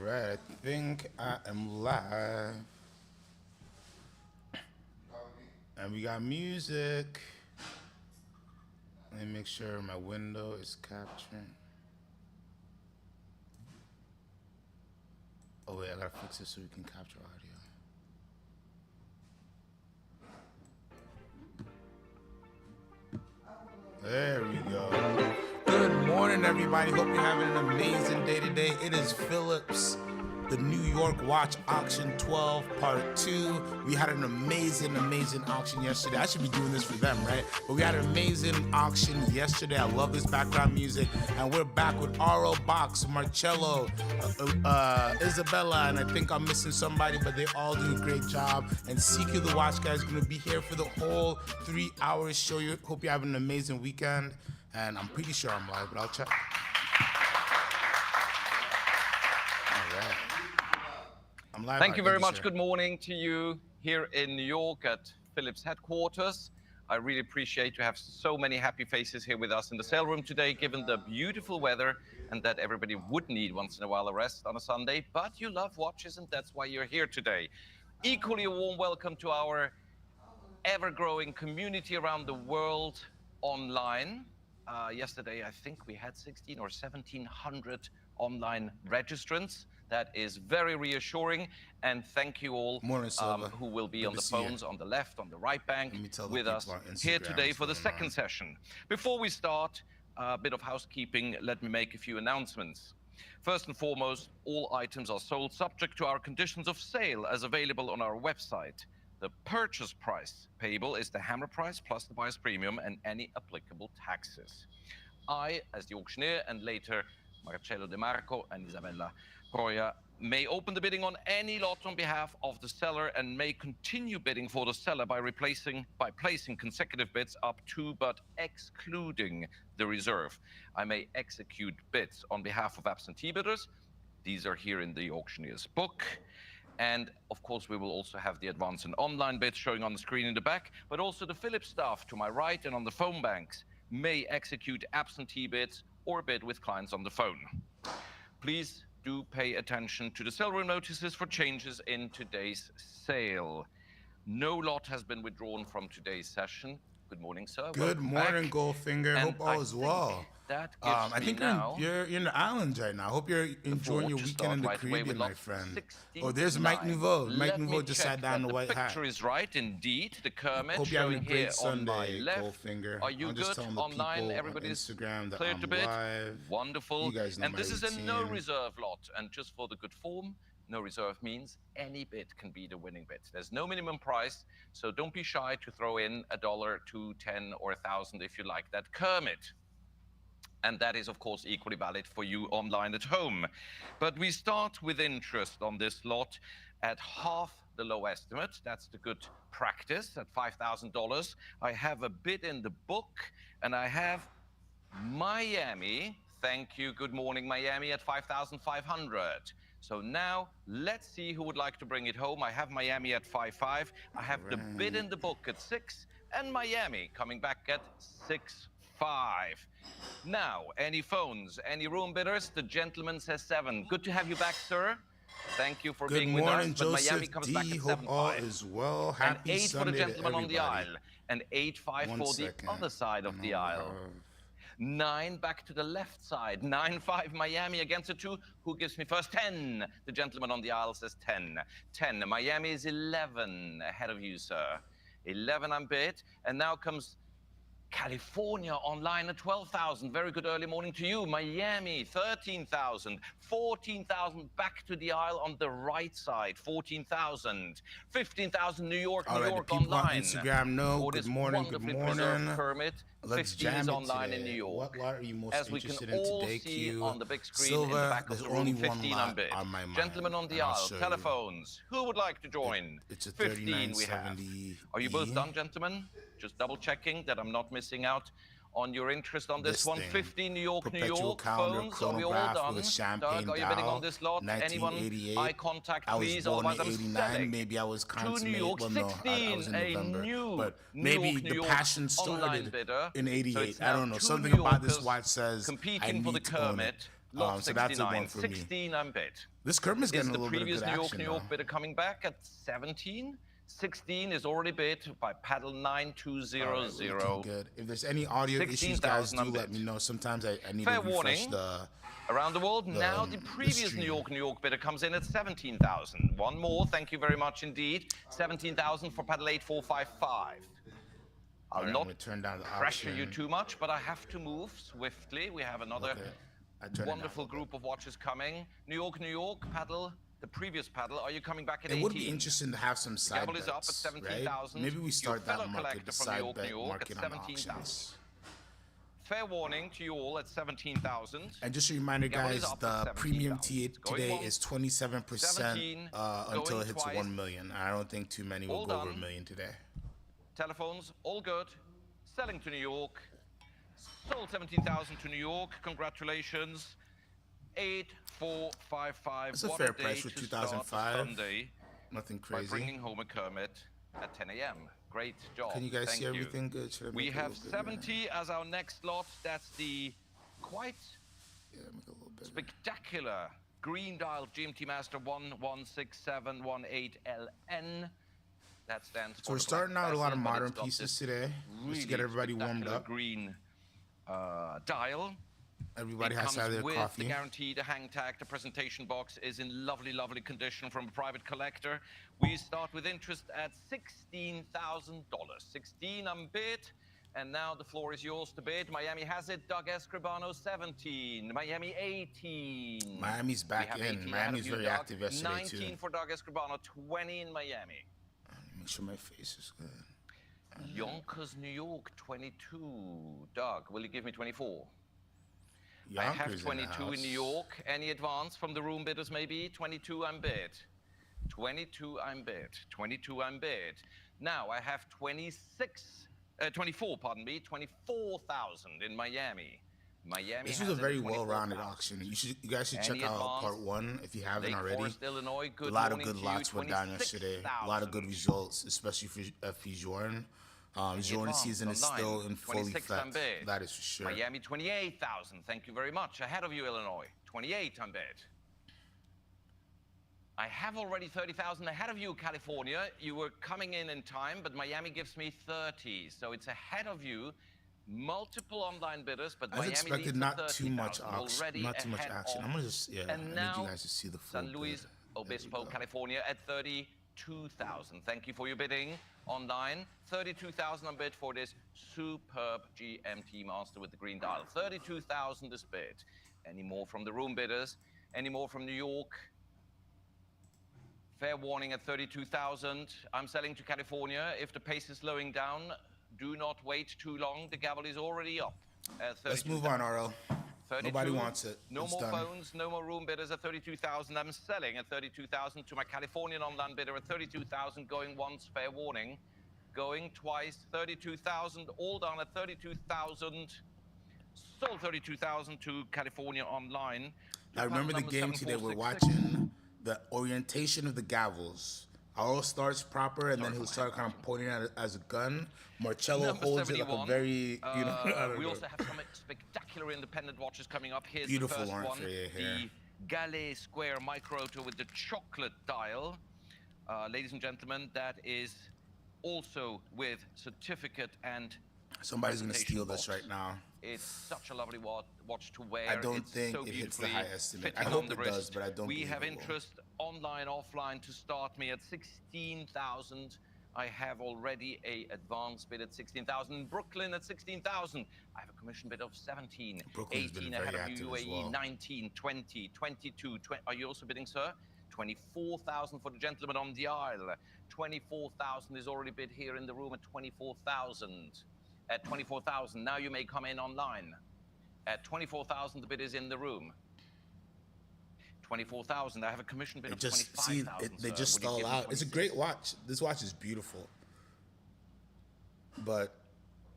right, I think I am live. And we got music. Let me make sure my window is capturing. Oh wait, I gotta fix it so we can capture audio. There we go. Good morning, everybody. Hope you're having an amazing day today. It is Phillips, the New York Watch Auction 12 Part 2. We had an amazing auction yesterday. I should be doing this for them, right? But we had an amazing auction yesterday. I love this background music. And we're back with R.O. Box, Marcello, Isabella, and I think I'm missing somebody, but they all do a great job. And CQ the Watch Guy is going to be here for the whole 3 hours show. Hope you're having an amazing weekend. And I'm pretty sure I'm live, but I'll check. All right. I'm live. Thank you very much. Good morning to you here in New York at Phillips headquarters. I really appreciate to have so many happy faces here with us in the sale room today, given the beautiful weather and that everybody would need once in a while a rest on a Sunday. But you love watches, and that's why you're here today. Equally a warm welcome to our ever-growing community around the world online. Yesterday, I think we had 16 or 1,700 online registrants. That is very reassuring, and thank you all who will be on the phones on the left, on the right bank with us here today for the second session. Before we start, a bit of housekeeping, let me make a few announcements. First and foremost, all items are sold subject to our conditions of sale as available on our website. The purchase price payable is the hammer price plus the buyer's premium and any applicable taxes. I, as the auctioneer, and later Marcello De Marco and Isabella Proia, may open the bidding on any lot on behalf of the seller and may continue bidding for the seller by placing consecutive bids up to but excluding the reserve. I may execute bids on behalf of absentee bidders. These are here in the auctioneer's book. And of course, we will also have the advance and online bids showing on the screen in the back, but also the Phillips staff to my right and on the phone banks may execute absentee bids or bid with clients on the phone. Please do pay attention to the sale room notices for changes in today's sale. No lot has been withdrawn from today's session. Good morning, sir. Good morning, Goldfinger. Hope all is well. I think you're in the islands right now. Hope you're enjoying your weekend in the Caribbean, my friend. Oh, there's Mike Nouveau. Mike Nouveau just sat down in the white hat. The picture is right, indeed. The Kermit hope you're having a great Sunday, Goldfinger. Are you good online? Everybody's Instagram that clear I'm to bid? live. Wonderful. You guys know and my this is a routine. no reserve lot. And just for the good form, no reserve means any bid can be the winning bid. There's no minimum price, so don't be shy to throw in $1, $2, $10, or $1,000 if you like that Kermit. And that is, of course, equally valid for you online at home. But we start with interest on this lot at half the low estimate. That's the good practice at $5,000. I have a bid in the book, and I have Miami. Thank you. Good morning, Miami, at $5,500. So now let's see who would like to bring it home. I have Miami at 5.5. I have the bid in the book at 6, and Miami coming back at 6.5. Now, any phones, any room bidders? The gentleman says 7. Good to have you back, sir. Thank you for being with us. Good morning, Miami comes back at 7.5. All is well. Happy and 8 Sunday for the gentleman to on the aisle, and 8.5 for the other side of the aisle. 9 back to the left side. 9.5 Miami against a 2. Who gives me first? 10. The gentleman on the aisle says 10. 10. Miami is 11 ahead of you, sir. 11 I'm bid. And now comes California online at 12,000. Very good early morning to you. Miami, 13,000. 14,000 back to the aisle on the right side. 14,000. 15,000 New York, New York online. On Instagram, no. Good morning, good morning. Permit. Let's 15 is online today. In New York. What lot are you most As we interested can in all today, see Q? on the big screen Silver, in the back of the room, only 15 on bid. On my mind, Gentlemen on the aisle, telephones. Who would like to join? It's a 15 we have. Are you both done, gentlemen? Just double checking that I'm not missing out on your interest on this one. 15 New York, New York. Phones, are we all done? Doug, are you betting on this lot? Anyone? Eye contact, please. Otherwise, I'm selling. Maybe I was to New York, 16, I was in November. a new but maybe the passion started bidder. in 88. So I don't know. Something about this watch says competing I for the need to own it. Kermit. Lot So that's a 69, one for me. 16 I'm bid. This Kermit's Is getting a the little bit of previous good New York, action, New though. York bidder coming back at 17? 16 is already bid by paddle 9200. All right, we're looking good. If there's any audio issues, guys, 16,000 do I'm let bid. me know. Sometimes I need Fair to refresh warning. the... Around the world, now the previous stream. New York bidder comes in at 17,000. One more, thank you very much indeed. 17,000 for paddle 8455. I'll Right, not I'm gonna turn down the pressure you option. too much, but I have to move swiftly. We have another wonderful group of watches coming. New York, paddle, the previous paddle. Are you coming back at 18? It would be interesting to have some side Gavel is up at bets, 17,000. right? Maybe we start Your fellow that market, collector the from side New bet York market at on 17,000. auctions. Fair warning to you all at 17,000. And just a reminder, Gavel is guys, up the at premium 17,000. today Going is once, 27% 17, until it hits twice. 1 million. I don't think too many will All go over done. a million today. Telephones, all good. Selling to New York. Sold 17,000 to New York. Congratulations. 8455. That's a What fair day price for to start 2005. Sunday Nothing by crazy. bringing home a Kermit at 10 a.m. Great job. Can you guys Thank see everything good? Should I We make it a have little bigger? 70 as our next lot. That's the quite Yeah, make it a little bigger. spectacular green dial GMT Master 116718LN. That stands for. So we're the starting black out with a lot of bezel, but modern it's got pieces this today, just to get everybody warmed spectacular up. Green dial. Everybody It has to have comes their with coffee. the guaranteed hang tag. The presentation box is in lovely, lovely condition from a private collector. We start with interest at $16,000. 16 unbid. And now the floor is yours to bid. Miami has it. Doug Escribano, 17. Miami, 18. Miami's back We have in. 18 Miami's ahead of you, very Doug. active yesterday, 19 too. for Doug Escribano, 20 in Miami. Make sure my face is good. Yonkers, New York, 22. Doug, will you give me 24? I Yonkers have in the 22 in New house. York. Any advance from the room bidders, maybe? 22 I'm bid. 22 I'm bid. 22 I'm bid. Now I have 24, pardon me, 24,000 in Miami. Miami. This was a very well-rounded auction. You guys should check out part 1 if you haven't Lake already. Forest, Illinois. A Good lot of morning good to lots you. went down yesterday. A lot of good 26,000. results, especially for FP Jordan. Jordan advance season is online. still in full 26 I'm effect. bid. That is for sure. Miami, 28,000. Thank you very much. Ahead of you, Illinois. 28 I'm bid. I have already 30,000 ahead of you, California. You were coming in time, but Miami gives me 30. So it's ahead of you. Multiple online bidders, but I Miami expected leads not at too much 30,000, already not too much ahead action. of- I'm gonna just I And need now, you guys to see the full San Luis bid. There we Obispo, go. California at 32,000. Thank you for your bidding online. 32,000 on bid for this superb GMT Master with the green dial. 32,000 is bid. Any more from the room bidders? Any more from New York? Fair warning at 32,000. I'm selling to California. If the pace is slowing down, do not wait too long. The gavel is already up. Let's move on, RL. 32. Nobody wants it. No It's more done. phones, no more room bidders at 32,000. I'm selling at 32,000 to my Californian online bidder at 32,000. Going once, fair warning. Going twice, 32,000. All done at 32,000. Sold 32,000 to California online. I remember the Number game today. We're 7466. watching the orientation of the gavels. Arl starts proper, and then he'll start kind of pointing at it as a gun. Marcello Number holds it like a 71. very, I don't We know. also have some spectacular independent watches coming up. Here's Beautiful the first orange one, for your hair. the Galet Square Microto with the chocolate dial. Ladies and gentlemen, that is also with certificate and Somebody's gonna presentation steal this box. right now. It's such a lovely watch to wear. I don't It's think so it hits the beautifully high estimate. I fitting hope on the it does, wrist. but I don't We believe have it will. interest online, offline to start me at 16,000. I have already a advance bid at 16,000. Brooklyn at 16,000. I have a commission bid of 17. Brooklyn's been 18 very ahead of active you, as UAE. well. 19, 20, 22. Are you also bidding, sir? 24,000 for the gentleman on the aisle. 24,000 is already bid here in the room at 24,000. At 24,000, now you may come in online. At 24,000, the bid is in the room. 24,000. I have a commission bid It of just see 25,000. they just Would you stall give me out. It's a 26? great watch. This watch is beautiful, but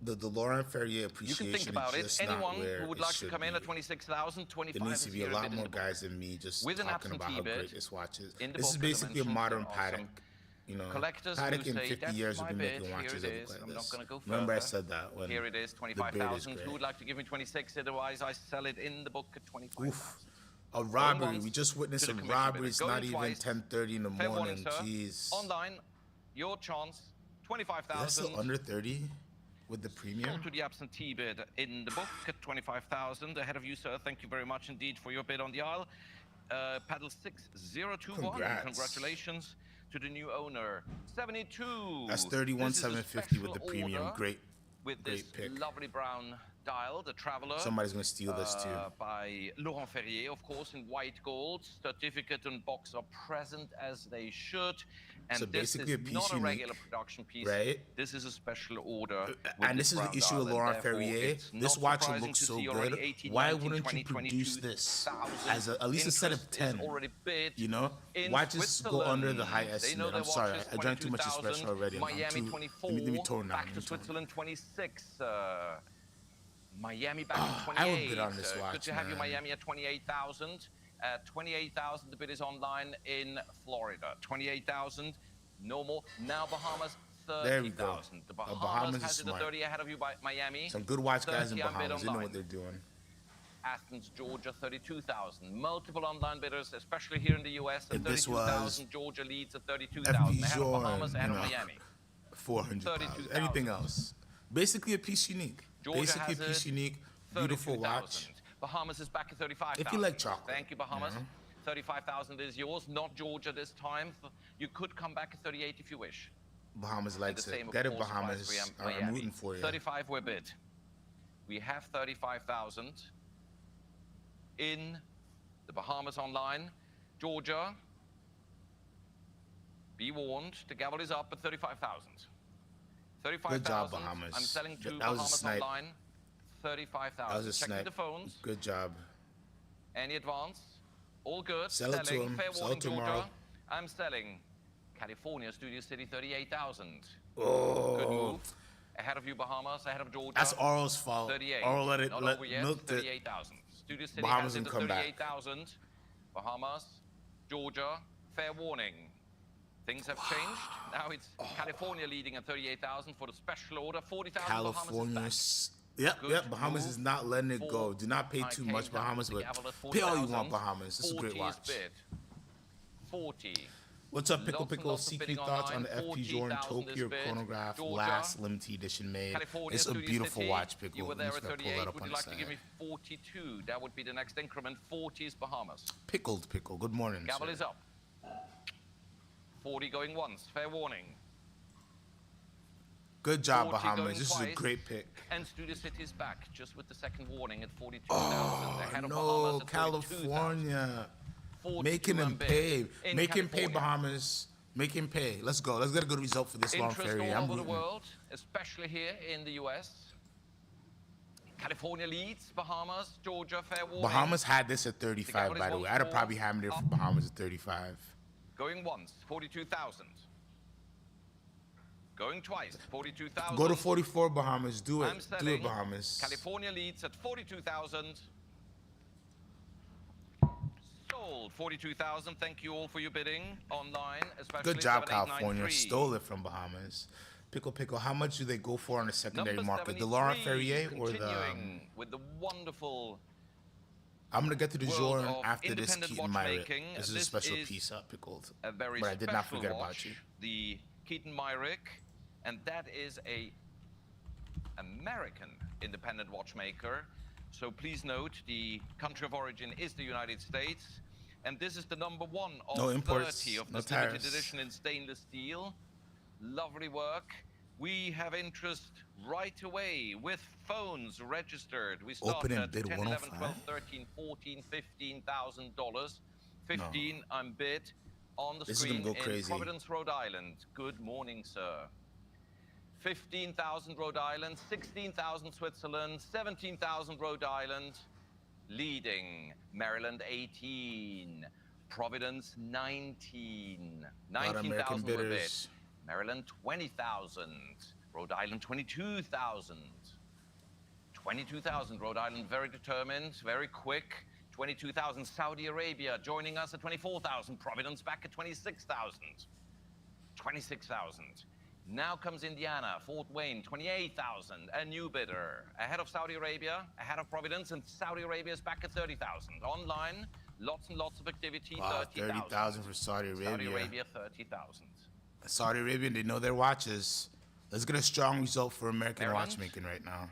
the Laurent Ferrier You appreciation can think about is it. just Anyone not where who would it like to should come in be. at 26,000, 25 There needs to is be a here lot bid in more the book. guys than me just With an talking about how absentee great bid this watch is. in the This is book, as I basically a mentioned, modern there are some paddock. You know, Collectors Paddock who in say, 50 that's years will my be bid. making Here watches it that look is. like I'm this. not going to go further. Remember I said that when Here it is, the bid is 25,000. great. Who would like to give me 26? Otherwise, I sell it in the book at 25,000. Oof. A robbery. once We just witnessed to a the commission robbery. bidder. It's Going not even twice. 10:30 in the Fair warning, morning. sir. Jeez. Online, your chance, Is that 25,000. still under 30 with the premium? Sold to the absentee bid in the book at 25,000. Ahead of you, sir. Thank you very much indeed for your bid on the aisle. Paddle 6021. Congrats. Congratulations to the new owner. 72. That's 31,750 with the premium. Great. With Great this pick. lovely brown dial, the Traveler. Somebody's gonna steal this too. By Laurent Ferrier, of course, in white gold. Certificate and box are present as they should. And So this basically is a piece not a unique, regular production piece. right? This is a special order. And this is the issue with Laurent Ferrier. This watch will look so good. Why wouldn't you produce this as at least a set of 10? You know, watches go under the high estimate. I'm sorry, I drank too much espresso already. Miami I'm too, 24. let me tone down. Back to Switzerland 26. Miami back Oh, to 28. I would bid on this watch, Good to have you, man. Miami, at 28,000. 28,000, the bid is online in Florida. 28,000, no more. Now Bahamas, There we go. 30,000. The Bahamas Bahamas is has it at smart. 30 ahead of you by Miami. Some good watch guys in 30 on bid Bahamas. They know online. what they're doing. Athens, Georgia, 32,000. Multiple online bidders, especially here in the U.S. at If this 32,000. was Georgia leads at FB 32,000. Ahead of Jordan, Bahamas, ahead you of know, Miami. 400,000. 32,000. Anything else? Basically a piece unique. Georgia Basically a has piece it, unique. Beautiful watch. 32,000. Bahamas is back at 35,000. If you like chocolate, Thank you, Bahamas. you know? 35,000 is yours, not Georgia this time. You could come back at 38 if you wish. Bahamas And the likes same, it. of Get it, course, applies Bahamas. for I'm Miami. rooting for you. 35 we're bid. We have 35,000 in the Bahamas online. Georgia, be warned, the gavel is up at 35,000. 35,000. Good job, Bahamas. I'm selling to That was a Bahamas snipe. online. 35,000. That was a Check with snipe. the phones. Good job. Any advance? All good. Sell it to Selling. him. Fair Sell warning, it tomorrow. Georgia. I'm selling. California, Studio City, 38,000. Oh. Good move. Ahead of you, Bahamas. Ahead of Georgia. That's Oral's fault. 38. Oral let it Not let over yet. milked it. 38,000. Studio City Bahamas has it can at come back. 38,000. Bahamas, Georgia, fair warning. Things have changed. Now it's California leading at 38,000 for the special order. 40,000. California. Bahamas is Yep, Good yep. Bahamas move is not letting it go. for Do not pay too IK much, down Bahamas, to the but gavel at pay all you 40,000. want, Bahamas. This is a great 40 watch. bid. 40. What's up, Pickle Lots and Pickle? lots of CQ bidding thoughts on online. the FP Jordan 40,000 Tokyo is bid. chronograph Georgia, last limited edition made. California, It's a Studio beautiful City, watch, Pickle. You were I'm there just at gonna pull 38. that up Would on you the like to give me side. 42? That would be the next increment. 40 is Bahamas. Pickled Pickle. Good morning, Gavel sir. is up. 40 going once. Fair warning. Good job, 40 Bahamas. going This is a twice. great pick. And Studio City is back, just with the second warning at 42,000. Oh, Ahead of no, Bahamas at 42,000. California. 42 Making him and bid pay. in Make him pay, California. Bahamas. Make him pay. Let's go. Let's get a good result for this long Interest ferry. all I'm over the rooting. world, especially here in the US. California leads, Bahamas, Georgia, fair warning. Bahamas had this at 35, gavel is by the once way. I'd have more probably hammered it for up. Bahamas at 35. Going once, 42,000. Going twice, 42,000. Go to 44, Bahamas. Do it. I'm Do selling. it, Bahamas. California leads at 42,000. Sold 42,000. Thank you all for your bidding online, especially. Good job, 7893. California. Stole it from Bahamas. Pickle Pickle, how much do they go for on the secondary Number market? The 73, Laurent Ferrier or the... continuing with the wonderful I'm going to get to the world Jordan of after this independent Keaton Myrick. watchmaking. This is a This special is piece up, Pickled. a very But I did not special forget watch, about you. the Keaton Myrick, and that is a American independent watchmaker. So please note the country of origin is the United States, and this is the number one of No imports, 30 of no this limited tariffs. edition in stainless steel. Lovely work. We have interest right away with phones registered. We start Open and at bid 10, 11, 105? 12, 13, 14, $15,000. 15 I'm bid on the This is screen gonna go in crazy. Providence, Rhode Island. Good morning, sir. 15,000 Rhode Island, 16,000 Switzerland, 17,000 Rhode Island, leading Maryland 18, Providence 19, Lot of American 19,000 were bid. bidders. Maryland 20,000, Rhode Island 22,000, 22,000 Rhode Island, very determined, very quick. 22,000 Saudi Arabia joining us at 24,000, Providence back at 26,000. 26,000. Now comes Indiana, Fort Wayne, 28,000. A new bidder. Ahead of Saudi Arabia, ahead of Providence, and Saudi Arabia is back at 30,000. Online, lots and lots of activity, Wow, 30,000. 30,000 for Saudi Arabia. Saudi Arabia, 30,000. Saudi Arabia, they know their watches. Let's get a strong result for American Maryland. watchmaking right now.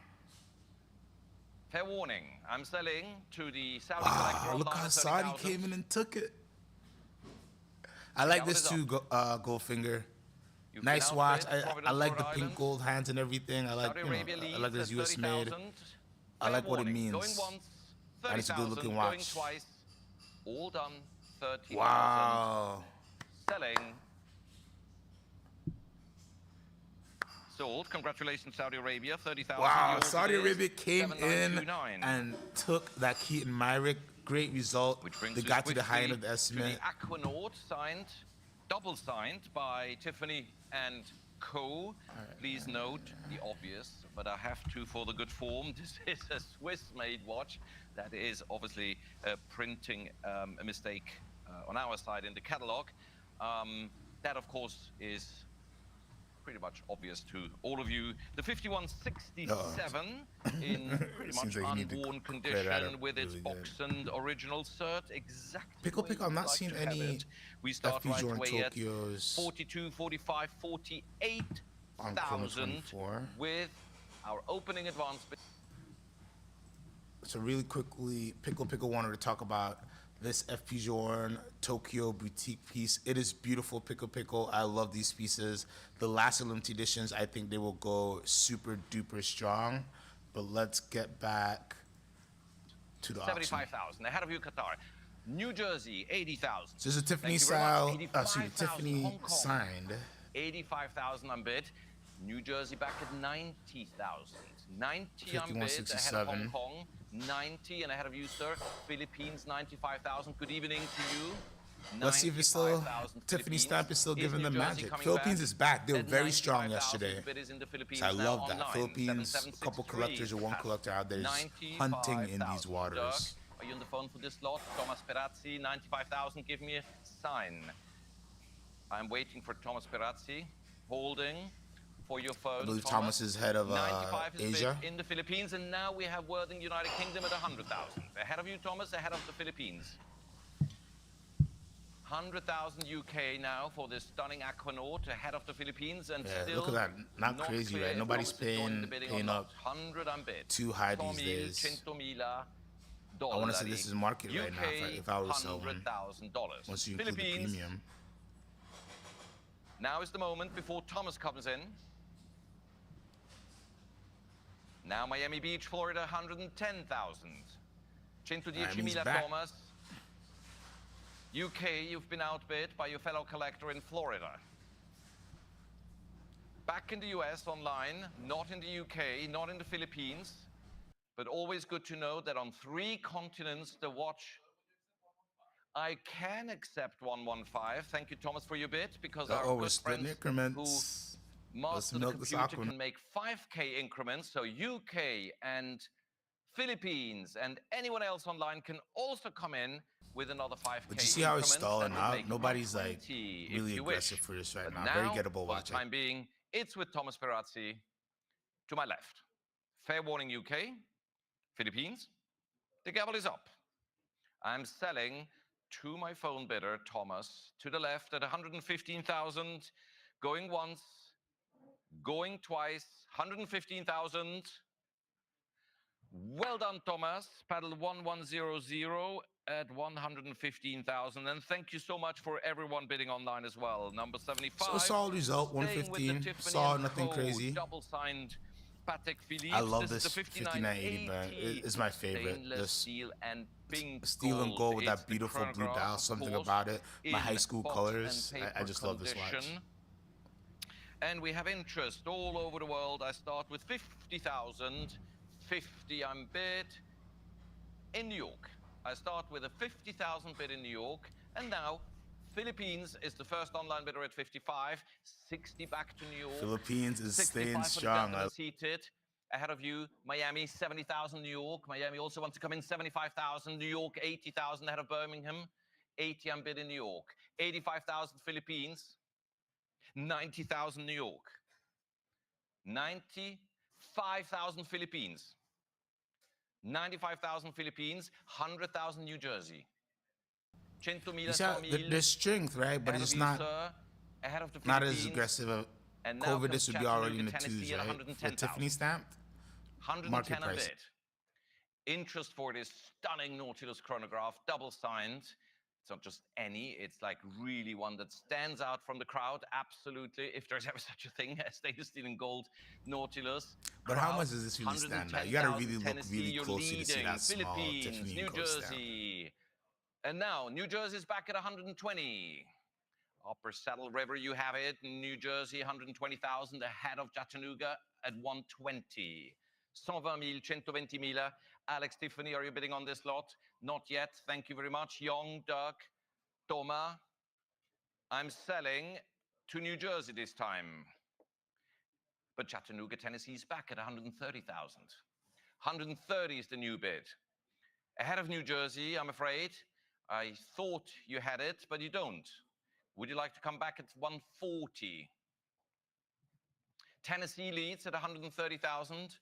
Fair warning, I'm selling to the Saudi collector Wow, look online how at Saudi 30,000. came in and took it. I like Count this is too, Goldfinger. You've Nice been watch. outbid, I Providence, like the Rhode pink Island. gold hands and everything. I like, Saudi you know, Arabia I like leads this at US made. 30,000. I like what it Warning, means. Going once, And it's a good 30,000. looking Going watch. twice. All done, 30,000. Wow. Selling. Sold. Congratulations, Saudi Arabia. 30,000. Wow, Yours Saudi it is, Arabia came in 7,929. and took that Keaton Myrick. Great result. Which brings They us got to the high end quickly of the estimate. to the Aquanaut signed, double signed by Tiffany and Co. Please note the obvious, but I have to for the good form. This is a Swiss-made watch. That is obviously a printing a mistake on our side in the catalog. That, of course, is pretty much obvious to all of you. The 5167 in pretty much Seems like you need to unworn clear that condition up with its really box and original cert. Exactly. Pickle, where I'm you'd not like seeing to have any it. We start FPGA right in away at Tokyo's 42, 45, on Chroma 48,000 24. with our opening advance bid. So really quickly, Pickle wanted to talk about this FPGA Tokyo boutique piece. It is beautiful, Pickle. I love these pieces. The last limited editions, I think they will go super duper strong. But let's get back to the auction. 75,000. Ahead of you, Qatar. New Jersey, 80,000. So this is a Tiffany Thank you very much. style, excuse me, 85,000 Tiffany Hong Kong. signed. 85,000 on bid. New Jersey back at 90,000. 90 on bid ahead of 5167. Hong Kong. 90 and ahead of you, sir. Philippines, 95,000. Good evening to you. Let's see if it's still, 95,000 Tiffany Philippines. stamp is still Is giving New them Jersey magic. coming Philippines back? is back. They were At very strong 95,000 yesterday. bid is in the Philippines So I now love that. online. Philippines, a 7763 couple collectors or one has collector out there is hunting in these 95,000. waters. Dirk, are you on the phone for this lot? Thomas Perazzi, 95,000. Give me a sign. I'm waiting for Thomas Perazzi. Holding for your phone. I believe Thomas is head of 95 is Asia. bid in the Philippines, and now we have Worthing United Kingdom at 100,000. Ahead of you, Thomas. Ahead of the Philippines. 100,000 UK now for this stunning Aquanaut ahead of the Philippines, and Yeah, still look at that. Not crazy, clear right? if Nobody's Thomas is joining the bidding or paying not. up 100 unbid. too high these days. I want to say this is market right now if I were to sell one. $100,000. Once you include the Philippines. premium. Now is the moment before Thomas comes in. Now Miami Beach, Florida, 110,000. Chintu Miami's Mila back. Thomas. UK, you've been outbid by your fellow collector in Florida. Back in the US online, not in the UK, not in the Philippines, but always good to know that on 3 continents, the watch, I can accept 115. Thank you, Thomas, for your bid, because our We're good splitting friends increments. who master the milk this computer Aquanaut. can make 5K increments, so UK and Philippines and anyone else online can also come in with another 5K. But you see how it's increments. stalling That would out? make Nobody's like 120 if really you aggressive wish. for this right But now. Very now, gettable for watch. the time being, it's with Thomas Perazzi to my left. Fair warning, UK, Philippines. The gavel is up. I'm selling to my phone bidder, Thomas, to the left at 115,000. Going once, going twice, 115,000. Well done, Thomas. Paddle 1100 at 115,000. And thank you so much for everyone bidding online as well. Number 75. So solid result, staying with the 115. Tiffany Saw and nothing Co. crazy. Double signed Patek Philippe. I love This this is the 5980 band. It's my favorite. Stainless This steel and pink steel and gold with It's that the beautiful blue chronograph, dial. of Something course, about it. My high in school box colors. and I paper just love this watch. condition. And we have interest all over the world. I start with 50,000. 50 I'm bid in New York. I start with a 50,000 bid in New York. And now Philippines is the first online bidder at 55. 60 back to New York. Philippines is 65 staying for the strong. gentlemen seated. Ahead of you, Miami, 70,000 New York. Miami also wants to come in, 75,000. New York, 80,000 ahead of Birmingham. 80 I'm bid in New York. 85,000 Philippines. 90,000 New York. 95,000 Philippines. 95,000 Philippines, 100,000 New Jersey. 100,000, You see how 100,000. there's strength, right? But Ahead it's of you, not sir. Ahead of the not Philippines. as aggressive. And now COVID, comes this would be already in the Chattanooga, twos, Tennessee at right? For 110,000. Tiffany stamped. 110 a price. bid. Interest for this stunning Nautilus chronograph, double signed. It's not just any, it's like really one that stands out from the crowd, absolutely, if there's ever such a thing, a stainless steel and gold Nautilus. But how much does this really stand out? You gotta really look really closely to see that small Philippines, Tiffany New and Co. stamp. Jersey. And now, New Jersey's back at 120. Upper Saddle River, you have it. New Jersey, 120,000, ahead of Chattanooga at 120. 120,000. Alex, Tiffany, are you bidding on this lot? Not yet. Thank you very much. Young, Doug, Toma. I'm selling to New Jersey this time. But Chattanooga, Tennessee is back at 130,000. 130 is the new bid. Ahead of New Jersey, I'm afraid. I thought you had it, but you don't. Would you like to come back at 140? Tennessee leads at 130,000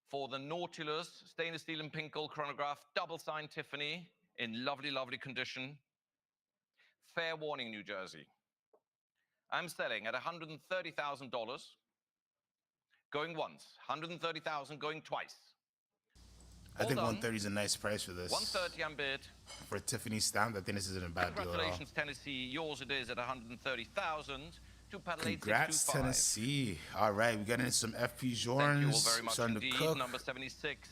for the Nautilus stainless steel and pink gold chronograph, double signed Tiffany in lovely, lovely condition. Fair warning, New Jersey. I'm selling at $130,000. Going once, 130,000 going twice. I think 130 is a nice price for this. 130 I'm bid. For Tiffany stamp, I think this isn't a bad deal at all. Congratulations, Tennessee. Yours it is at 130,000. Congrats, Tennessee. All right, we got into some FP Journs. Thank you all very much starting indeed. to cook. Number 76.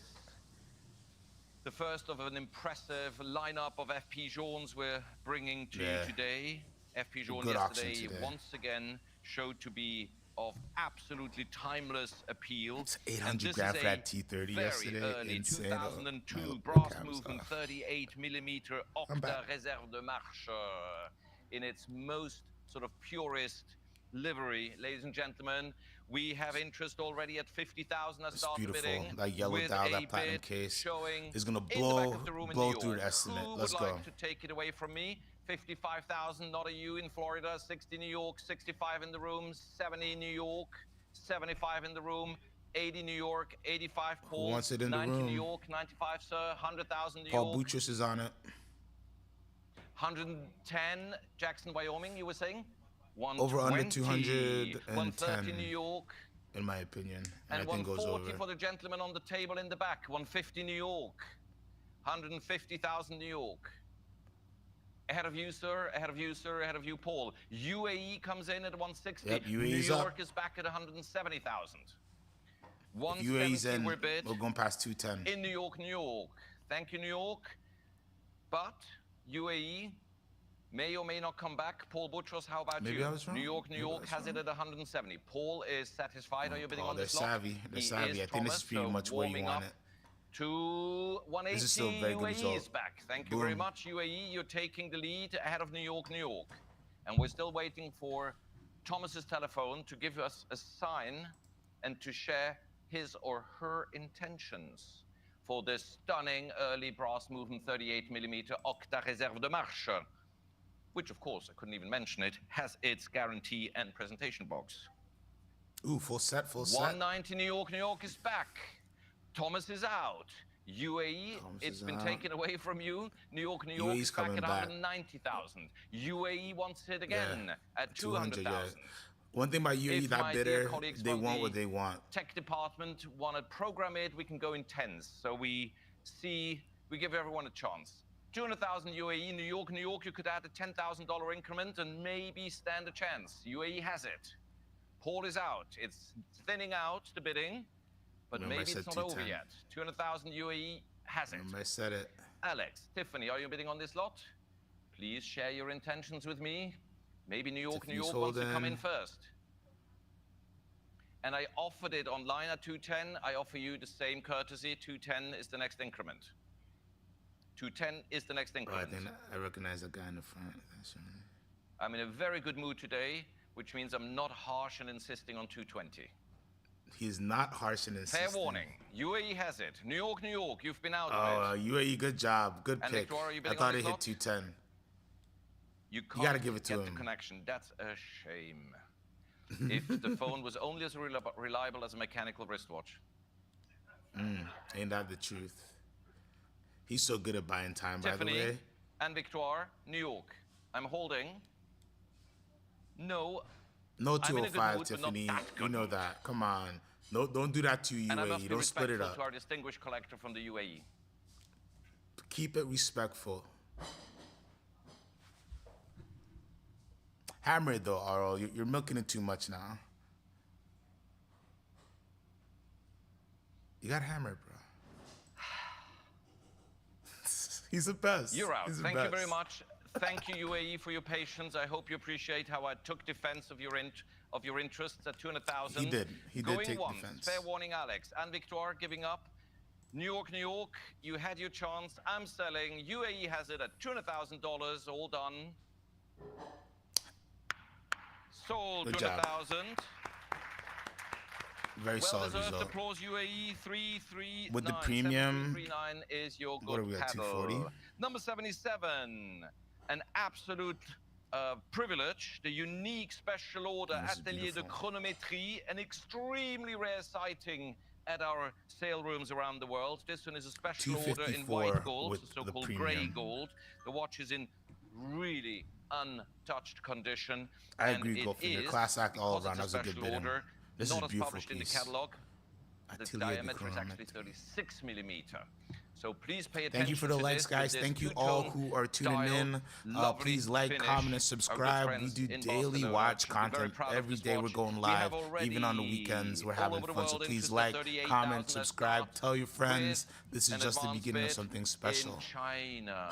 The first of an impressive lineup of FP Journs we're bringing to you today. FP Journ yesterday once again showed to be of absolutely timeless appeal. It's 800 grand for that T30 yesterday. Very early Insane. 2002 brass movement 38mm Octa Réserve de Marche in its most sort of purest livery. Ladies and gentlemen, we have interest already at 50,000. I start the bidding. That yellow dial, that platinum case is gonna blow through the estimate. Let's go. Who would like to take it away from me? 55,000, not a you in Florida. 60 New York, 65 in the room, 70 New York, 75 in the room, 80 New York, 85 Paul, who wants it in 90 the room? New York, 95 sir, 100,000 New Paul York. Butchus is on it. 110 Jackson, Wyoming, you were saying? Over under 210, 130 New York. In my opinion. And I think 140 goes over. for the gentleman on the table in the back. 150 New York. 150,000 New York. Ahead of you, sir. Ahead of you, sir. Ahead of you, Paul. UAE comes in at 160. Yep, New UAE's York up. is back at 170,000. If UAE's in, we're bid. we're going past 210. In New York, New York. Thank you, New York. But UAE may or may not come back. Paul Butchos, how about Maybe you? I was wrong. New York, New Maybe York has it at 170. Paul is satisfied. Are you bidding on they're this lot? savvy. They're savvy. I think this is pretty much where you want it. To 180, This is still a very good UAE result. is back. Thank you very much, UAE. You're taking the lead ahead of New York, New York. And we're still waiting for Thomas's telephone to give us a sign and to share his or her intentions for this stunning early brass movement 38mm Octa Réserve de Marche, which, of course, I couldn't even mention it, has its guarantee and presentation box. Ooh, full set, full set. 190 New York, New York is back. Thomas is out. UAE, it's been taken away from you. New York, New York is back at 190,000. UAE wants it again at 200,000. One thing about UAE, that bidder, they want what they want. Tech department want to program it. We can go in tens. So we give everyone a chance. 200,000 UAE, New York, New York, you could add a $10,000 increment and maybe stand a chance. UAE has it. Paul is out. It's thinning out the bidding. But maybe it's not over yet. 200,000 UAE has it. I said it. Alex, Tiffany, are you bidding on this lot? Please share your intentions with me. Maybe New York, New York wants to come in first. And I offered it online at 210. I offer you the same courtesy. 210 is the next increment. 210 is the next increment. I think I recognize the guy in the front. I'm in a very good mood today, which means I'm not harsh and insisting on 220. He's not harsh and insistent. Fair warning. UAE has it. New York, New York, you've been out of it. UAE, good job. Good and pick. Victor, I thought it hit 210. You gotta give it to him. The connection. That's a shame. if the phone was only as reliable as a mechanical wristwatch. Ain't that the truth? He's so good at buying time, by the Tiffany way. and Victoire, New York. I'm holding. No, No I'm in a good 205, mood, but not Tiffany. that You good know mood. that. Come on. No, don't do that to And I must UAE. be Don't split it respectful to our up. distinguished collector from the UAE. Keep it respectful. Hammer it though, RL. You're milking it too much now. You got hammered, bro. He's the best. You're out. He's the Thank best. you very much. Thank you, UAE, for your patience. I hope you appreciate how I took defense of your interests at 200,000. He did. He did Going take once. defense. Fair warning, Alex. And Victoire giving up. New York, New York. You had your chance. I'm selling. UAE has it at $200,000. All done. Sold. Good job. 200,000. Very solid Well-deserved result. applause, UAE. 339. With the premium, 7339 is your what are good we at, paddle. 240? Number 77. An absolute privilege. The unique special order This is Atelier de beautiful. Chronométrie. An extremely rare sighting at our sale rooms around the world. This one is a special order in 254 white gold, with the the so-called gray premium. gold. The watch is in really untouched condition. I and agree, it Goldfinger. is, Class act all because around. it's That was a good special bidding. order, This not is a as beautiful published in the piece. catalog. The Atelier de diameter is actually Chronométrie. 36 millimeter. So please pay attention. Thank you for the to likes, this, guys. with Thank this you all two-tone who are tuning dial. in. Lovely Please like, finish. comment, and Our good subscribe. We friends do in daily Barcelona watch should be very content proud of every this day. We're watch. going We live, have already even on the weekends. We're all having over the fun. So world please interested like, 38,000 comment, at subscribe, start tell your friends. with This is an just the advance beginning of bid something in special. China.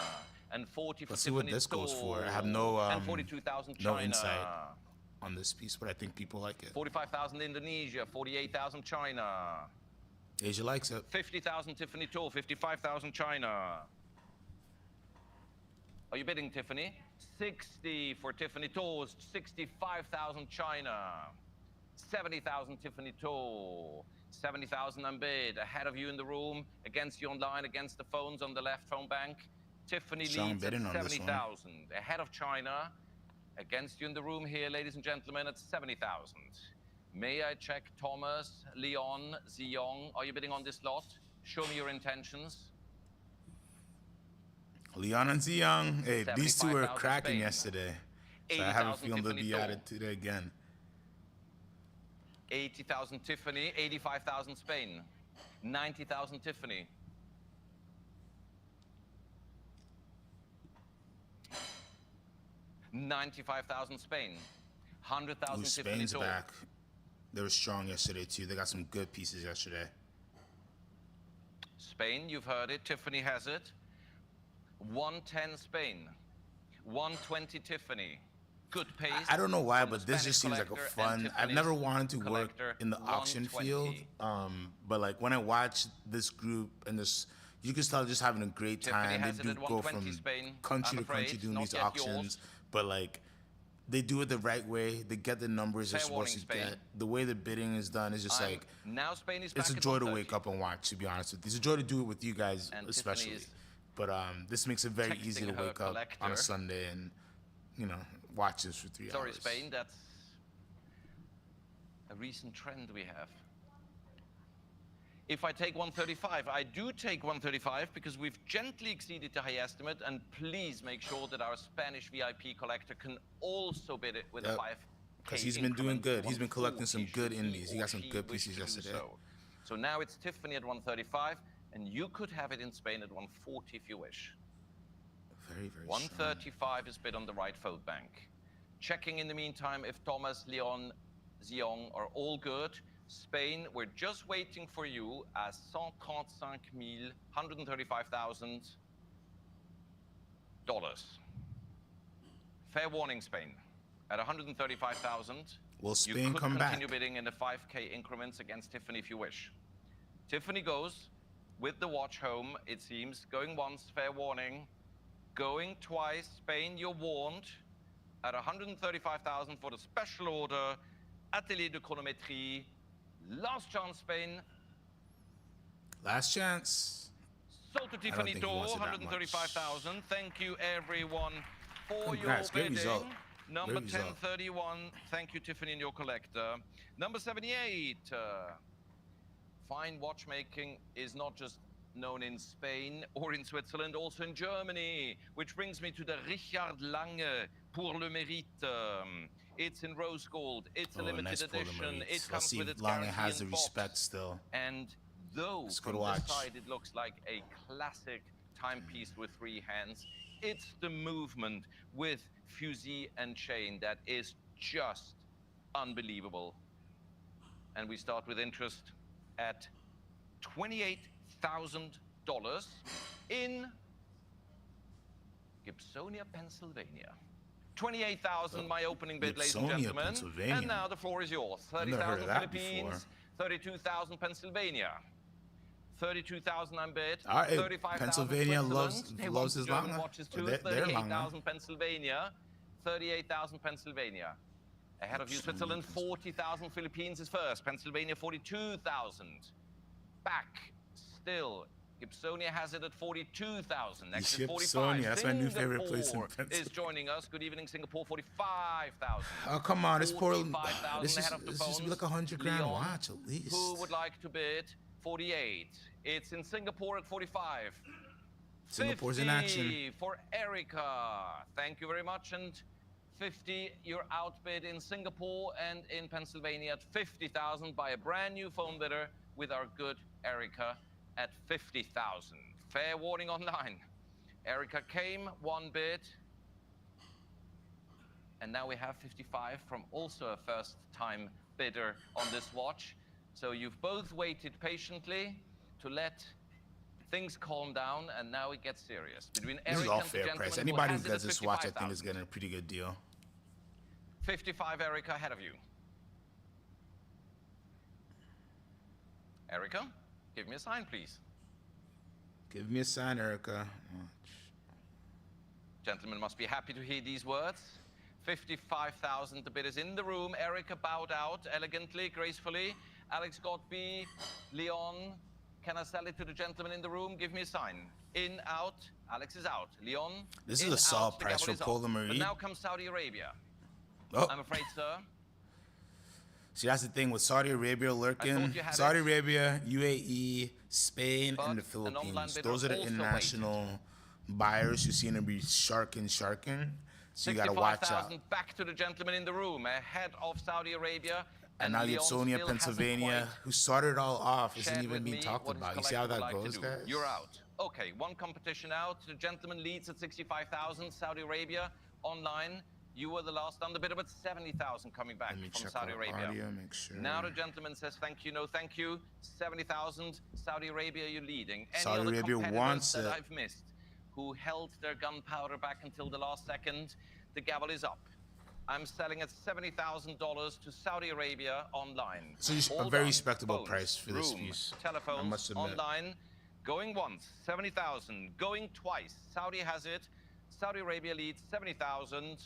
And 40 for Let's see what Tiffany this goes for. I have Soul. no and 42,000 no China. insight on this piece, but I think people like it. 45,000 Indonesia, 48,000 China. Asia likes it. 50,000 Tiffany Tour, 55,000 China. Are you bidding, Tiffany? 60 for Tiffany Tours, 65,000 China. 70,000 Tiffany Tour. 70,000 unbid. Ahead of you in the room, against you online, against the phones on the left phone bank. Tiffany Strong leads at bidding on this one. 70,000. Ahead of China, against you in the room here, ladies and gentlemen, at 70,000. May I check Thomas, Leon, Ziyong? Are you bidding on this lot? Show me your intentions. Leon and Ziyang. Hey, these two were 75,000 cracking Spain. yesterday. So I have a 80,000 feeling they'll Tiffany be Tour. at it today again. 80,000 Tiffany, 85,000 Spain. 90,000 Tiffany. $95,000 Spain. 100,000 Ooh, Tiffany Spain's Tour. back. They were strong yesterday too. They got some good pieces yesterday. Spain, you've heard it. Tiffany has it. 110 Spain. 120 Tiffany. Good pace. I don't know why, from the but this Spanish just seems like a collector fun. and I've Tiffany's never wanted to work collector, in the auction 120. field. But like when I watch this group and this, you can tell just having a great Tiffany time. has They it do at go 120 from Spain, country I'm to country afraid, doing not these yet auctions. yours. But like they do it the right way. They get the numbers they're Fair supposed warning, to Spain. get. The way the bidding is done is just I'm- like now Spain is back it's a at joy to 130. wake up and watch. To be honest with you, it's a joy to do it with you guys, And Tiffany especially. is But this makes it very easy to texting her wake up on collector. a Sunday and watch this for 3 Sorry, hours. Spain, that's a recent trend we have. If I take 135, I do take 135 because we've gently exceeded the high estimate, and please make sure that our Spanish VIP collector can also bid it with a Yep. 5K Because he's been doing increment. good. He's been collecting some 140 good should indies. He or got some she good wish pieces to do yesterday. So now it's Tiffany at 135, and you could have it in Spain at 140 if you wish. Very, very strong. 135 is bid on the right fold bank. Checking in the meantime if Thomas, Leon, Ziyong are all good. Spain, we're just waiting for you at 135,000, $135,000. Fair warning, Spain. At 135,000, Will you Spain could come continue back? bidding in the 5K increments against Tiffany if you wish. Tiffany goes with the watch home, it seems. Going once, fair warning. Going twice, Spain, you're warned. At 135,000 for the special order, Atelier de Chronométrie. Last chance, Spain. Last chance. Sold to Tiffany think he Tour, wants it that much. 135,000. Thank you, everyone, for Congrats, your great bidding. result. Number Where is up? 1031, thank you, Tiffany, and your collector. Number 78, fine watchmaking is not just known in Spain or in Switzerland, also in Germany, which brings me to the Richard Lange Pour le Mérite. It's in rose gold. It's a Oh, limited nice Pour le edition. Mérite. It Let's comes see with if its Lange guarantee has the in respect box. still. And though Let's go from to this watch. side it looks like a classic timepiece with 3 hands, it's the movement with fusee and chain that is just unbelievable. And we start with interest at $28,000 in Gibsonia, Pennsylvania. 28,000, my opening bid, ladies and Gibsonia, gentlemen. Pennsylvania. And now the floor is yours. I've never heard 30,000 of that Philippines, before. 32,000 Pennsylvania. 32,000 I'm bid. All right, 35,000 Pennsylvania Switzerland. They want loves his German Lange. watches too. They're Lange. 38,000 Pennsylvania. 38,000 Pennsylvania. Ahead of you, Switzerland. 40,000 Philippines is first. Pennsylvania 42,000. Back still. Gibsonia has it at 42,000. Next is 45. Gibsonia, that's my new favorite place in Singapore Pennsylvania. is joining us. Good evening, Singapore. 45,000. Oh, come on. This poor... 45,000 This ahead of the should be like a phones. 100 grand Leon, watch at least. who would like to bid? 48. It's in Singapore at 45. Singapore's in 50 action. for Erica. Thank you very much. And 50, you're outbid in Singapore and in Pennsylvania at 50,000 by a brand new phone bidder with our good Erica at 50,000. Fair warning online. Erica came, one bid. And now we have 55 from also a first-time bidder on this watch. So you've both waited patiently to let things calm down, and now it gets serious. Between This is Eric all and the fair gentleman price. who Anybody has who it gets at this watch, I think, is 55,000. getting a pretty good deal. 55, Erica, ahead of you. Erica, give me a sign, please. Give me a sign, Erica. Gentlemen must be happy to hear these words. 55,000, the bid is in the room. Erica bowed out elegantly, gracefully. Alex Godby, Leon, can I sell it to the gentleman in the room? Give me a sign. In, out, Alex is out. Leon, This is in, a solid out, the price gavel for is up. Pour le But Mérite. now comes Saudi Arabia. Oh, I'm afraid, sir. see, that's the thing with Saudi Arabia lurking. you had Saudi it. Arabia, UAE, Spain, But and the an online Philippines. bidder Those are the also international buyers who seem to be sharking. So you gotta watch out. 65,000 back to the gentleman in the room, ahead of Saudi Arabia. And now Leon Gibsonia, still Pennsylvania, hasn't who started it all off, quite isn't shared even with being me talked what his about. You see how collector that would like to goes, do. guys? You're out. Okay, one competition out. The gentleman leads at 65,000. Saudi Arabia online. You were the last underbidder, but 70,000 coming back Let me from check Saudi our Arabia. audio, make sure. Now the gentleman says thank you, no thank you. 70,000, Saudi Arabia, you're leading. Any Saudi other Arabia competitors wants that it. I've missed who held their gunpowder back until the last second? The gavel is up. I'm selling at $70,000 to Saudi Arabia online. So it's a All very done. respectable Phones, price for this room, piece, I Telephones, must admit. online. Going once, 70,000. Going twice, Saudi has it. Saudi Arabia leads 70,000.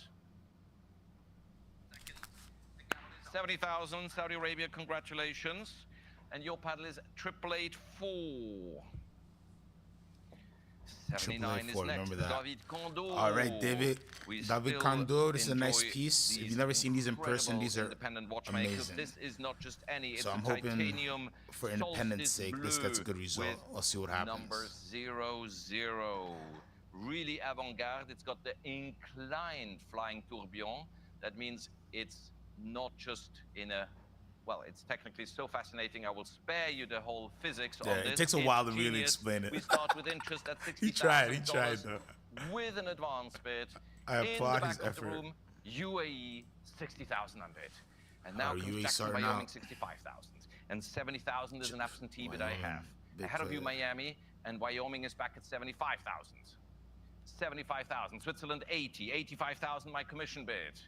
70,000, Saudi Arabia, congratulations. And your paddle is 8884. 79 is 8884, next. remember that. David Kondo. All right, David still Kondo, this is a nice enjoy piece. If these you've never seen these in person, incredible these are independent watchmakers. amazing. This is not just any, it's So I'm a hoping titanium for independence solstice sake, this gets a blue good result. with Let's see what happens. Number 00. Really avant-garde. It's got the inclined flying tourbillon. That means it's not just in a, well, it's technically so fascinating. I will spare you the whole physics Yeah, on this. it takes a It's while to really genius. explain it. We start with interest at $60,000. He tried though. With an advance bid. I applaud in his the back of the effort. room, UAE 60,000 on bid. And now Oh, comes UAE Jackson, starting Wyoming out. 65,000. And 70,000 is an absentee bid I Wyoming, have. big Ahead of you, player. Miami, and Wyoming is back at 75,000. 75,000. Switzerland 80. 85,000 my commission bid.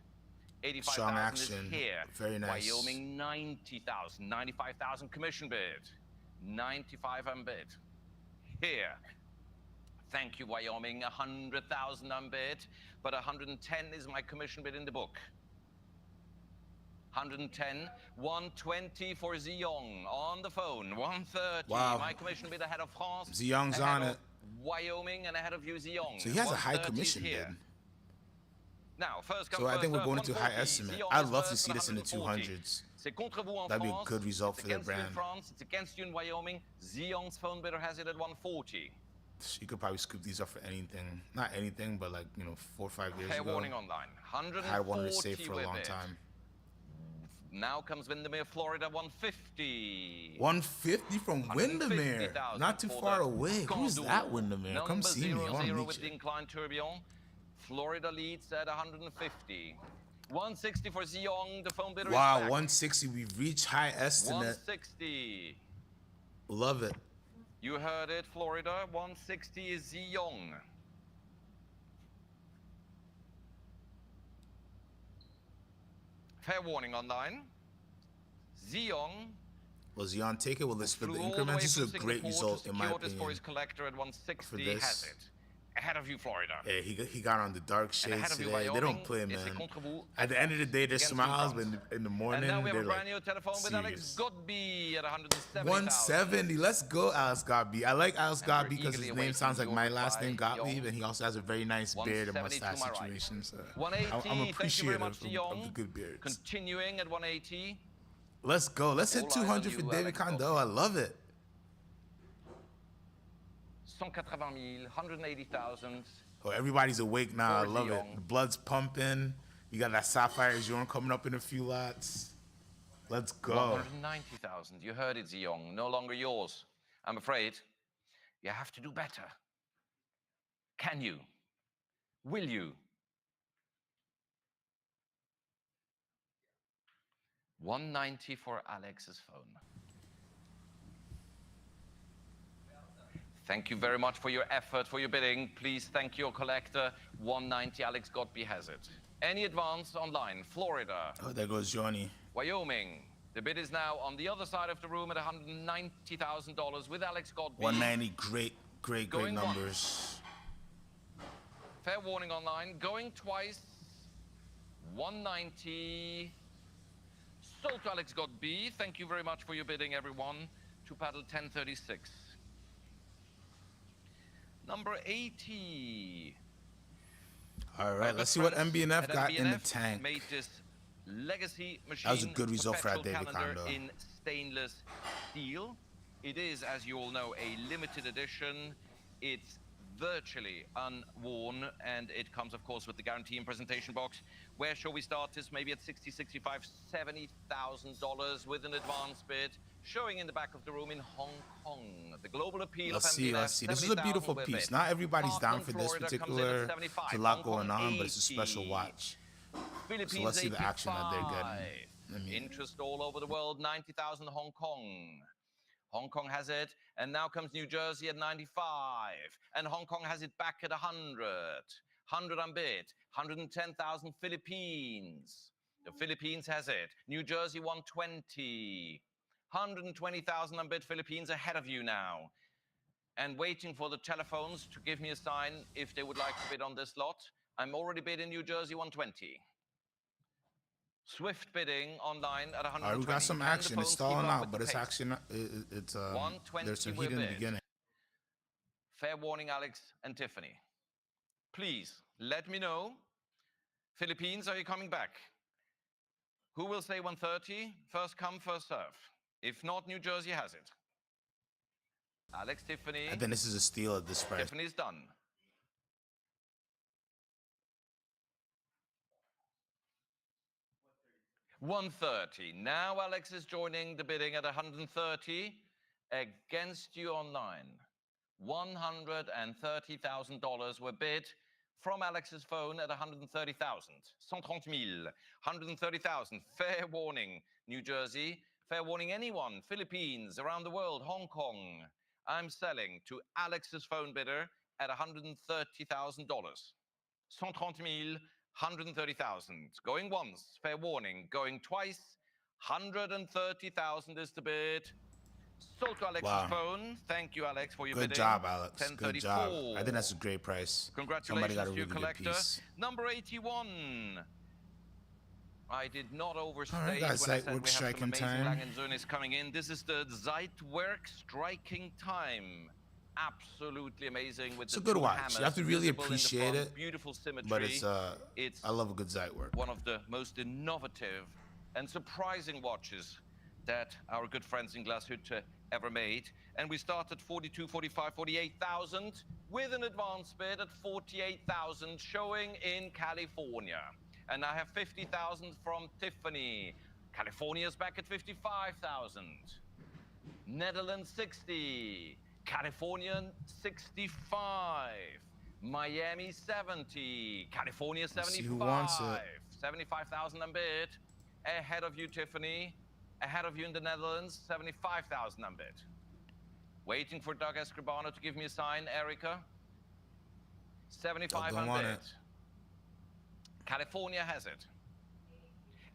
85,000 is action. here. Very nice. Wyoming 90,000. 95,000 commission bid. 95 unbid. Here. Thank you, Wyoming. 100,000 unbid, but 110 is my commission bid in the book. 110, 120 for Ziyong on the phone. 130. Wow. My commission bid ahead of France. Ziyong's ahead on of it. Wyoming and ahead of you, Ziyong. So he has a high 130 is commission here. bid. Now, first come So I first think we're serve, going into high 140. estimate. Ziyong I'd is love to first see at this in the 140. 200s. C'est contre vous en That'd be a France. good result It's for their against you in brand. France. It's against you in Wyoming. Ziyong's phone bidder has it at 140. You could probably scoop these up for anything. Not anything, but like, 4 or 5 years Fair ago. warning online. I had one to save 140 for a we're long bid. time. Now comes Windermere, Florida, 150. 150 from Windermere. 150,000 Not too for far the away. Who's Condor. that Windermere? Come Number see me. I want to 00 meet with the you. inclined tourbillon. Florida leads at 150. 160 for Ziyong. The phone bidder Wow, is back. 160. We've reached high estimate. 160. Love it. You heard it, Florida. 160 is Ziyong. Fair warning online. Ziyong. Will Zion take it? Will it split flew the all the way increments? This is from a great Singapore result, to in my secure this opinion. for his collector at 160. For this. Has it. Ahead of you, Florida. Yeah, he got on the dark And ahead shades of you, today. They Wyoming. don't play, Et man. c'est contre vous. At the end of the day, they're Against smiles, France. but in the morning, And now we have they're a brand like new telephone with Alex serious. Godby at 170,000. 170. Let's go, Alex Godby. I like Alex And we're Godby because his eagerly name awaiting sounds like your my last name, reply, Gottlieb, Young. and he also has a very nice beard and 170 to mustache my right. situation. So 180. I'm Thank you very appreciative much, of Young. the good beards. Continuing at 180. Let's go. Let's hit All eyes on 200 for you, David Alex Kondo. I love it. 180,000, 180,000. Oh, everybody's awake now. I For love it. Young. The blood's pumping. You got that Sapphire Azure coming up in a few lots. Let's go. 190,000. You heard it, Ziyong. No longer yours. I'm afraid you have to do better. Can you? Will you? 190 for Alex's phone. Thank you very much for your effort, for your bidding. Please thank your collector. 190, Alex Godby has it. Any advance online? Florida, Oh, there goes Johnny. Wyoming. The bid is now on the other side of the room at $190,000 with Alex Godby. 190. Great Going once. numbers. Fair warning online. Going twice. 190. Sold to Alex Godby. Thank you very much for your bidding, everyone. To paddle 1036. Number 80. All right, let's see what MBNF got in the tank. Made this legacy machine. That was a good result for that perpetual David calendar Kondo. in stainless steel. It is, as you all know, a limited edition. It's virtually unworn, and it comes, of course, with the guarantee and presentation box. Where shall we start this? Maybe at 60, 65, $70,000 with an advance bid. Showing in the back of the room in Hong Kong. The global appeal Let's of see, MBNF, let's see. This is a 70,000 beautiful we're piece. bid. Not everybody's down Parkland, for this Florida comes in at particular. 75. There's a lot Hong going Kong, on, but it's a 80. special watch. Philippines, So let's see the action that they're 85. getting. I mean, Interest all over the world, 90,000 Hong Kong. Hong Kong has it, and now comes New Jersey at 95. And Hong Kong has it back at 100. 100 unbid, 110,000 Philippines. The Philippines has it. New Jersey 120. 120,000 unbid Philippines ahead of you now. And waiting for the telephones to give me a sign if they would like to bid on this lot. I'm already bid in New Jersey 120. Swift bidding online at 120. all right, we got some Can the action. It's phones stalling keep up out, with but the it's pace? action. It's 120 there's some we're heat in the bid. beginning. Fair warning, Alex and Tiffany. Please let me know. Philippines, are you coming back? Who will say 130? First come, first serve. If not, New Jersey has it. Alex, Tiffany. I think this is a steal at this price. Tiffany's done. $130. Now Alex is joining the bidding at 130 against you online. $130,000 were bid from Alex's phone at 130,000. 130,000. 130,000. Fair warning, New Jersey. Fair warning, anyone. Philippines, around the world, Hong Kong. I'm selling to Alex's phone bidder at $130,000. 130,000. 130,000. Going once, fair warning. Going twice, 130,000 is the bid. Sold to Alex's Wow. phone. Thank you, Alex, for your Good bidding. job, Alex. Good job. 1034. I think that's a great price. Congratulations Somebody got a to your really good collector. piece. Number 81. I did not overstate All right, guys, when I said Zeitwerk we have some striking amazing time. Langenzones coming in. This is the Zeitwerk striking time. absolutely amazing with It's the a good two watch. hammers You have to really visible in the appreciate front, it. beautiful symmetry. But it's It's I love a good sight work. one of the most innovative and surprising watches that our good friends in Glashütte ever made. And we start at 42, 45, 48,000 with an advance bid at 48,000 showing in California. And I have 50,000 from Tiffany. California's back at 55,000. Netherlands 60. California 65. Miami 70. California Let's see who wants 75. it. 75,000 on bid. Ahead of you, Tiffany. Ahead of you in the Netherlands, 75,000 on bid. Waiting for Doug Escribano to give me a sign, Erica. 75 Doug don't on want bid. it. California has it.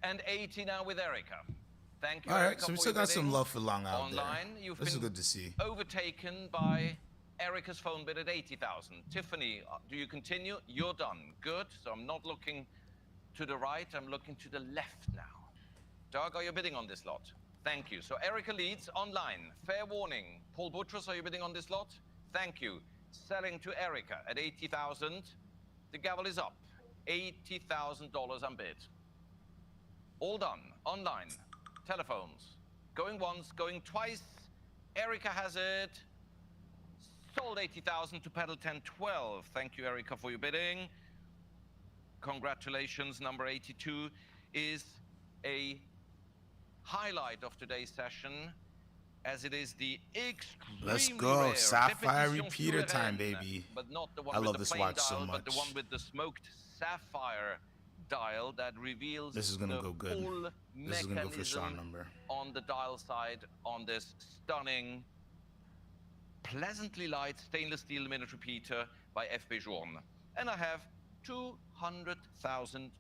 And 80 now with Erica. Thank you, All right, Erica, so we for still your got some bidding. love for Long out Online, there. you've This is been good to see. overtaken by Erica's phone bid at 80,000. Tiffany, do you continue? You're done. Good. So I'm not looking to the right. I'm looking to the left now. Doug, are you bidding on this lot? Thank you. So Erica leads online. Fair warning. Paul Buttress, are you bidding on this lot? Thank you. Selling to Erica at 80,000. The gavel is up. $80,000 on bid. All done. Online. Telephones. Going once, going twice. Erica has it. Sold 80,000 to pedal 1012. Thank you, Erica, for your bidding. Congratulations. Number 82 is a highlight of today's session, as it is the extremely Let's go. rare Sapphire Repetition repeater time, Souveraine, baby. but not the one I with love the this plain watch so dial, but the much. one with the smoked sapphire dial that reveals This is gonna the go good. full This is gonna go for a strong mechanism number. on the dial side on this stunning, pleasantly light stainless steel minute repeater by FB Journe. And I have $200,000,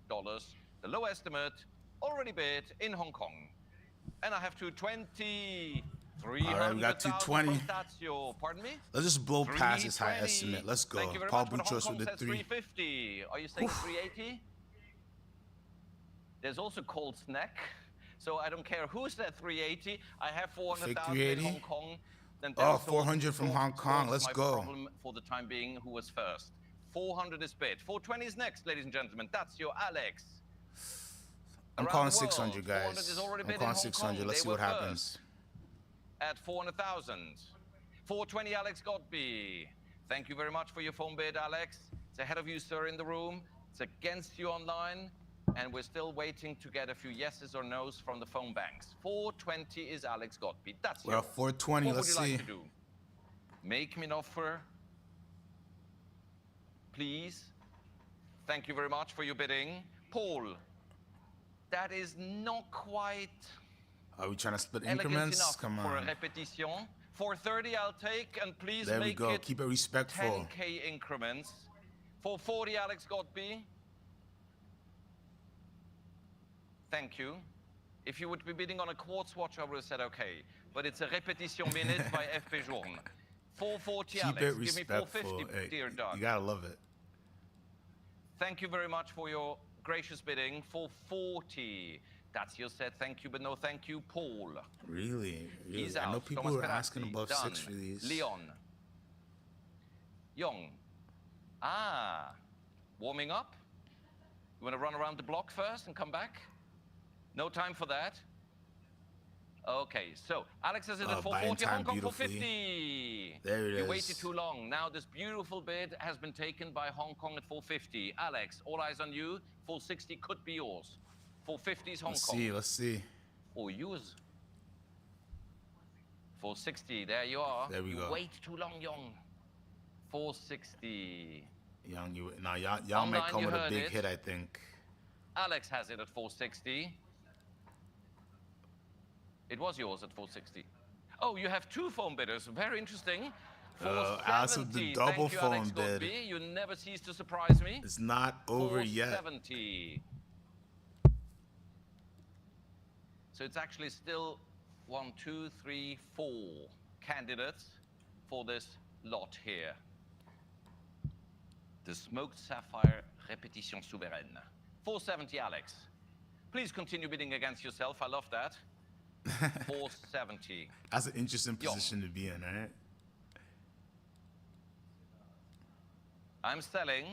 the low estimate, already bid in Hong Kong. And I have 220. All right, we got 220. Pardon me? Let's just blow past this high 320. estimate. Let's go. Thank you very Paul much, but Hong Boutros Kong with the says 3. 350. Are you saying 380? There's also cold snack. So I don't care who said 380. I have 400,000 in 380? Hong Kong. Then Oh, there's 400 from Hong Kong. Let's my go. problem for the time being, who was first. 400 is bid. 420 is next, ladies and gentlemen. That's your Alex. I'm Around calling the world, 600, 400 guys. is already I'm bid in calling Hong 600. Kong. Let's They see what were happens. At 400,000. 420, Alex Godby. Thank you very much for your phone bid, Alex. It's ahead of you, sir, in the room. It's against you online. And we're still waiting to get a few yeses or nos from the phone banks. 420 is Alex Godby. That's We're at 420. What Let's would you see. like to do? Make me an offer, please. Thank you very much for your bidding. Paul, that is not quite Are we trying to split elegant increments? enough Come for a on. repetition. 430 I'll take, and please There we make go. it Keep it respectful. 10K increments. 440 Alex Godby. Thank you. If you would be bidding on a quartz watch, I would have said okay. But it's a repetition minute by FP Journe. 440 Keep Alex. it Give me respectful. 450, Hey, dear Doug. you gotta love it. Thank you very much for your gracious bidding. 440. That's said thank you, but no thank you, Paul. Really? He's I know out. people Thomas were asking Perazzi, above done. 6 for these. Leon. Young. Ah. Warming up? You want to run around the block first and come back? No time for that? Okay, so Alex has it at buying 440, time Hong Kong beautifully. 450. There it You is. waited too long. Now this beautiful bid has been taken by Hong Kong at 450. Alex, all eyes on you. 460 could be yours. 450 is Hong Kong. Let's see. Or yours. 460, there you are. There we You go. wait too long, Young. 460. Young, y'all Online, might come you with a heard big it. hit, I think. Alex has it at 460. It was yours at 460. Oh, you have two phone bidders. Very interesting. Alex with the 470. double Thank you, phone Alex bid. Godby. You never cease to surprise me. It's not over yet. 470. So it's actually still 1, 2, 3, 4 candidates for this lot here. The smoked sapphire repetition souveraine. 470, Alex. Please continue bidding against yourself. I love that. 470. That's an interesting Young. position to be in, right? I'm selling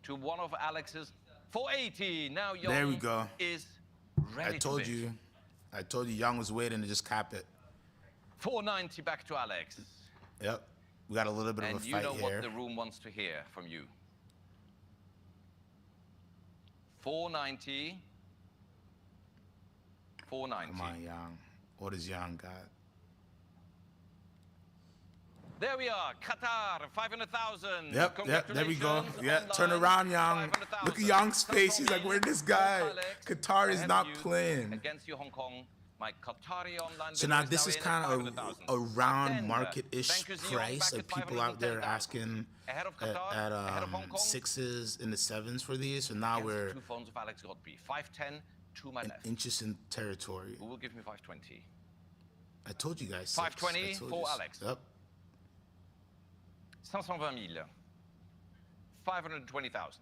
to one of Alex's 480. Now Young There we go. is I ready to told bid. you. I told you Young was waiting to just cap it. 490 back to Alex. Yep. We got a little bit of a And you fight know here. what the room wants to hear from you. 490. 490. Come on, Young. What does Young got? There we are, Qatar, 500,000. Yep, there we go. Congratulations. Yeah, Online, turn around, Young. 500,000. Look at Young's face. He's like, Come where's this in, guy? Alex, Qatar is ahead not of you playing. Against you, Hong Kong. My Qatari online So now bidder this now is in at kind of 500,000. a round Attend. market-ish Bank is Young price. back Like at people out there 510,000. asking Ahead of Qatar, ahead of Hong Kong. 6s and the 7s for these. So now Against we're the two phones of Alex Godby. 510 to my in left. interesting territory. Who will give me 520? I told you guys. 520 6. I told for you. Alex. Yep. 520,000. 520,000.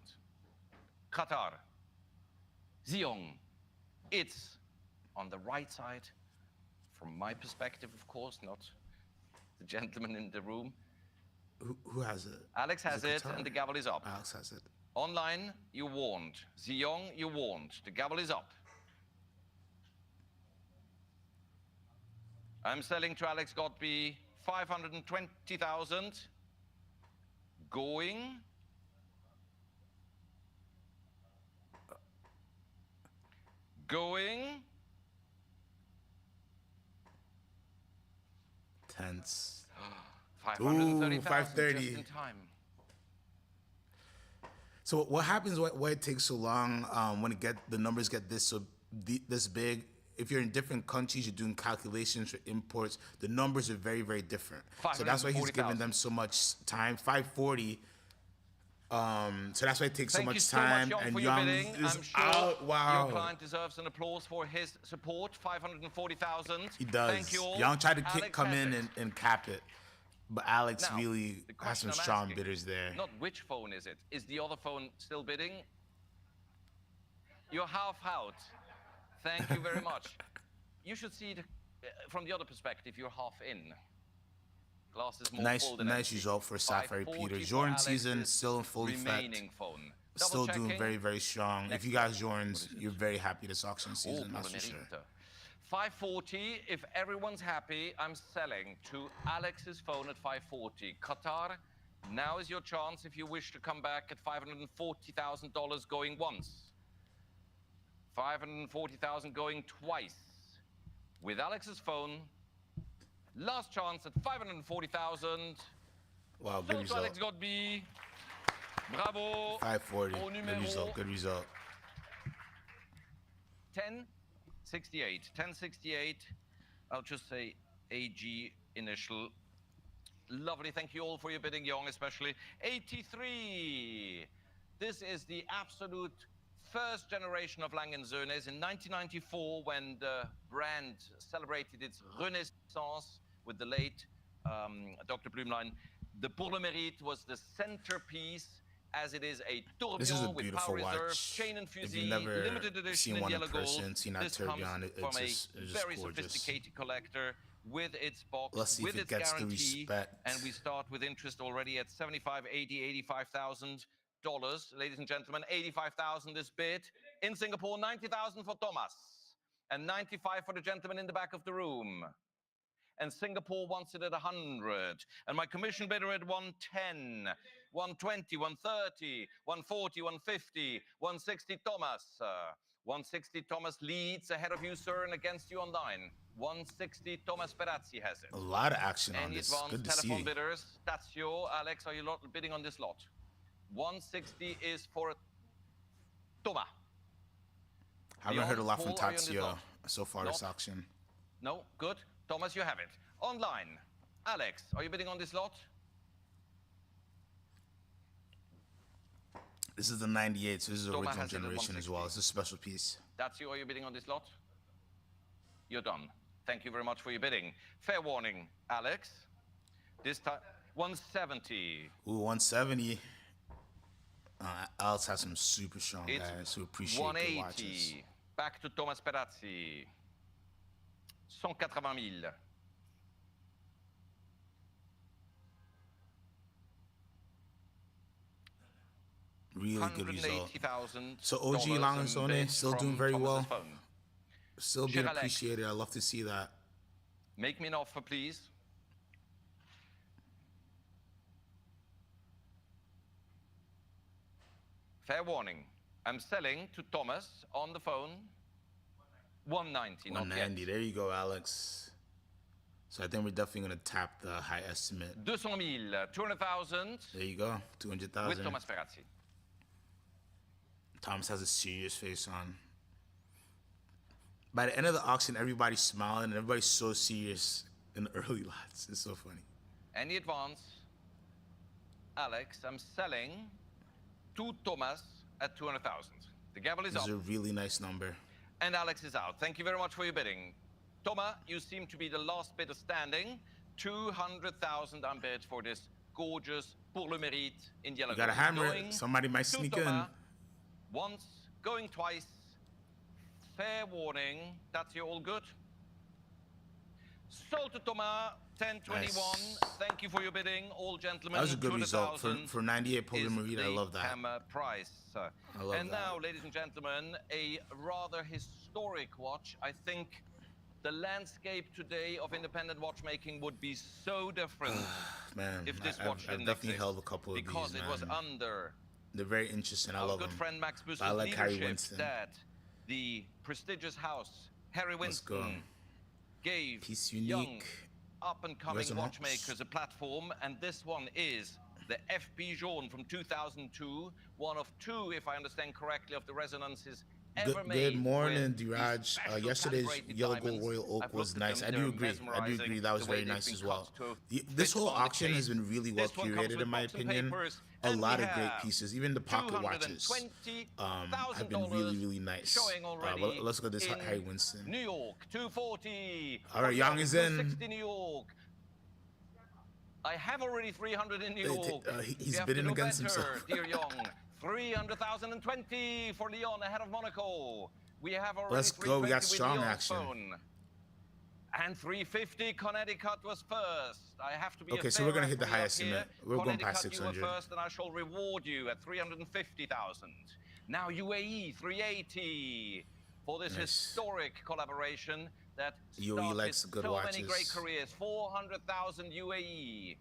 Qatar. Ziong. It's on the right side. From my perspective, of course, not the gentleman in the room. Who has it? Alex has it, Qatar? and the gavel is up. Alex has it. Online, you warned. Ziong, you warned. The gavel is up. I'm selling to Alex Godby 520,000. Going. Going. Tense. 530,000 Ooh, 530. just in time. So what happens? Why it takes so long when the numbers get this big? If you're in different countries, you're doing calculations for imports. The numbers are very, very different. So that's why he's giving them so much time. 540. So that's why it takes so much time. Young, And for your Young bidding. is I'm sure out. Wow. your client deserves an applause for his support. 540,000. He does. Thank you all. Young tried to Alex come has in it. and cap it. But Alex Now, really the has some question I'm strong asking, bidders there. Not which phone is it. Is the other phone still bidding? You're half out. Thank you very much. You should see it from the other perspective. You're half in. Glass is more full than Nice empty. result for Sapphire 540 Peter. for Jordan season Alex's still in full effect. remaining phone. Still doing Double-checking. very, very strong. If you guys joined, you're very happy this auction season, that's for sure. 540. If everyone's happy, I'm selling to Alex's phone at 540. Qatar, now is your chance if you wish to come back at $540,000 going once. 540,000 going twice. With Alex's phone, last chance at 540,000. Wow, good Sold to result. Alex Godby. Bravo. 540. Au Good numéro result. Good result. 1068. 1068. I'll just say AG initial. Lovely. Thank you all for your bidding, Young, especially. 83. This is the absolute first generation of Lang & Söhnes. In 1994, when the brand celebrated its renaissance with the late Dr. Blumlein, the Pour le Mérite was the centerpiece, as it is a This is a tourbillon with beautiful power reserve, watch. chain and If you've fusee, never limited edition seen in one in yellow person, gold. seen that This comes tourbillon, from it's a just very gorgeous. sophisticated collector with its box, Let's see with if it its gets the guarantee, respect. and we start with interest already at 75, 80, 85,000 dollars. Ladies and gentlemen, 85,000 this bid. In Singapore, 90,000 for Thomas, and 95 for the gentleman in the back of the room. And Singapore wants it at 100. And my commission bidder at 110, 120, 130, 140, 150, 160 Thomas. 160 Thomas leads ahead of you, sir, and against you online. 160 Thomas Perazzi has it. A lot of action on Any this. advanced Good to telephone see. bidders? That's you, Alex. Are you bidding on this lot? 160 is for Thomas. Haven't heard a lot from Paul, are you on this Tatsuya lot? so far this Not? auction. No? Good. Thomas, you have it. Online. Alex, are you bidding on this lot? This is the 98, so this is the Thomas original has it at generation as well. 160. It's a special piece. That's you. Are you bidding on this lot? You're done. Thank you very much for your bidding. Fair warning, Alex. This time, 170. Ooh, 170. Alex has some super strong It's guys who appreciate the watches. 180. Back to Thomas Perazzi. 180,000. Really good result. 180,000. So OG Lanzone still doing very well. Still being appreciated. I love to see that. Make me an offer, please. Fair warning. I'm selling to Thomas on the phone. 190, not 190. yet. There you go, Alex. So I think we're definitely gonna tap the high estimate. 200,000, 200,000. There you go, 200,000. With Thomas Ferrazzi. Thomas has a serious face on. By the end of the auction, everybody's smiling and everybody's so serious in the early lots. It's so funny. Any advance? Alex, I'm selling to Thomas at 200,000. The gavel is up. This is a really nice number. And Alex is out. Thank you very much for your bidding. Thomas, you seem to be the last bidder standing. 200,000 I'm bid for this gorgeous Pour le Mérite in yellow. You gotta hammer it. Somebody might sneak in. Once, going twice. Fair warning. That's you all good? Sold to Thomas, 1021. Nice. Thank you for your bidding, all gentlemen. That was a good result for 98 Pour le Mérite. I love that. Hammer price. I love And that. now, ladies and gentlemen, a rather historic watch. I think the landscape today of independent watchmaking would be so different Man, if this I've watch didn't definitely exist, held a couple of because these, it was man. under They're very interesting. I our love good them. friend Max Busser's I like Harry leadership Winston. that the prestigious house Harry Let's go. Winston gave Piece young unique. up-and-coming Resonance. watchmakers a platform, and this one is the FP Jaune from 2002, one of two, if I understand correctly, of the resonances ever made. Good morning, with Diraj. these special Yesterday's calibrated Yellow Gold diamonds. Royal Oak I've was looked at nice. them, I do they're agree. I do mesmerizing, agree. That was the way very they've nice been as well. cut to This fit whole on the auction has case. been really well This one comes curated, with in my box and opinion. papers, A and lot we of great have pieces. Even the pocket watches have been really, really nice. showing already Well, let's go to this in Harry Winston. New York, 240. All right, Young is in. 260 New York. I have already 300 in New York. He's You have bidding to do against better, himself. dear Young. 300,020 for Leon ahead of Monaco. We have already Let's go. We got 320 with strong Leon's action. phone. And 350, Connecticut was first. I have to be Okay, a so we're fair gonna hit the referee high up estimate. here. We're going past Connecticut, you 600. were first, and I shall reward you at 350,000. Now UAE 380 for this Nice. historic collaboration that UAE started likes good so many watches. great careers. 400,000 UAE.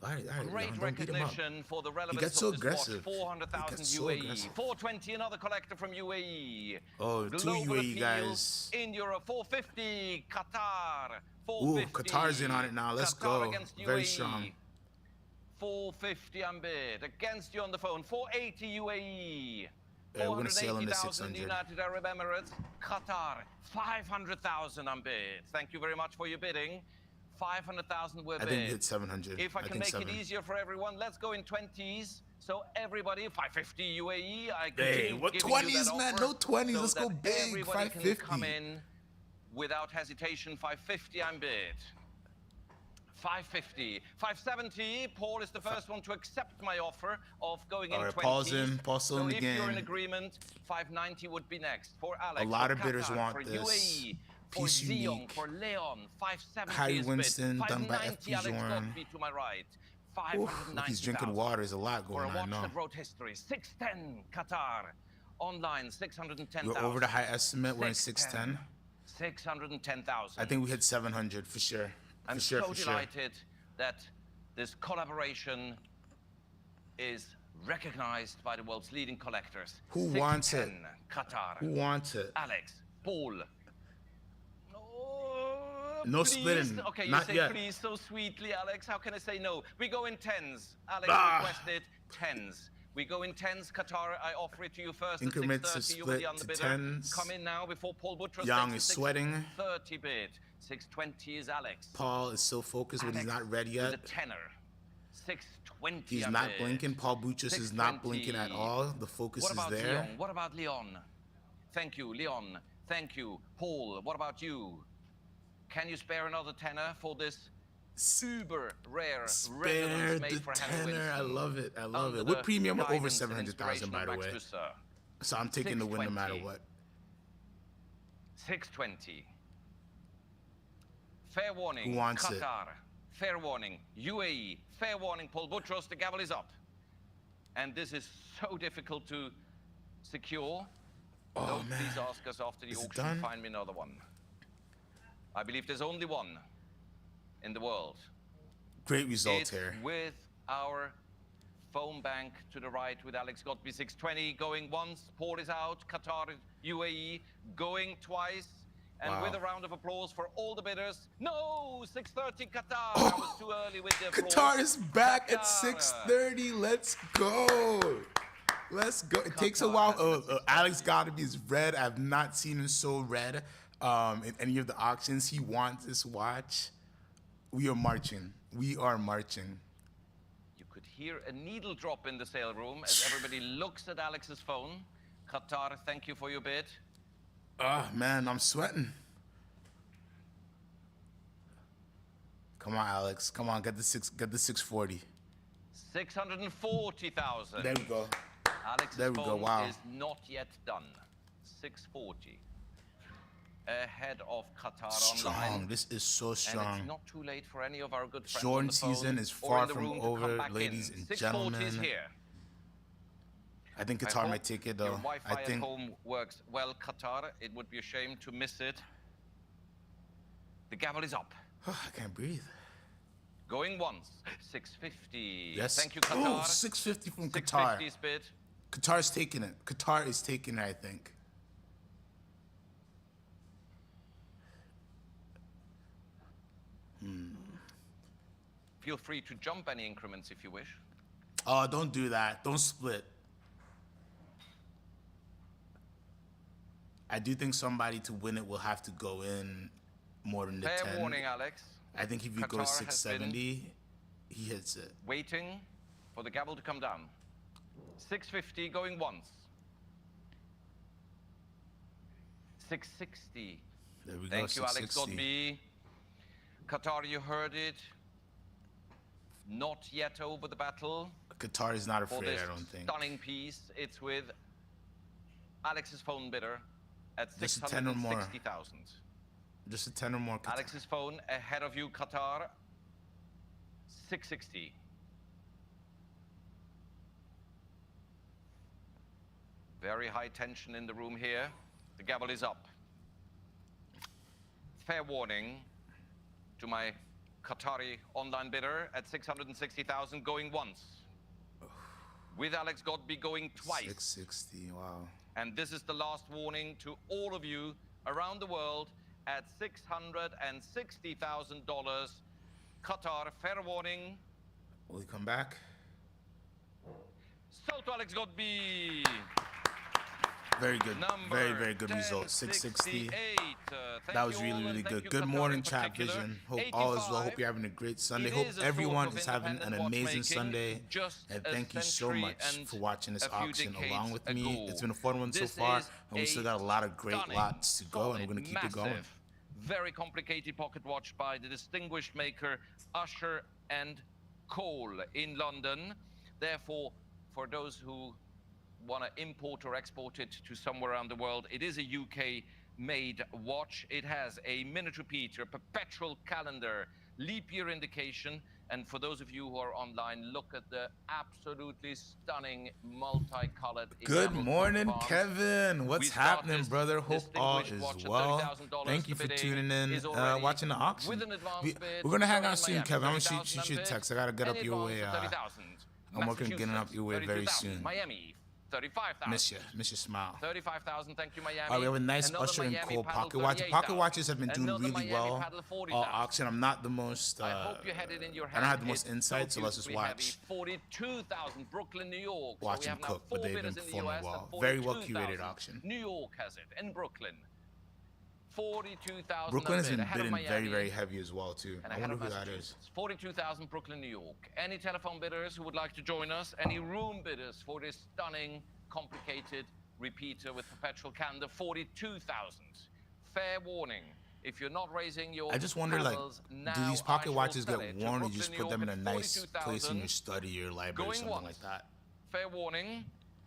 All right, Great Young, don't beat him up. recognition for the relevance gets so of this watch. aggressive. 400,000 He gets so UAE. aggressive. 420, another collector from UAE. Oh, two Global UAE appeal guys. in Europe. 450, Qatar. Ooh, 450. Qatar's in on it now. Let's Qatar go. against Very UAE. strong. 450 unbid. Against you on the phone. 480 UAE. Yeah, we're gonna sail on the 480,000 600. United Arab Emirates. Qatar. 500,000 unbid. Thank you very much for your bidding. 500,000 were I bid. think we hit 700. If I can think make 7. it easier for everyone, let's go in 20s. So everybody, 550 UAE. I Hey, continue what giving you that 20s, man? offer No 20s. so Let's go that big. everybody can 550. come in without hesitation. 550, I'm bid. 550, 570. Paul is the first one to accept my offer of going in All right, 20s. Paul's in. Paul's still so in the if you're in game. agreement, 590 would be next for Alex. A lot for of bidders Qatar, want for this. UAE, for Piece Zion, unique. for Leon, 570 Harry is Winston, bid. done by 590 FP Alex Jaune. Godby to my right. Oof, look, he's drinking 590,000 water. There's a lot for a going watch on now. that wrote history. 610 Qatar. Online 610,000. We're over the high estimate. We're in 610. 610,000. I think we hit 700 for sure. I'm For sure, so for sure. delighted that this collaboration is recognized by the world's leading collectors. Who wants it? 610 Qatar. Who wants it? Alex, Paul. Oh, No please. splitting. Okay, you Not say yet. please so sweetly, Alex. How can I say no? We go in tens. Alex Ah. requested tens. We go in tens, Qatar. I offer it to you first Increments at of 630. You were the split to underbidder. tens. Come in now before Paul Buttress Young takes is the sweating. 630 bid. 620 is Alex. Paul is so focused, but he's Alex not ready with yet. a tenner. 620. He's I'm not bid. blinking. Paul Buttress is not blinking at 620. all. The focus What is about there. Leon? What about Leon? Thank you, Leon. Thank you, Paul. What about you? Can you spare another tenner for this super rare Spare resonance made the for Harry tenner. I Winston? love it. I love Under it. With the premium, we're over guidance and 700,000, by the inspiration way. of Max Busser. So I'm taking the win no matter 620. what. 620. Fair warning. Who wants it? Qatar. Fair warning. UAE. Fair warning. Paul Buttress. The gavel is up. And this is so difficult to secure. Oh, Don't man. please ask us after the Is it auction, done? find me another one. I believe there's only one in the world. Great result It's here. with our phone bank to the right with Alex Godby 620 going once. Paul is out. Qatar, UAE going twice. And Wow. with a round of applause for all the bidders. No, 630 Qatar. I was too early with the applause. Qatar is back at Qatar. 6:30. Let's go. Let's go. It takes a while. Alex Godby's red. I've not seen him so red in any of the auctions. He wants this watch. We are marching. We are marching. You could hear a needle drop in the sale room as everybody looks at Alex's phone. Qatar, thank you for your bid. Oh man, I'm sweating. Come on, Alex. Come on, get the 640. 640,000. There we go. Alex's There we go, phone wow. is not yet done. 640. Ahead of Qatar Strong. online. This is so And strong. it's not too late for any of our good friends Jordan on the phone season is or far in the from room to over, come back ladies in. and 640 is gentlemen. here. I think I Qatar hope might take it your though. Wi-Fi I think. at home works well, Qatar. It would be a shame to miss it. The gavel is up. I can't breathe. Going once, 650. Yes. Thank you, Qatar. 650 from 650 Qatar. is bid. Qatar's taking it. Qatar is taking it, I think. Feel free to jump any increments if you wish. Oh, don't do that. Don't split. I do think somebody to win it will have to go in more than the Fair 10. warning, Alex. I think if you go Qatar has been 670, he hits it. Waiting for the gavel to come down. 650 going once. 660. There we go. Thank you, Alex 660. Godby. Qatar, you heard it. Not yet over the battle Qatar is not for afraid, this I don't think. stunning piece. It's with Alex's phone bidder at Just a 10 or more. 660,000. Just a 10 or more. Qatar. Alex's phone ahead of you, Qatar. 660. Very high tension in the room here. The gavel is up. Fair warning to my Qatari online bidder at 660,000 going once. With Alex Godby going twice. 660, wow. And this is the last warning to all of you around the world at $660,000. Qatar, fair warning. Will he come back? Sold to Alex Godby. Very good. Number Very, very good result. 660. 1068. That was really, really good. Good morning, Chat Vision. Hope all is well. Hope you're having a great Sunday. Hope everyone is having an amazing Sunday. And thank you so much for watching this auction along with me. It's been a fun one so far, and we still got a lot of great lots to go, and we're going to keep it going. Very complicated pocket watch by the distinguished maker Usher and Cole in London. Therefore, for those who want to import or export it to somewhere around the world, it is a UK-made watch. It has a minute repeater, perpetual calendar, leap year indication, and for those of you who are online, look at the absolutely stunning multicolored. Good enamel morning, coupons. Kevin. What's We start happening, this brother? Hope all distinguished is watch at well. $30,000. Thank you for The bidding tuning in, is already watching the auction. with an advance bid. We're going to hang Sorry, out soon, Miami, Kevin. I'm going to 30,000 shoot you a unbid. text. I got to get Any up your way. advance of 30,000. I'm working getting up your way very 32,000. soon. Miami, 35,000. Miss your smile. 35,000, thank you, Miami. All right, we have a nice Another Usher and Miami Cole paddle, pocket watch. 38,000. Pocket watches have been doing Another really Miami well paddle, all 40,000. auction. I'm not the most. I hope you had it in your hand. I don't have the most It's insight, so let's just beautifully watch. heavy. 42,000, Brooklyn, New York. Watch so we them have now cook, but 4 they've bidders been in the performing US well. and Very well curated 42,000. auction. New York has it, in Brooklyn. 42,000. Brooklyn has been ahead of bidding very, Miami. very heavy as well too. And I ahead wonder of who that is. Massachusetts. 42,000 Brooklyn, New York. Any telephone bidders who would like to join us? Any room bidders for this stunning, complicated repeater with perpetual calendar? 42,000. Fair warning. If you're not raising your I just wonder, like, paddles do now, these I pocket shall watches sell get it to worn, or you Brooklyn, just New put them in York a at nice place in 42,000. your study or library or Going something once. like that? Fair warning.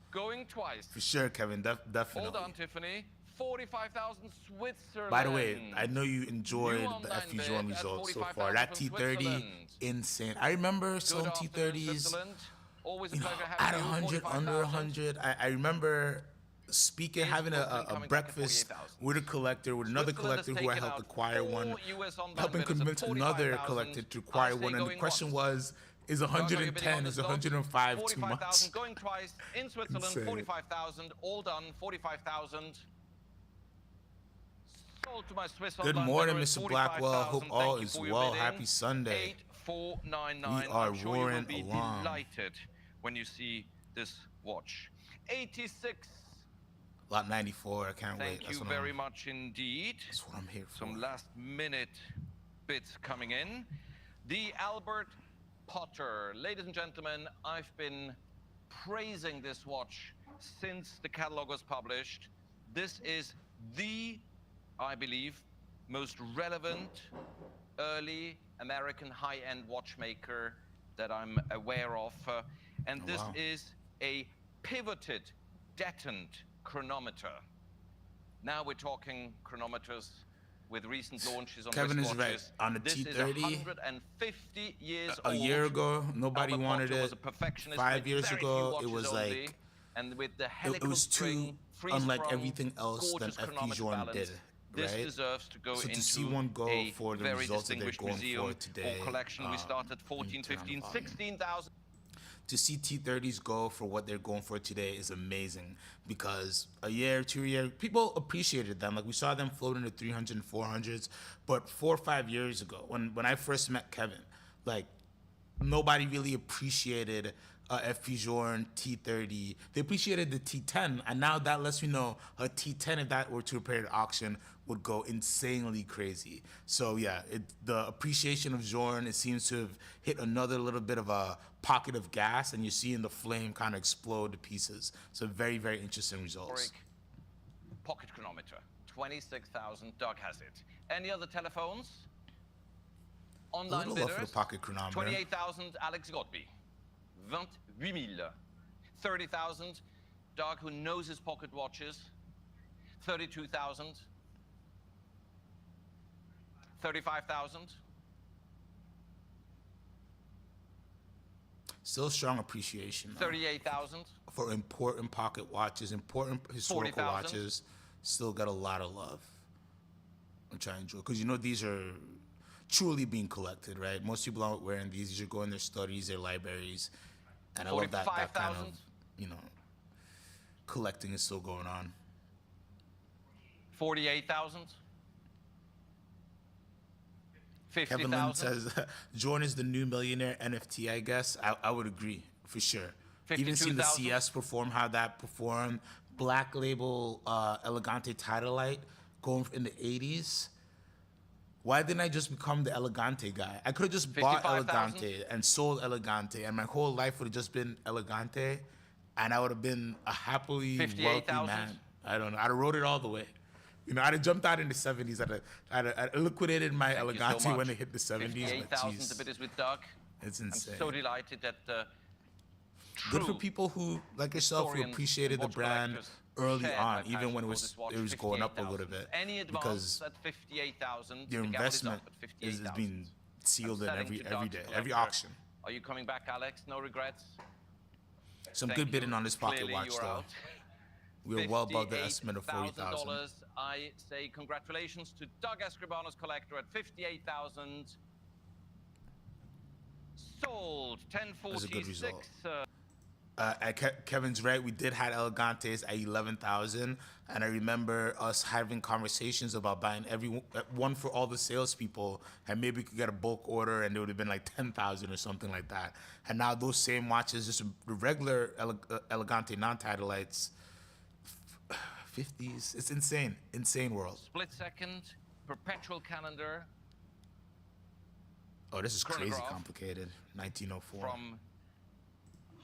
Going twice. For sure, Kevin. Definitely. Hold on, Tiffany. 45,000 Switzerland. By the way, I know you enjoyed New the online FU bid Jordan at results so 45,000 far. That from T30, Switzerland. insane. I remember Good some afternoon, T30s Switzerland. Always a You know, pleasure at having you. 100, under 45,000. 100, I remember speaking, Is having Brooklyn a coming back at breakfast 48,000? with a collector, with another Switzerland has collector who I taken helped out acquire one, 4 US online helping bidders at convince another 45,000. collector to I acquire say one. And the going question once. was, is Doug, are you bidding on 110, this is lot? 105 too 45,000 much? going twice in Switzerland. Insane. 45,000 all done. 45,000 sold to my Swiss Good online morning, bidder at Mr. Blackwell. 45,000. Hope all Thank you is for your well. bidding. Happy Sunday. 8499. We are I'm sure you will roaring be along. delighted when you see this watch. 86. Lot 94. I can't wait. Thank That's you what very I'm, much indeed. that's what I'm here for. Some last minute bits coming in. The Albert Potter. Ladies and gentlemen, I've been praising this watch since the catalog was published. This is the, I believe, most relevant early American high-end watchmaker that I'm aware of. And this wow. is a pivoted detent chronometer. Now we're talking chronometers with recent launches on Kevin is wristwatches. right. On the This is T30, 150 years a old. year ago, nobody Albert wanted Potter it. was a perfectionist 5 with years very ago, few it watches was only, like, and with the it helical was too string, unlike freeze-sprung, everything else that gorgeous FP chronometer Journe balance. did, This right? deserves to go So into to see one go a for the very results that they're distinguished going museum for today, or collection. We start at let me 14, turn on the 15, volume. 16,000. To see T30s go for what they're going for today is amazing, because a year, 2 years, people appreciated them. Like, we saw them float in the 300 and 400s, but 4 or 5 years ago, when I first met Kevin, like, nobody really appreciated FP Journe T30. They appreciated the T10, and now that lets me know a T10, if that were to appear at auction, would go insanely crazy. So yeah, the appreciation of Journe, it seems to have hit another little bit of a pocket of gas, and you're seeing the flame kind of explode to pieces. So very, very interesting results. Pocket chronometer, 26,000. Doug has it. Any other telephones? A Online little love for bidders? the pocket chronometer. 28,000. Alex Godby. 28,000. 30,000. Doug, who knows his pocket watches. 32,000. 35,000. Still strong appreciation 38,000. for important pocket watches, important historical 40,000. watches. Still got a lot of love, which I enjoy, because you know these are truly being collected, right? Most people aren't wearing these. These are going their studies, their libraries, and I love that kind 45,000. of, you know, collecting is still going on. 48,000. Kevin Lynn 50,000. says Journe is the new millionaire NFT. I guess I would agree for sure. Even seeing the 52,000. CS perform, how that performed, Black Label Elegante Tidalite going in the 80s. Why didn't I just become the Elegante guy? I could have just bought 55,000. Elegante and sold Elegante, and my whole life would have just been Elegante, and I would have been a happily wealthy 58,000. man. I don't know. I'd have rode it all the way. You know, I'd have jumped out in the 70s. I'd have liquidated my Thank you so Elegante when much. it hit the 70s. But 58,000 geez, to bid is with Doug. it's I'm insane. so delighted that Good for true people who, like yourself, who historians appreciated and the watch brand collectors early shared on, my even passion when for this watch, it was going up a 58,000. little bit. Any advance Because at 58,000, your the gamble is investment up at is 58,000. being sealed in Selling every to Doug, day, the every collector. auction. Are you coming back, Alex? No regrets? Some Thank good bidding you. on this pocket Clearly watch, you're though. out. We were well above the estimate of 40,000. $58,000. I say congratulations to Doug Escribano's collector at 58,000. Sold That's a good 1046. result. Kevin's right. We did have Elegantes at 11,000, and I remember us having conversations about buying one for all the salespeople, and maybe we could get a bulk order, and it would have been like 10,000 or something like that. And now those same watches, just the regular Elegante non-Tidalites, 50s. It's insane, insane world. Split second, perpetual calendar Oh, this is crazy Chronograph complicated. 1904. from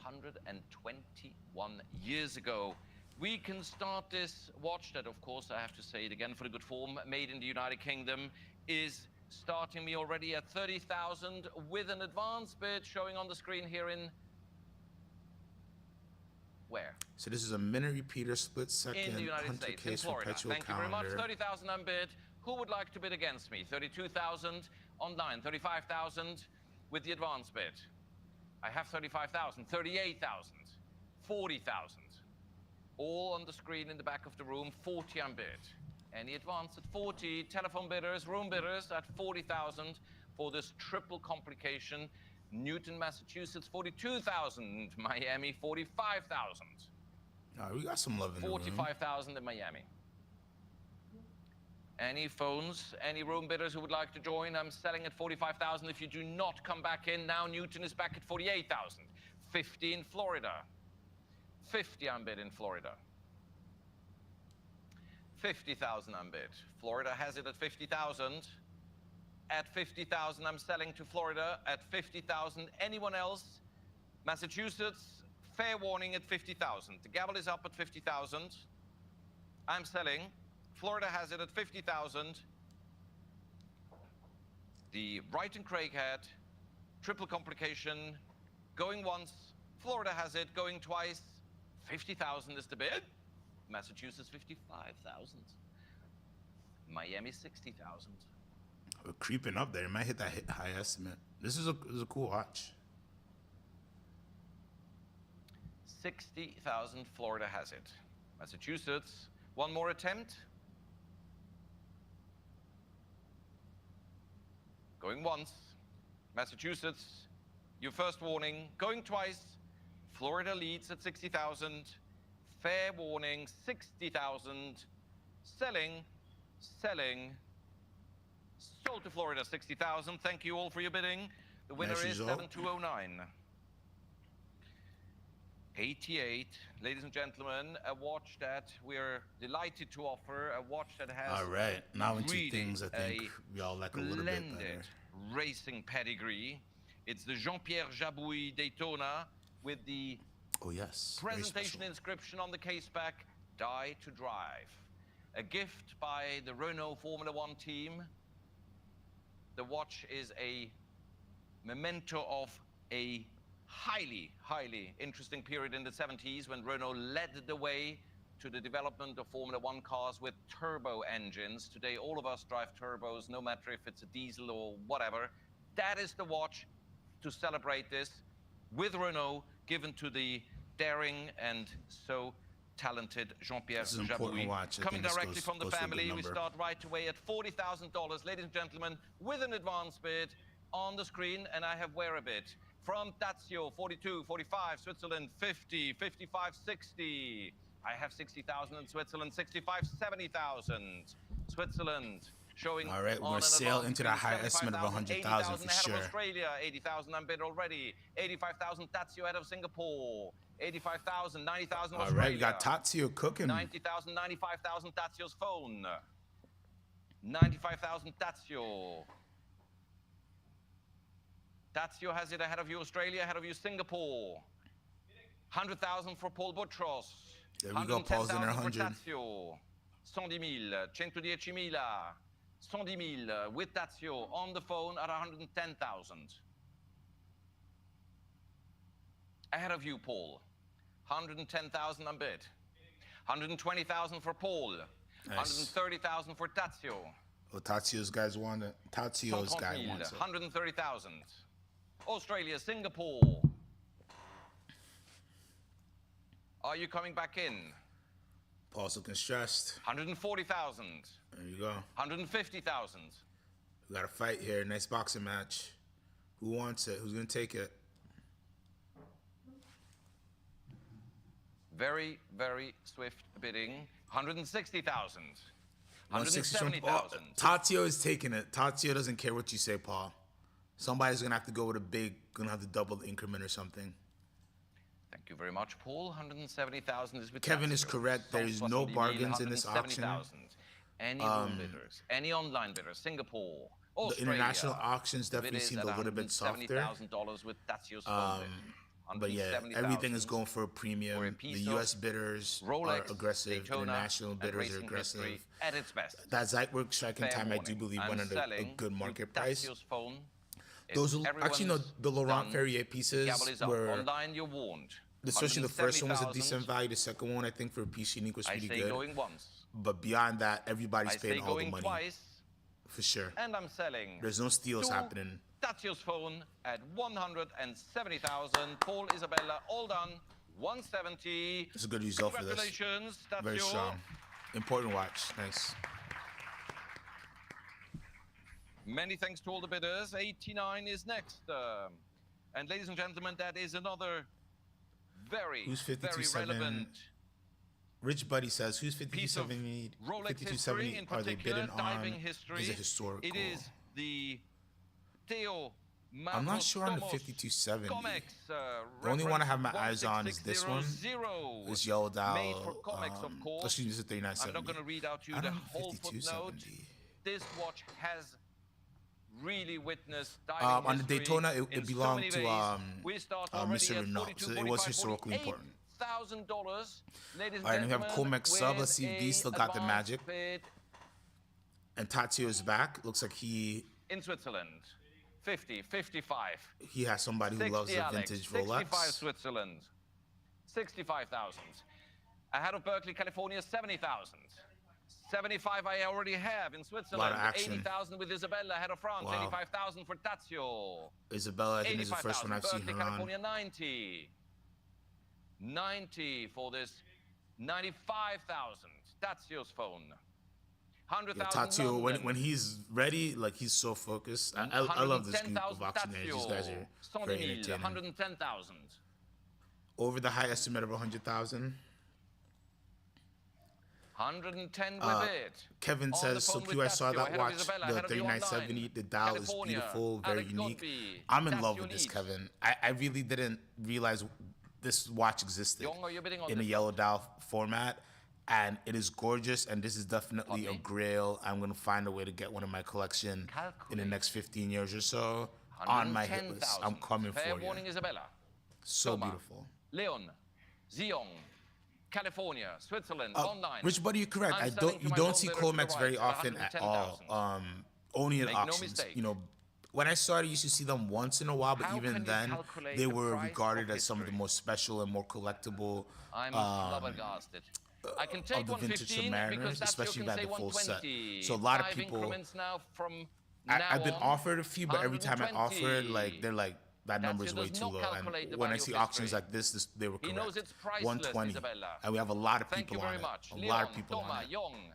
121 years ago. We can start this watch that, of course, I have to say it again for the good form, made in the United Kingdom, is starting me already at 30,000 with an advance bid showing on the screen here in where? So this is a minute repeater, split second, In the United 100 States, in case Florida. perpetual Thank you very much. calendar. 30,000 unbid. Who would like to bid against me? 32,000 online, 35,000 with the advance bid. I have 35,000, 38,000, 40,000. All on the screen in the back of the room, 40 unbid. Any advance at 40, telephone bidders, room bidders at 40,000 for this triple complication. Newton, Massachusetts, 42,000. Miami, 45,000. All right, we got some love in the room. 45,000 in Miami. Any phones, any room bidders who would like to join? I'm selling at 45,000. If you do not come back in, now Newton is back at 48,000. 50 in Florida. 50 unbid in Florida. 50,000 unbid. Florida has it at 50,000. At 50,000, I'm selling to Florida at 50,000. Anyone else? Massachusetts, fair warning at 50,000. The gavel is up at 50,000. I'm selling. Florida has it at 50,000. The Brighton Craighead, triple complication, going once. Florida has it, going twice. 50,000 is the bid. Massachusetts, 55,000. Miami, 60,000. We're creeping up there. It might hit that high estimate. This is a cool watch. 60,000, Florida has it. Massachusetts, one more attempt. Going once. Massachusetts, your first warning. Going twice. Florida leads at 60,000. Fair warning, 60,000. Selling, selling. Sold to Florida, 60,000. Thank you all for your bidding. The winner is 7209. 88, ladies and gentlemen, a watch that we're delighted to offer, a watch that has All right, now into really things I think we all like a little bit better. Racing pedigree. It's the Jean-Pierre Jabouille Daytona with the presentation inscription on the case back, Die to Drive. A gift by the Renault Formula One team. The watch is a memento of a highly, highly interesting period in the 70s when Renault led the way to the development of Formula One cars with turbo engines. Today, all of us drive turbos, no matter if it's a diesel or whatever. That is the watch to celebrate this with Renault, given to the daring and so talented Jean-Pierre Jabouille. Coming directly from the family, we start right away at $40,000, ladies and gentlemen, with an advance bid on the screen, and I have wear a bid. From Tazio, 42, 45, Switzerland, 50, 55, 60. I have 60,000 in Switzerland, 65, 70,000. Switzerland showing. All right, we're going to sail into that high estimate of 100,000 for sure. Australia, 80,000 unbid already. 85,000 Tazio ahead of Singapore. 85,000, 90,000 Australia. All right, we got Tazio cooking. 90,000, 95,000 Tazio's phone. 95,000 Tazio. Tazio has it ahead of you, Australia, ahead of you, Singapore. 100,000 for Paul Butros. There we go, Paul's in 100. 110,000, 110,000, 110,000 with Tazio on the phone at 110,000. Ahead of you, Paul. 110,000 unbid. 120,000 for Paul. Nice. 130,000 for Tazio. Oh, Tazio's guys want it. Tazio's guy wants it. 130,000. Australia, Singapore. Are you coming back in? Paul's looking stressed. 140,000. There you go. 150,000. We got a fight here. Nice boxing match. Who wants it? Who's going to take it? Very, very swift bidding. 160,000. 170,000. Tazio is taking it. Tazio doesn't care what you say, Paul. Somebody's going to have to go with a big, going to have to double the increment or something. Thank you very much, Paul. 170,000 is with Kevin Tazio. is correct. There is no bargains in this auction. Any room bidders, any online bidders, Singapore, Australia. The international auctions definitely seemed a little bit softer. $70,000 with Tazio's phone bid. But yeah, everything is going for a premium. The U.S. bidders are aggressive. Daytona, international bidders are aggressive. At its best. That Zeitwerk striking time, I do believe, went at a good market price. Those actually, no, the Laurent Ferrier pieces were, online, you're warned. Especially the first one was a decent value. The second one, I think, for a piece unique was pretty good. Going once. But beyond that, everybody's paying all the money. Twice. For sure. And I'm selling. There's no steals happening. Tazio's phone at 170,000. Paul Isabella, all done. 170. It's a good result for this. Congratulations, Tazio. Very strong. Important watch. Nice. Many thanks to all the bidders. 89 is next. And ladies and gentlemen, that is another very, Who's very 52.7? relevant Rich Buddy says, who's piece of 52.70? Rolex 52.70 history, in are they particular bidding on? diving history. Is it historical? It is the Theo I'm not sure on the Mavrotomos 52.70. Comex, The only one I have my eyes on is this one. 16600. This yellow dial. Made for Comex, of course. Excuse me, this is 39.70. I'm not going to read out to you I the don't know, whole footnote. 52.70. This watch has really witnessed diving on the history Daytona, it in so belonged many to ways. We start already Mr. at Renault, so it was historically important. $48,000, ladies and All right, and we have gentlemen, Comex sub. Let's with see if he a still got the advanced magic. bid And Tazio is back. Looks like he in Switzerland. 50, 55. has somebody who loves the Alex, vintage 65 Rolex. Switzerland. 65,000. Ahead of Berkeley, California, 70,000. 75 I already have in Switzerland. action. 80,000 with Isabella ahead of France. Wow. 85,000 for Tazio. Isabella, I think is the first one I've seen Berkeley, her on. California, 90. 90 for this 95,000. Tazio's phone. 100,000. Tazio, when he's ready, like he's so focused. I love this group of auctioneers. These guys are very entertaining. 110,000. Over the high estimate of 100,000. 110 with it. Kevin On says, the so phone Q, with I saw Tazio, that ahead of watch, Isabella, the ahead of you 3970. online. The dial is California, beautiful, very Alex unique. Godby, I'm in Tazio love with this, leads. Kevin. I really didn't realize this watch existed Young, are you bidding on in a this yellow dial format. And it is gorgeous, and this is definitely a grail. I'm going to find a way to get one in my collection in the next 15 years or so on my hit list. I'm coming Fair for you. warning, Isabella. So Toma, beautiful. Leon, Zion, California, Switzerland, online. Rich Buddy, you're correct. I'm You selling to my don't see home bidder to the Comex right very at often at all. 110,000. Only at Make no auctions. mistake. You know, when I started, you used to see them once in a while, but How can even you then, calculate they the were price regarded of as some of the history? most special and more collectible I'm flabbergasted. I can take of the vintage 115 Submariners, because that's especially you if can you had say the full set. 120. So a lot of 5 people- increments now from I've been now on, offered a few, but every time I offer, 120. like they're like that number is Tazio way does too not low. calculate the And when I value see of auctions history. like this, they were He correct. knows it's priceless, 120, Isabella. and we have a lot of Thank people you very on much. it. A Leon, lot of people Toma, on it. Young,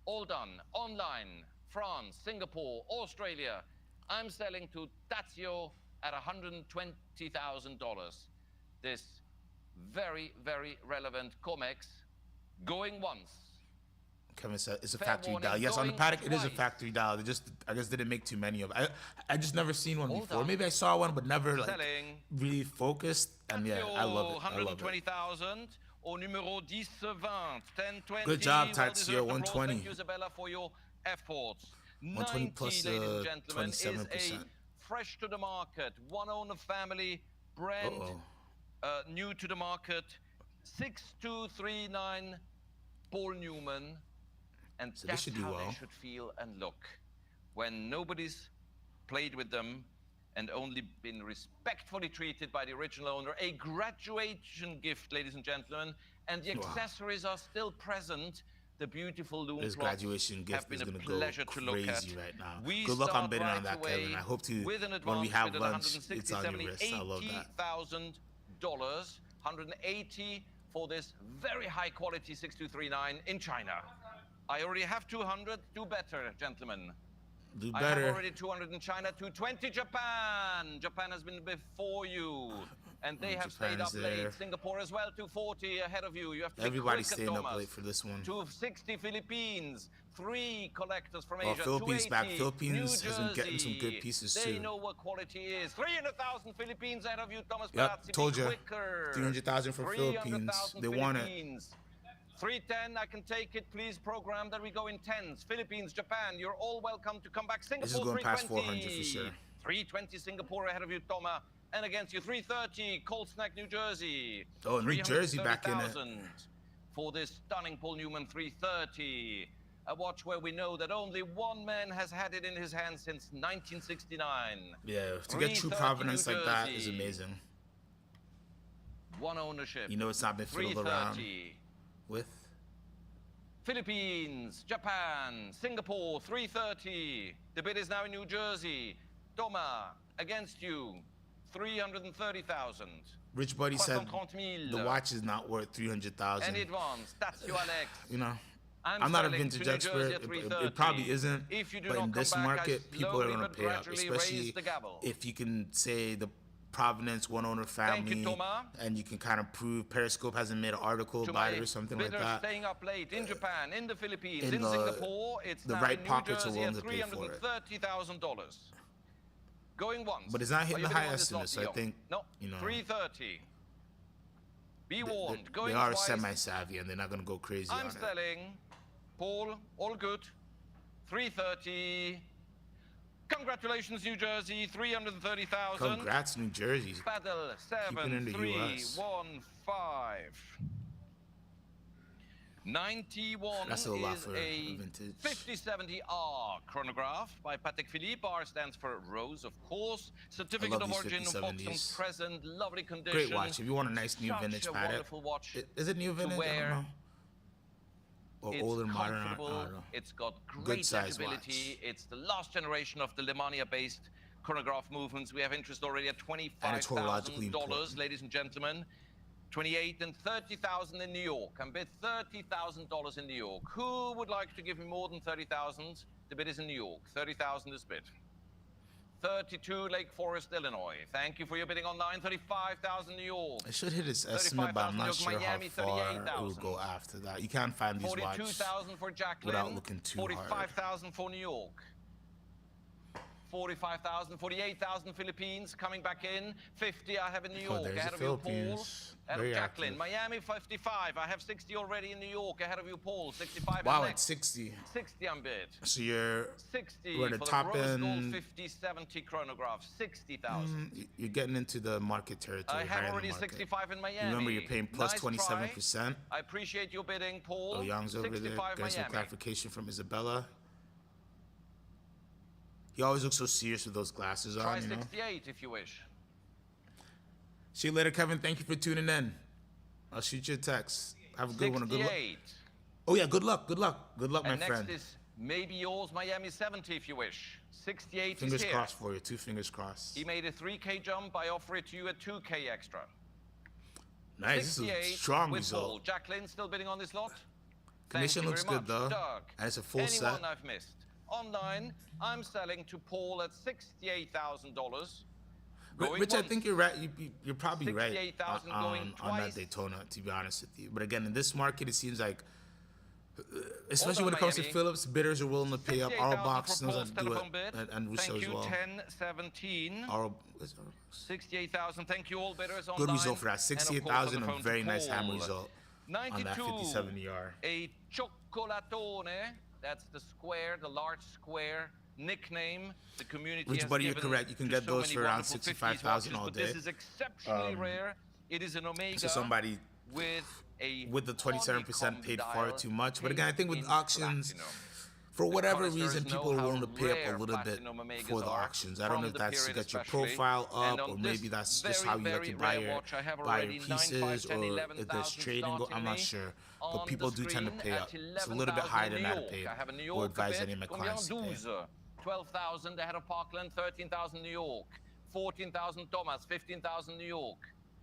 all done. Online, France, Singapore, Australia. I'm selling to Tazio at $120,000. This very, very relevant Comex going once. Kevin said it's a Fair factory warning, dial. Yes, on the going Paddock, it is a twice. factory dial. They just, I guess, didn't make too many of it. I just never seen one All before. done. Maybe I saw one, but never like Selling. really focused. And yeah, I love it. I love it. 120,000 au numéro 10-20. 10-20. Good job, Well-deserved Tazio, applause. 120. Thank you, Isabella, for your efforts. 120 plus, 90, ladies and gentlemen, is a 27%. fresh to the market, one-owner family, brand new to the market, 6239 Paul Newman. And So they that's should do how well. they should feel and look when nobody's played with them and only been respectfully treated by the original owner. A graduation gift, ladies and gentlemen, and the Wow. accessories are still present. The beautiful loom This cloths graduation have gift been is a going to go pleasure to look at. crazy right now. We Good luck on start bidding on right that, away Kevin. I hope to, with an when we advance have bid at lunch, it's on your wrist. I love that. $80,000, 180 for this very high quality 6239 in China. I already have 200. Do better, gentlemen. Do I have better. already 200 in China. 220 Japan. Japan has been before you. And they have Japan stayed is up there. late. Singapore as well, 240 ahead of you. You have to Everybody's be quick, staying up Thomas. late for this one. 260 Philippines. 3 collectors from Oh, Asia. Philippines back. 280 Philippines New has been getting some good Jersey. pieces They too. know what quality is. 300,000 Philippines ahead of you, Thomas Yep, Palazzi. told Be ya. quicker. 300,000 for Philippines. 300,000 They want it. Philippines. 310, I can take it. Please program that we go in tens. Philippines, Japan, you're all welcome to come back. Singapore, This is going past 320. 400 for sure. 320 Singapore ahead of you, Toma. And against you, 330 Cold Snack, New Jersey. Oh, New Jersey back in it. 330,000 for this stunning Paul Newman 330. A watch where we know that only one man has had it in his hand since 1969. Yeah, to get true 330 provenance New like that is Jersey. amazing. One ownership. You know it's not been fiddled around 330. with. Philippines, Japan, Singapore, 330. The bid is now in New Jersey. Thomas, against you, 330,000. Rich Buddy said 330,000. the watch is not worth 300,000. And advance, that's you, Alex. You know, I'm not a vintage expert. It probably isn't. If you do but not in this come back, market, people are going to pay up, especially if you can say the Providence one owner family, and you can kind of prove Periscope hasn't made an article about it or something like that. Staying up late in Japan, in the Philippines, in the, Singapore, it's the now right in New pockets are Jersey willing at to pay for it. $330,000. Going once. But it's not hitting Are the you high bidding on this estimate, so I lot, think, no, you know, 330. Be warned. they are semi-savvy and they're not going to go crazy on I'm it. selling. Paul, all good. 330. Congratulations, New Jersey, 330,000. Congrats, New Jersey. Paddle, Keeping in the 7-3-1-5. 91 That's a lot is for a vintage. 5070R chronograph by Patek Philippe. R stands for Rose, of course. Certificate of origin, box and present, lovely condition. Great watch. If you want a nice new vintage Patek. Wonderful watch. Is it new vintage? I don't know. Or it's older modern, I comfortable. don't know. It's got great size legibility. It's the last generation of the Lemania-based chronograph movements. We have interest already at $25,000, ladies and gentlemen. 28 and 30,000 in New York. I'm bid $30,000 in New York. Who would like to give me more than 30,000? The bid is in New York. 30,000 is bid. 32 Lake Forest, Illinois. Thank you for your bidding online. 35,000 New York. It should hit its estimate, but I'm not sure Miami, how far it will go after that. You can't find these watches 42,000 for Jacqueline. without looking too hard. 45,000 for New York. 45,000, 48,000 Philippines coming back in. 50 I have in New York. There's Ahead the of you, Paul. Philippines. Ahead of Very Jacqueline. active. Miami 55. I have 60 already in New York. Ahead of you, Paul. 65. Wow, next. it's 60. 60 I'm bid. So you're 60 we're at the for top the Rose Gold end. 5070 chronograph. 60,000. You're getting into the market territory. I have already 65 in Miami. Remember, you're paying plus Nice 27%. try. I appreciate your bidding, Paul. Oh, Young's over there. 65 Getting some Miami. clarification from Isabella. He always looks so serious with those glasses Try on, you know. 68 if you wish. See you later, Kevin. Thank you for tuning in. I'll shoot you a text. Have a good one. Good luck. 68. Oh yeah, good luck. Good luck. Good luck, my And friend. next is maybe yours, Miami 70 if you wish. 68 Fingers is here. crossed for you. 2 fingers crossed. He made a 3K jump. I offer it to you at 2K extra. Nice. This is a strong with result. Paul. Jacqueline still bidding on this lot? Condition Thank you looks very good much. though. Doug. And it's a full Anyone set. I've missed? Online, I'm selling to Paul at $68,000. Rich, I think you're right. You're probably right 68,000 going on that twice. Daytona, to be honest with you. But again, in this market, it seems like, especially when it Miami, comes to Phillips, bidders are willing to pay up. Our 68,000 box for knows how Paul's to do telephone it, bid. and Russo Thank as you, well. 1017. 68,000. Thank you all bidders online. Good result for that. And of course, 68,000, on the a phone very to nice Paul. hammer result on that 92, 5070R. a Cioccolatone. That's the square, the large square nickname the community Rich has Buddy, you're given correct. You can to get so those many for around wonderful 65,000 50s all watches, day. But this is exceptionally rare. It is an Omega So somebody with the 27% paid far dial, too much. But again, I think with in auctions, platinum. for whatever connoisseurs reason, know people are how willing to pay up rare a little bit platinum Omegas for the are auctions. I don't know from if that's to the period get your especially. profile And up, on or maybe this that's just very, how you like very to buy rare your, watch, I have buy already your 9, 5, pieces, 10, or if 11,000 there's trading. starting I'm not me sure, on but people the do tend to screen pay at up. It's a little bit 11,000 higher in than New I'd York. pay I have a New or York advise bid. any of my clients to pay. 12,000 ahead of Parkland, 13,000 New York, 14,000 Thomas, 15,000 New York,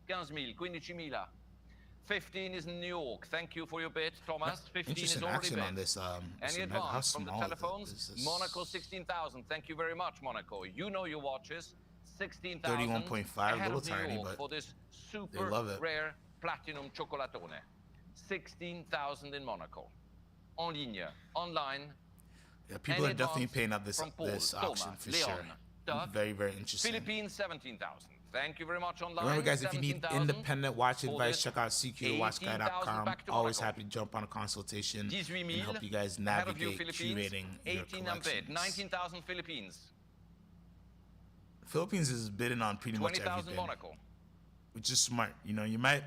15,000, 15,000. 15 is in New York. Thank you for your bid, Thomas. 15 is Interesting already action bid. on this. Any How advance from the small telephones? this is. Monaco 16,000. Thank you very much, Monaco. You know your watches. 16,000. 31.5, ahead little of New tiny, York but for this they super love it. rare platinum chocolatone. 16,000 in Monaco. En ligne, online. Yeah, people Any are definitely advance paying up this from Paul, auction Thomas, for Leon, sure. Doug. Very, very interesting. Philippines 17,000. Thank you very much online. Remember, guys, if you need 17,000. independent watch For advice, this, check out 18,000 CQTheWatchGuy.com. back to Always Monaco. happy to jump on a consultation 18,000 and help you guys ahead of you, navigate Philippines. curating your 18 and bid. collections. 19,000 Philippines. Philippines is bidding on pretty much 20,000 everything, Monaco. which is smart. You know, you might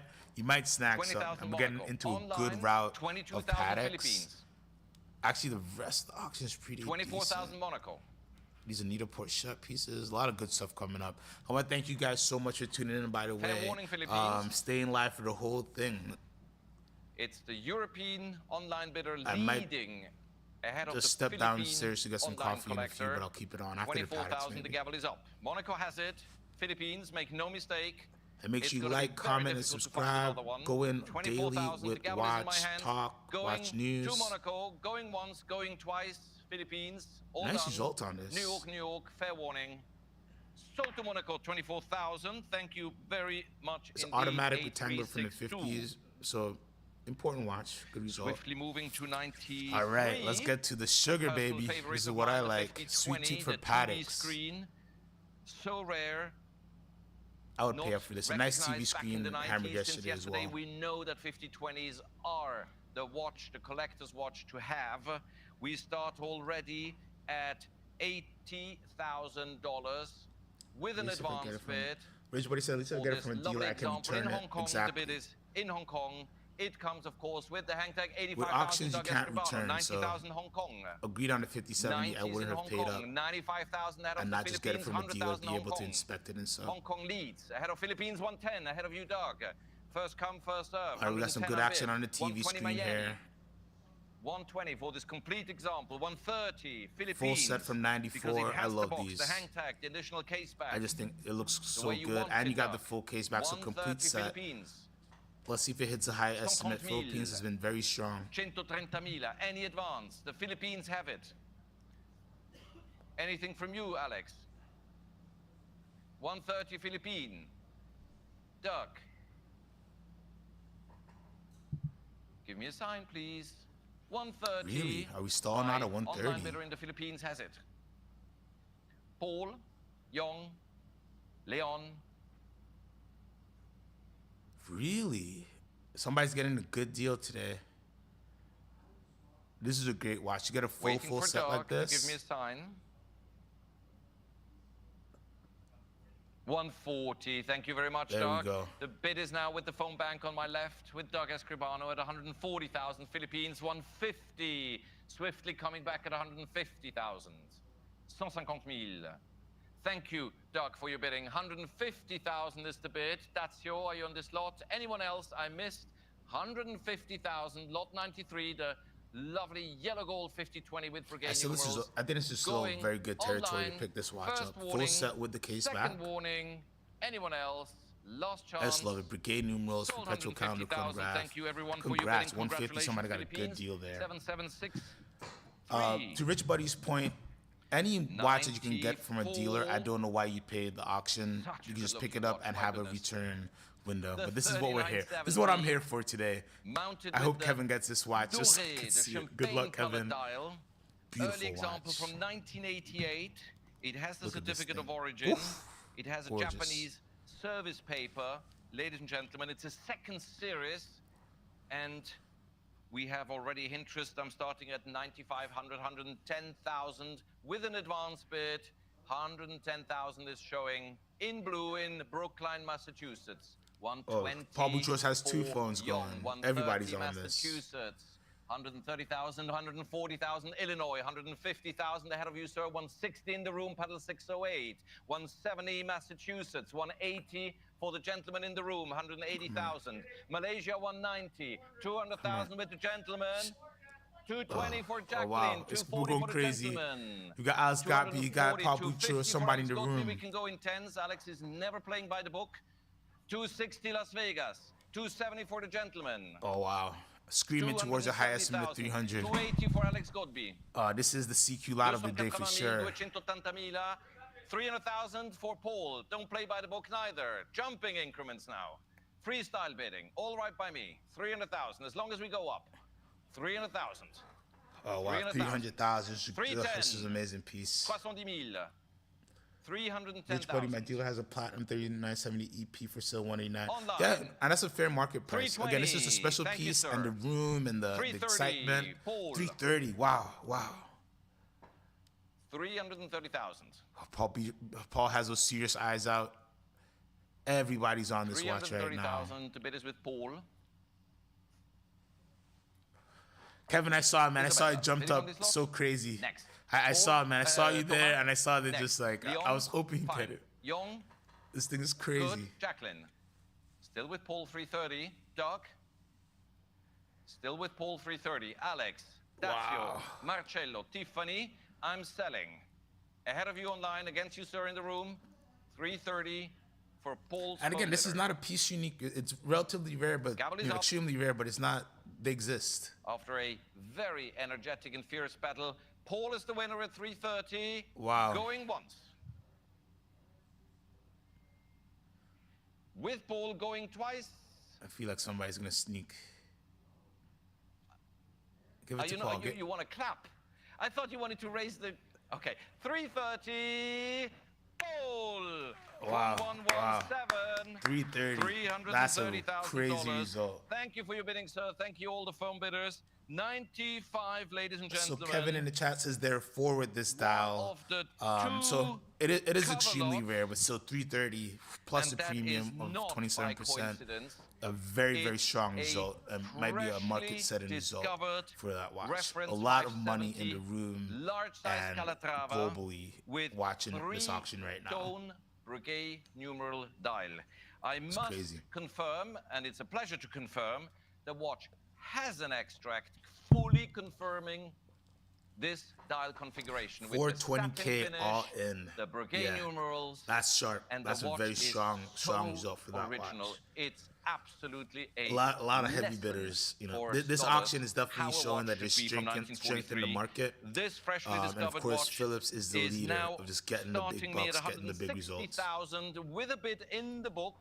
snag some. 20,000 And we're getting Monaco. into a Online, good route of 22,000 Pateks. Philippines. Actually, the rest of the auction is pretty 24,000 decent. Monaco. These Anita Porchette pieces, a lot of good stuff coming up. I want to thank you guys so much for tuning in, by the Fair way. warning, Philippines. Staying live for the whole thing. It's the European online bidder I might leading ahead of the just step Philippine downstairs to get some online coffee in a few, collector. but I'll keep it on after the paddocks 24,000, the maybe. gavel is up. Monaco has it. Philippines, make no mistake. And make It's sure you gonna be like, very comment, and difficult to find subscribe. another one. Go in daily 24,000, with the gavel is in my Watch, hands. Talk, Going Watch News. to Monaco, going once, going twice. Philippines, all Nice done. result on this. New York, fair warning. Sold to Monaco, 24,000. Thank you very much It's indeed. automatic rectangular from the 8362. 50s, so important watch. Good result. Swiftly moving to 93. All right, let's get to the sugar, Personal baby. favorite This is of what mine, I the like. 50/20, Sweet tooth for the TV paddocks. screen. So rare. I would Not pay up for this. A nice TV recognized back in screen the 90s. hammered Since yesterday as well. We know that 50/20s are the watch, the collector's watch to have. We start already at $80,000 with an At least if I get advance it from- bid. Rich, what he said, at least I For get it this from a lovely dealer. I can example in return Hong it. Kong, Exactly. the bid is in Hong Kong. It comes, of course, with the hang tag, 85,000. With auctions, you can't return, 90,000 Hong Kong. Agreed on the 50/70. I 90s wouldn't in have Hong paid Kong, up 95,000 ahead of and the not just get it Philippines, from a dealer, 100,000 be Hong able to Kong. inspect it and stuff. Hong Kong leads ahead of Philippines, 110 ahead of you, Doug. First come, first serve. All right, we got some 110 good action bid. on the TV 120 screen Miami. here. 120 for this complete example. 130 Philippines. Full set from because it 94. I has the love box, these. the hang tag, the additional case back. I just think it looks so way you good. want And it, you got the Doug. full case back, so complete 130 set. Philippines. Let's see if it hits a high estimate. 130,000. Philippines has been very strong. 130,000. Any advance? The Philippines have it. Anything from you, Alex? 130 Philippine. Doug. Give me a sign, please. 130. Really? Are we stalling out at My 130? Online bidder in the Philippines has it. Paul, Yong, Leon. Really? Somebody's getting a good deal today. This is a great watch. You get a Waiting full for set Doug like to this. give me a sign. 140. Thank you very much, There we Doug. go. The bid is now with the phone bank on my left with Doug Escribano at 140,000. Philippines 150. Swiftly coming back at 150,000. 150,000. Thank you, Doug, for your bidding. 150,000 is the bid. Dazio, are you on this lot? Anyone else I missed? 150,000. Lot 93. The lovely yellow gold 50/20 with Brigade. I think this is still Going very good territory online. to pick this watch First up. Full warning, set with the case second back. warning. Anyone else? Last chance. I just love it. Brigade numerals, Sold perpetual calendar 150,000. chronograph. Thank you, everyone, Congrats, for your bidding. 150. Somebody got a good Philippines. deal there. 776. To Rich Buddy's point, any watch that you can get from a dealer, I don't know why you paid the auction. Such You a can just pick good-looking it up watch, and my have a goodness. return window. The But this is what we're here. 3970 This is what I'm here for today. Mounted I with hope the Kevin gets this watch. Just Doré, can the see it. Good champagne luck, colored Kevin. dial. Beautiful Early example watch. from 1988. It has the Look at this certificate of thing. origin. Oof. It has a Gorgeous. Japanese service paper. Ladies and gentlemen, it's a second series. And we have already interest. I'm starting at 9,500, 110,000 with an advance bid. 110,000 is showing in blue in Brookline, Massachusetts. 120. Paul Boutros has two for phones Young, going. 130 Everybody's on this. Massachusetts. 130,000, 140,000, Illinois, 150,000 ahead of you, sir. 160 in the room, paddle 608. 170, Massachusetts. 180 for the gentleman in the room, 180,000. Malaysia, 190. 200,000 with the gentleman. 220 for Jacqueline. wow. It's 240 going for the crazy. gentleman. You got Alice Gapi, you got 240, Paul 250 Boutros, for somebody in the Alex Godby. room. We can go in tens. Alex is never playing by the book. 260 Las Vegas. 270 for the gentleman. Oh, wow. Screaming towards a high estimate of 300. 280 for Alex Godby. This is the CQ lot of the day for sure. 280,000. 300,000 for Paul. Don't play by the book neither. Jumping increments now. Freestyle bidding. All right by me. 300,000 as long as we go up. 300,000. Oh, wow. 300,000. This is an amazing piece. 70,000. Rich Buddy, my 310,000. dealer has a platinum 3970 EP for sale 189. Online. Yeah, and that's a fair market price. Again, this is a 320. special Thank you, piece sir. and the room and the 330. excitement. Paul. 330. Wow, wow. 330,000. Paul has those serious eyes out. Everybody's on this watch right now. 330,000. The bid is with Paul. Kevin, I saw it, man. I saw it Isabella, jumped bidding on up this lot? so crazy. Next. I saw it, man. I saw you there, Thomas. and I saw that Next. just like, Leon, I was hoping you fine. get it. Young, This thing is good. crazy. Jacqueline. Still with Paul, 330. Doug. Still with Paul, 330. Alex, Dazio, Wow. Marcello, Tiffany, I'm selling. Ahead of you online, against you, sir, in the room, 330 for Paul's And again, phone this is bidder. not a piece unique. It's relatively rare, but Gavel is up. extremely rare. But it's not. They exist. After a very energetic and fierce battle, Paul is the winner at 330. Wow. Going once. With Paul going twice. I feel like somebody's gonna sneak. Give it to You know, Paul. you want to clap. I thought you wanted to raise the... Okay, 330. Paul. Wow. 1117. 330. That's a crazy result. Thank you for your bidding, sir. Thank you all the phone bidders. 95, ladies and So gentlemen. Kevin in the chat says they're four with this dial. Of the So it is cover extremely lots. rare, but still 330 plus And a that premium is of not 27%. by coincidence. A very It's strong a result, and might be a freshly market-setting result discovered for that watch. reference A lot of money in 570 the room large-size and Calatrava globally with watching this auction right now. three-tone Breguet numeral dial. I must crazy. confirm, and it's a pleasure to confirm, the watch has an extract fully confirming this dial configuration with the satin 420K finish, all in. the Breguet Yeah. numerals. That's sharp. And That's the a watch very is strong so result for that original. watch. It's absolutely A lot of heavy lesson bidders. You know, for this scholars auction is definitely how a showing watch that there's should be from strength in the 1943. market. This freshly And discovered of course, watch Phillips is the leader now of just getting the big starting me at bucks, getting the big results. 160,000 with a bid in the book,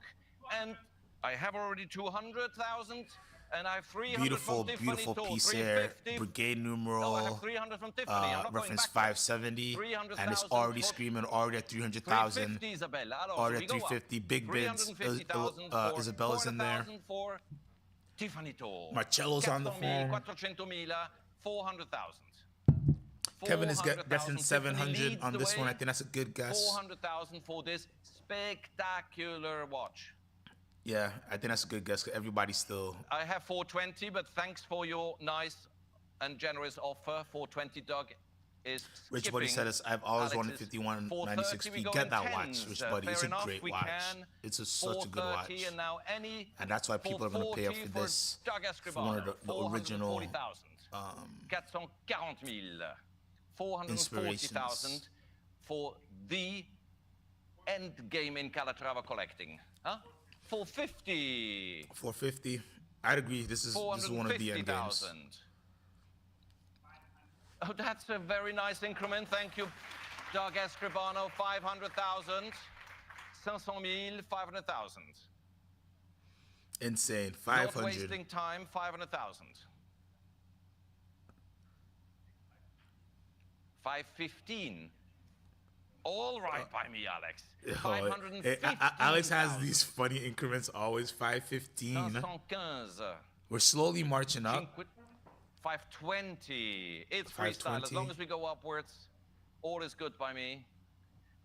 and I have already 200,000. And I have 300 Beautiful, from Tiffany beautiful too, piece here. 350. Brigade No, I numeral, have 300 from Tiffany. I'm not reference going back. 570, and it's 300,000 already for- screaming already at 300,000. 350, Isabella. Alors, Already we at go up. 350, big bids. 350,000 for Isabella's in there. 400,000 for Tiffany Tour. Marcello's on the 400,000, phone. 400,000, 400,000. Kevin is guessing 400,000. 700 Tiffany on leads this the one. I way. think that's a good guess. 400,000 for this spectacular watch. Yeah, I think that's a good guess. 'Cause everybody's still. I have 420, but thanks for your nice and generous offer. 420, Doug, is Rich Buddy said skipping I've always wanted Alex's 5196 430. We p. go Get in that tens. watch, Rich Buddy. It's Fair a enough, great we watch. can. It's such a good 430, watch. and now any And that's why people are going to pay up for 440 this. Doug For one of the original 440,000. 440,000. 440,000 for the end game in Calatrava collecting. Huh? 450. 450. I'd agree. This is one of the end games. 450,000. Oh, that's a very nice increment. Thank you, Doug Escribano. 500,000. 500,000, 500,000. Insane. Not 500. wasting time. 500,000. 515. All right by me, Alex. Oh, 515. Alex has these funny increments always. 515. 515. We're slowly marching up. 520. It's freestyle. As 520. long as we go upwards, all is good by me.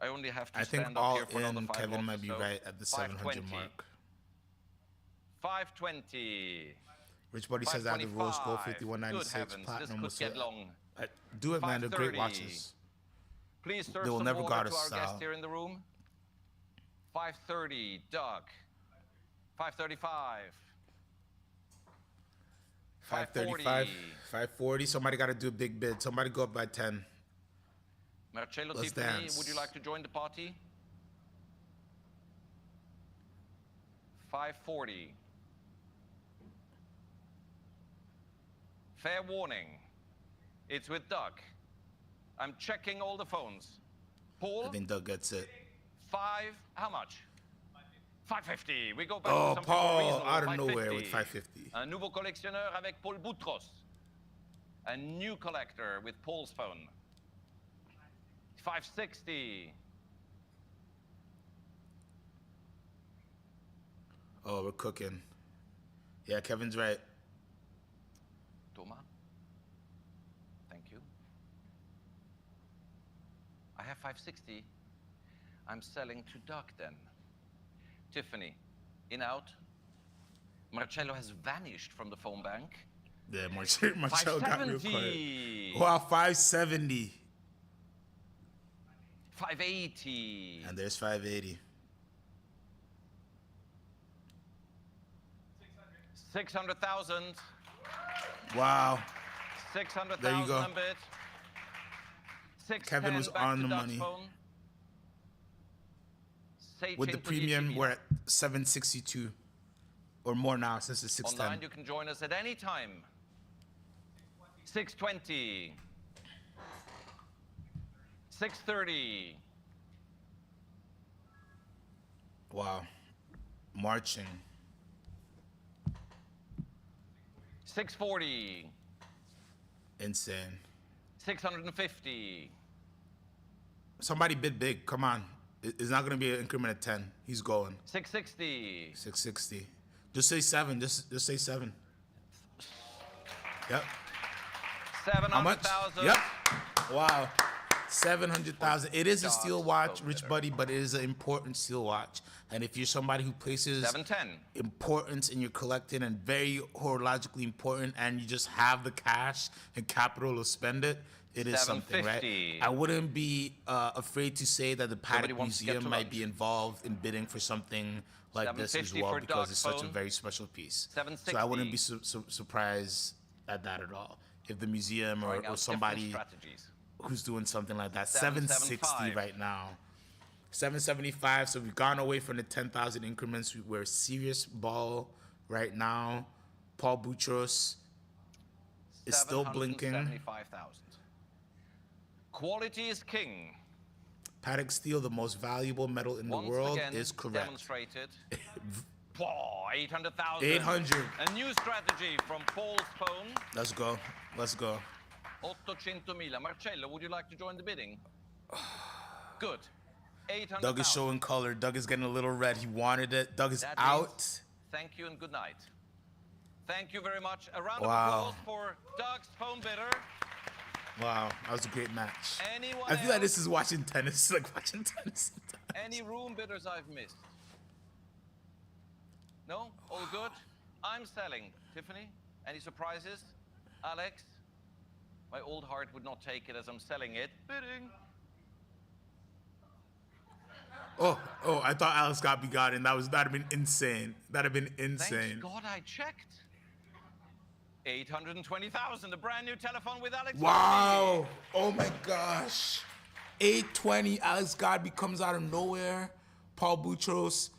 I only have to I think stand up all here for another in, 5 Kevin lots might or be so. right at the 700 mark. 520. Rich Buddy says I have the rose gold 525. 5196 Good heavens, platinum. this What's could get up? long. Do it, man. They're great 530. watches. Please serve They will some never water guard to us our style. guest here in the room. 530, Doug. 535. 535. 540. Somebody got to do a big bid. Somebody go up by 10. Marcello, Let's Tiffany, dance. would you like to join the party? 540. Fair warning. It's with Doug. I'm checking all the phones. Paul? I think Doug gets it. How much? 550. We go back to Oh, something more Paul reasonable. out of nowhere with 550. Un nouveau collectionneur avec Paul Boutros. A new collector with Paul's phone. 560. Oh, we're cooking. Yeah, Kevin's right. Thomas. Thank you. I have 560. I'm selling to Doug then. Tiffany, in out. Marcello has vanished from the phone bank. Yeah, Marcello got real quiet. 570. Wow, 570. 580. And there's 580. 600,000. Wow. 600,000 There you go. and bit. 610 Kevin was back on to the Doug's money. phone. With the premium, we're at 762 or more now since it's 610. Online, you can join us at any time. 620. 630. Wow. Marching. 640. Insane. 650. Somebody bid big. Come on. It's not going to be an increment of 10. He's going. 660. 660. Just say 7. Just say 7. Yep. 700,000. Yep. Wow. 700,000. It is a steel watch, Rich Buddy, but it is an important steel watch. And if you're somebody who places 710. importance in your collecting and very horologically important, and you just have the cash and capital to spend it, it is something, right? 750. I wouldn't be afraid to say that the Somebody Paddock wants to get Museum to might lunch. be involved in bidding for something like this as 750 well, for because Doug's it's such a phone. very special piece. 760. So I wouldn't be surprised at that at all. If the museum Trying or out somebody different strategies. who's doing something like that. 775. 760 right now. 775. So we've gone away from the 10,000 increments. We're serious ball right now. Paul Boutros is still blinking. 775,000. Quality is king. Paddock steel, the most valuable metal in the Once world, again, is correct. demonstrated. 800,000. 800. A new strategy from Paul's phone. Let's go. Let's go. 800,000. Marcello, would you like to join the bidding? Good. 800,000. Doug is showing color. Doug is getting a little red. He wanted it. Doug is That out. means thank you and good night. Thank you very much. A round Wow. of applause for Doug's phone bidder. Wow, that was a great match. Anyone I feel like else? this is watching tennis, like watching tennis. Any room bidders I've missed? No? All good? I'm selling. Tiffany? Any surprises? Alex? My old heart would not take it as I'm selling it. Bidding. Oh, I thought Alex got in. That'd have been insane. That'd have been insane. Thank God I checked. 820,000, a brand new telephone with Alex. Wow. Oh my gosh. 820. Alex Godby comes out of nowhere. Paul Boutros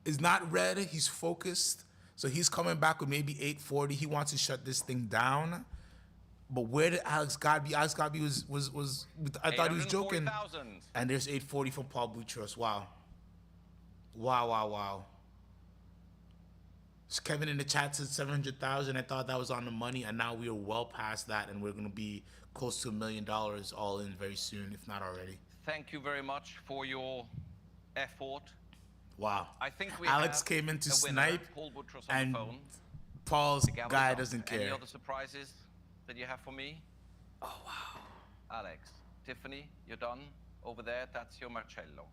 is not red. He's focused. So he's coming back with maybe 840. He wants to shut this thing down. But where did Alex Godby? Alex Godby was I thought he was joking. 840,000. And there's 840 from Paul Boutros. Wow. Wow. Kevin in the chat said 700,000. I thought that was on the money, and now we are well past that, and we're going to be close to $1 million all in very soon, if not already. Thank you very much for your effort. Wow. I think we Alex have came in to a winner, snipe, Paul Boutros on and the phone. Paul's The gavel guy is up. doesn't care. Any other surprises that you have for me? Oh, wow. Alex, Tiffany, you're done over there. That's your Marcello.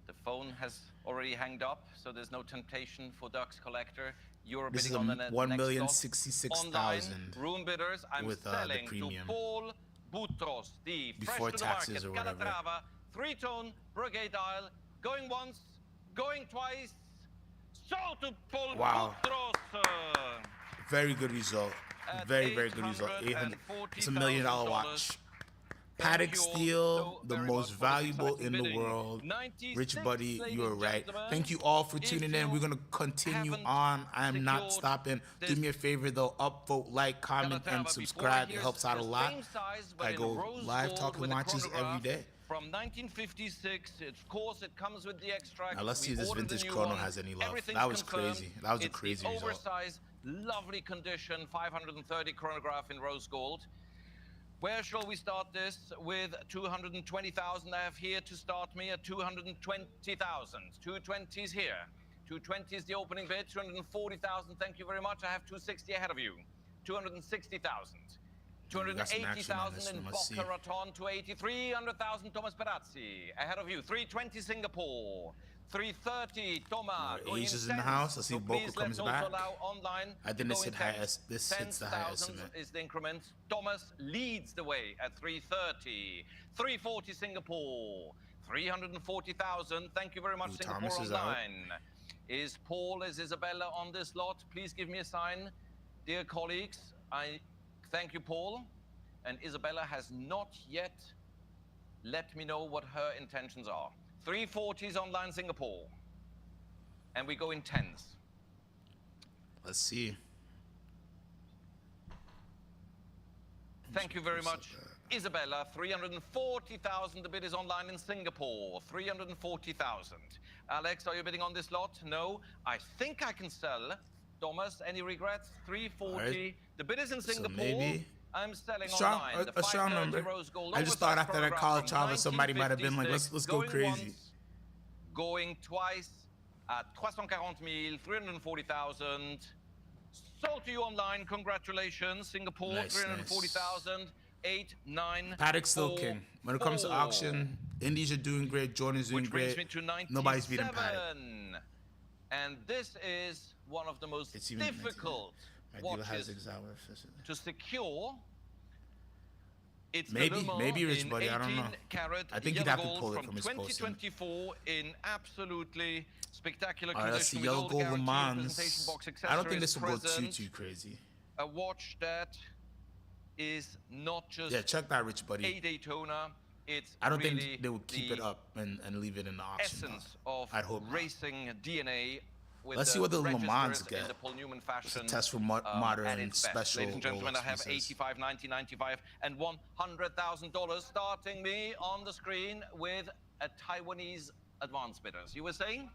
The phone has already hanged up, so there's no temptation for Duck's collector. You're This is bidding a on the next 1,066,000 Online, room bidders, I'm with, the selling to premium. Paul Boutros, the Before fresh to taxes the or market, whatever. Calatrava, 3-tone, brigade dial, going once, going twice. Sold to Paul Wow. Boutros. Very good result. At Very good result. 800. It's $1 million $840,000. watch. Paddock you all steel, so the very most much for this valuable exciting in the bidding. world. 96, Rich Buddy, ladies you are and right. gentlemen. Thank you all for If tuning in. you We're going to continue haven't on. I am not secured stopping. Do this me a favor, though. Upvote, like, comment, Calatrava and before, subscribe. It here's helps out a the lot. same size, but I in go rose live gold talking with a watches every chronograph day. From 1956, of course, it comes with the extract. Now let's see We if this ordered the vintage new chrono one. has any love. Everything's That was confirmed. crazy. That was a It's crazy the result. oversized, lovely condition, 530 chronograph in rose gold. Where shall we start this? With 220,000 I have here to start me at 220,000. 220s here. 220 is the opening bid. 240,000. Thank you very much. I have 260 ahead of you. 260,000. We got some action on this 280,000 in one. Let's see. Boca Raton. 280. 300,000 Thomas Perazzi ahead of you. 320 Singapore. 330 Thomas. Our Asia's in the house. Let's see if Boca comes back. Online. I think this hits the high 10,000 estimate. is the increment. Thomas leads the way at 330. 340 Singapore. 340,000. Thank you very much, Ooh, Singapore Thomas is out. Online. Is Paul, is Isabella on this lot? Please give me a sign. Dear colleagues, I thank you, Paul. And Isabella has not yet let me know what her intentions are. 340s online Singapore. And we go in tens. Let's see. Thank you very much, Isabella. 340,000. The bid is online in Singapore. 340,000. Alex, are you bidding on this lot? No. I think I can sell. Thomas, any regrets? 340. Right. The bid is in Singapore. So maybe I'm selling online. A strong number. I just thought after that college travel, somebody might have been like, let's go crazy. Once, going twice at 340,000, 340,000. Sold to you online. Congratulations, Singapore. Nice, 340,000. 8, 9. Paddock's still king. When it comes to auction, Indies are doing great. Jordan's doing great. Nobody's beating Paddock. And this is one of the most difficult watches to secure. It's maybe Rich Buddy, I don't know. I think you'd have to pull it from his 2024 in absolutely spectacular condition. That's the yellow gold Le Mans. I don't think this will go too crazy. A watch that is not just check that, Rich Buddy. A Daytona. It's I don't think they would keep it up and leave it in the auction. Essence of racing DNA. Let's see what the Le Mans get. It's a test for modern special. Ladies and gentlemen, I have 85, 90, 95, and $100,000 starting me on the screen with a Taiwanese advance bidders. You were saying?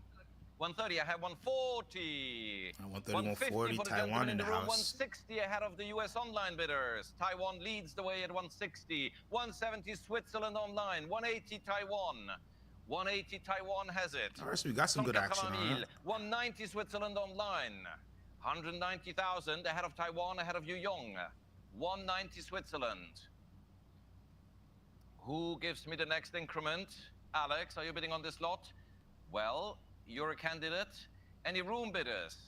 130, I have 140. 130, 140, Taiwan in the house. 160 ahead of the US online bidders. Taiwan leads the way at 160. 170 Switzerland online. 180 Taiwan. 180 Taiwan has it. All right, so we got some good action on it. 190 Switzerland online. 190,000 ahead of Taiwan, ahead of Yu Yong. 190 Switzerland. Who gives me the next increment? Alex, are you bidding on this lot? Well, you're a candidate. Any room bidders?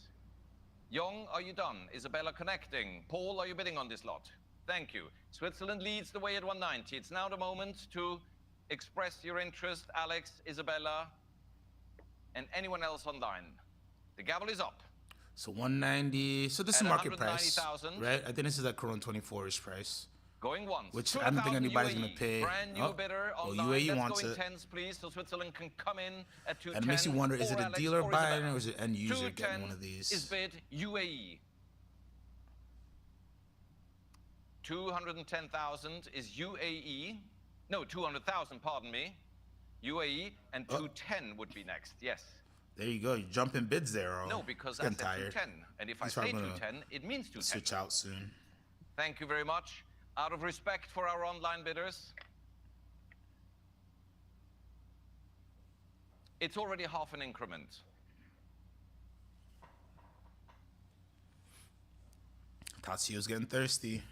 Yong, are you done? Isabella connecting. Paul, are you bidding on this lot? Thank you. Switzerland leads the way at 190. It's now the moment to express your interest, Alex, Isabella, and anyone else online. The gavel is up. So 190. So this is market price, right? I think this is at Corona 24-ish price. Going once. Which I don't think anybody's going to pay. Brand new bidder online. UAE wants it. Tens, please, so Switzerland can come in at 210. And it makes you wonder, is it a dealer buying or is it end user getting one of these? Is bid UAE. 210,000 is UAE. No, 200,000, pardon me. UAE, and 210 would be next, yes. There you go, you're jumping bids there. No, because that's 210. And if I say 210, it means 210. Switch out soon. Thank you very much. Out of respect for our online bidders, it's already half an increment. Tatsuyo's getting thirsty.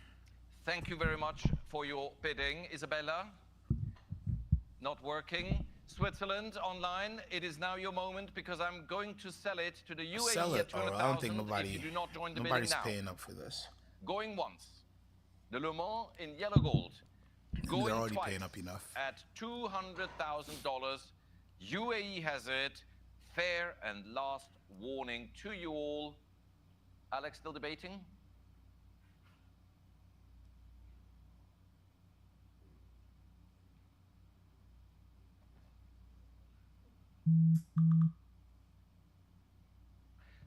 Thank you very much for your bidding, Isabella. Not working. Switzerland online, it is now your moment because I'm going to sell it to the UAE sell it. At 200,000 I don't think if you do not join the nobody's bidding now. paying up for this. Going once. The Le Mans in yellow gold. Going they're already twice paying up enough. At $200,000. UAE has it. Fair and last warning to you all. Alex still debating?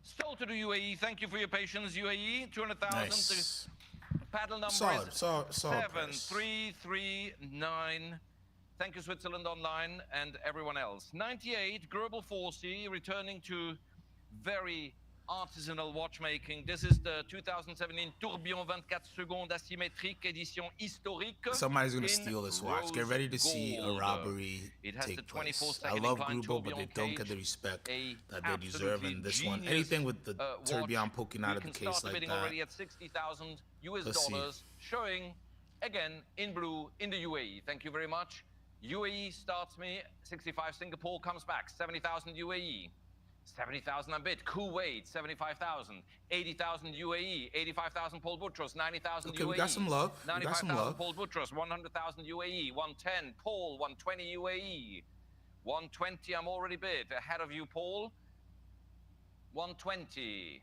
Sold to the UAE. Thank you for your patience, UAE. 200,000. Nice. Paddle number solid, is solid 7339. Thank you, Switzerland Online and everyone else. 98, Gerbel 4C, returning to very artisanal watchmaking. This is the 2017 Tourbillon 24 secondes asymétrique édition historique. Somebody's going to steal this watch. Get ready to see a robbery take place. I love Grupo, but they don't get the respect that they deserve in this one. Anything with the tourbillon poking out of the case like that. Already at 60,000 US dollars, showing again in blue in the UAE. Thank you very much. UAE starts me 65. Singapore comes back 70,000 UAE. 70,000 a bit. Kuwait, 75,000. 80,000 UAE. 85,000 Paul Boutros. 90,000 UAE. We got some love. 95,000 Paul Boutros. 100,000 UAE. 110 Paul. 120 UAE. 120 I'm already bid. Ahead of you, Paul. 120.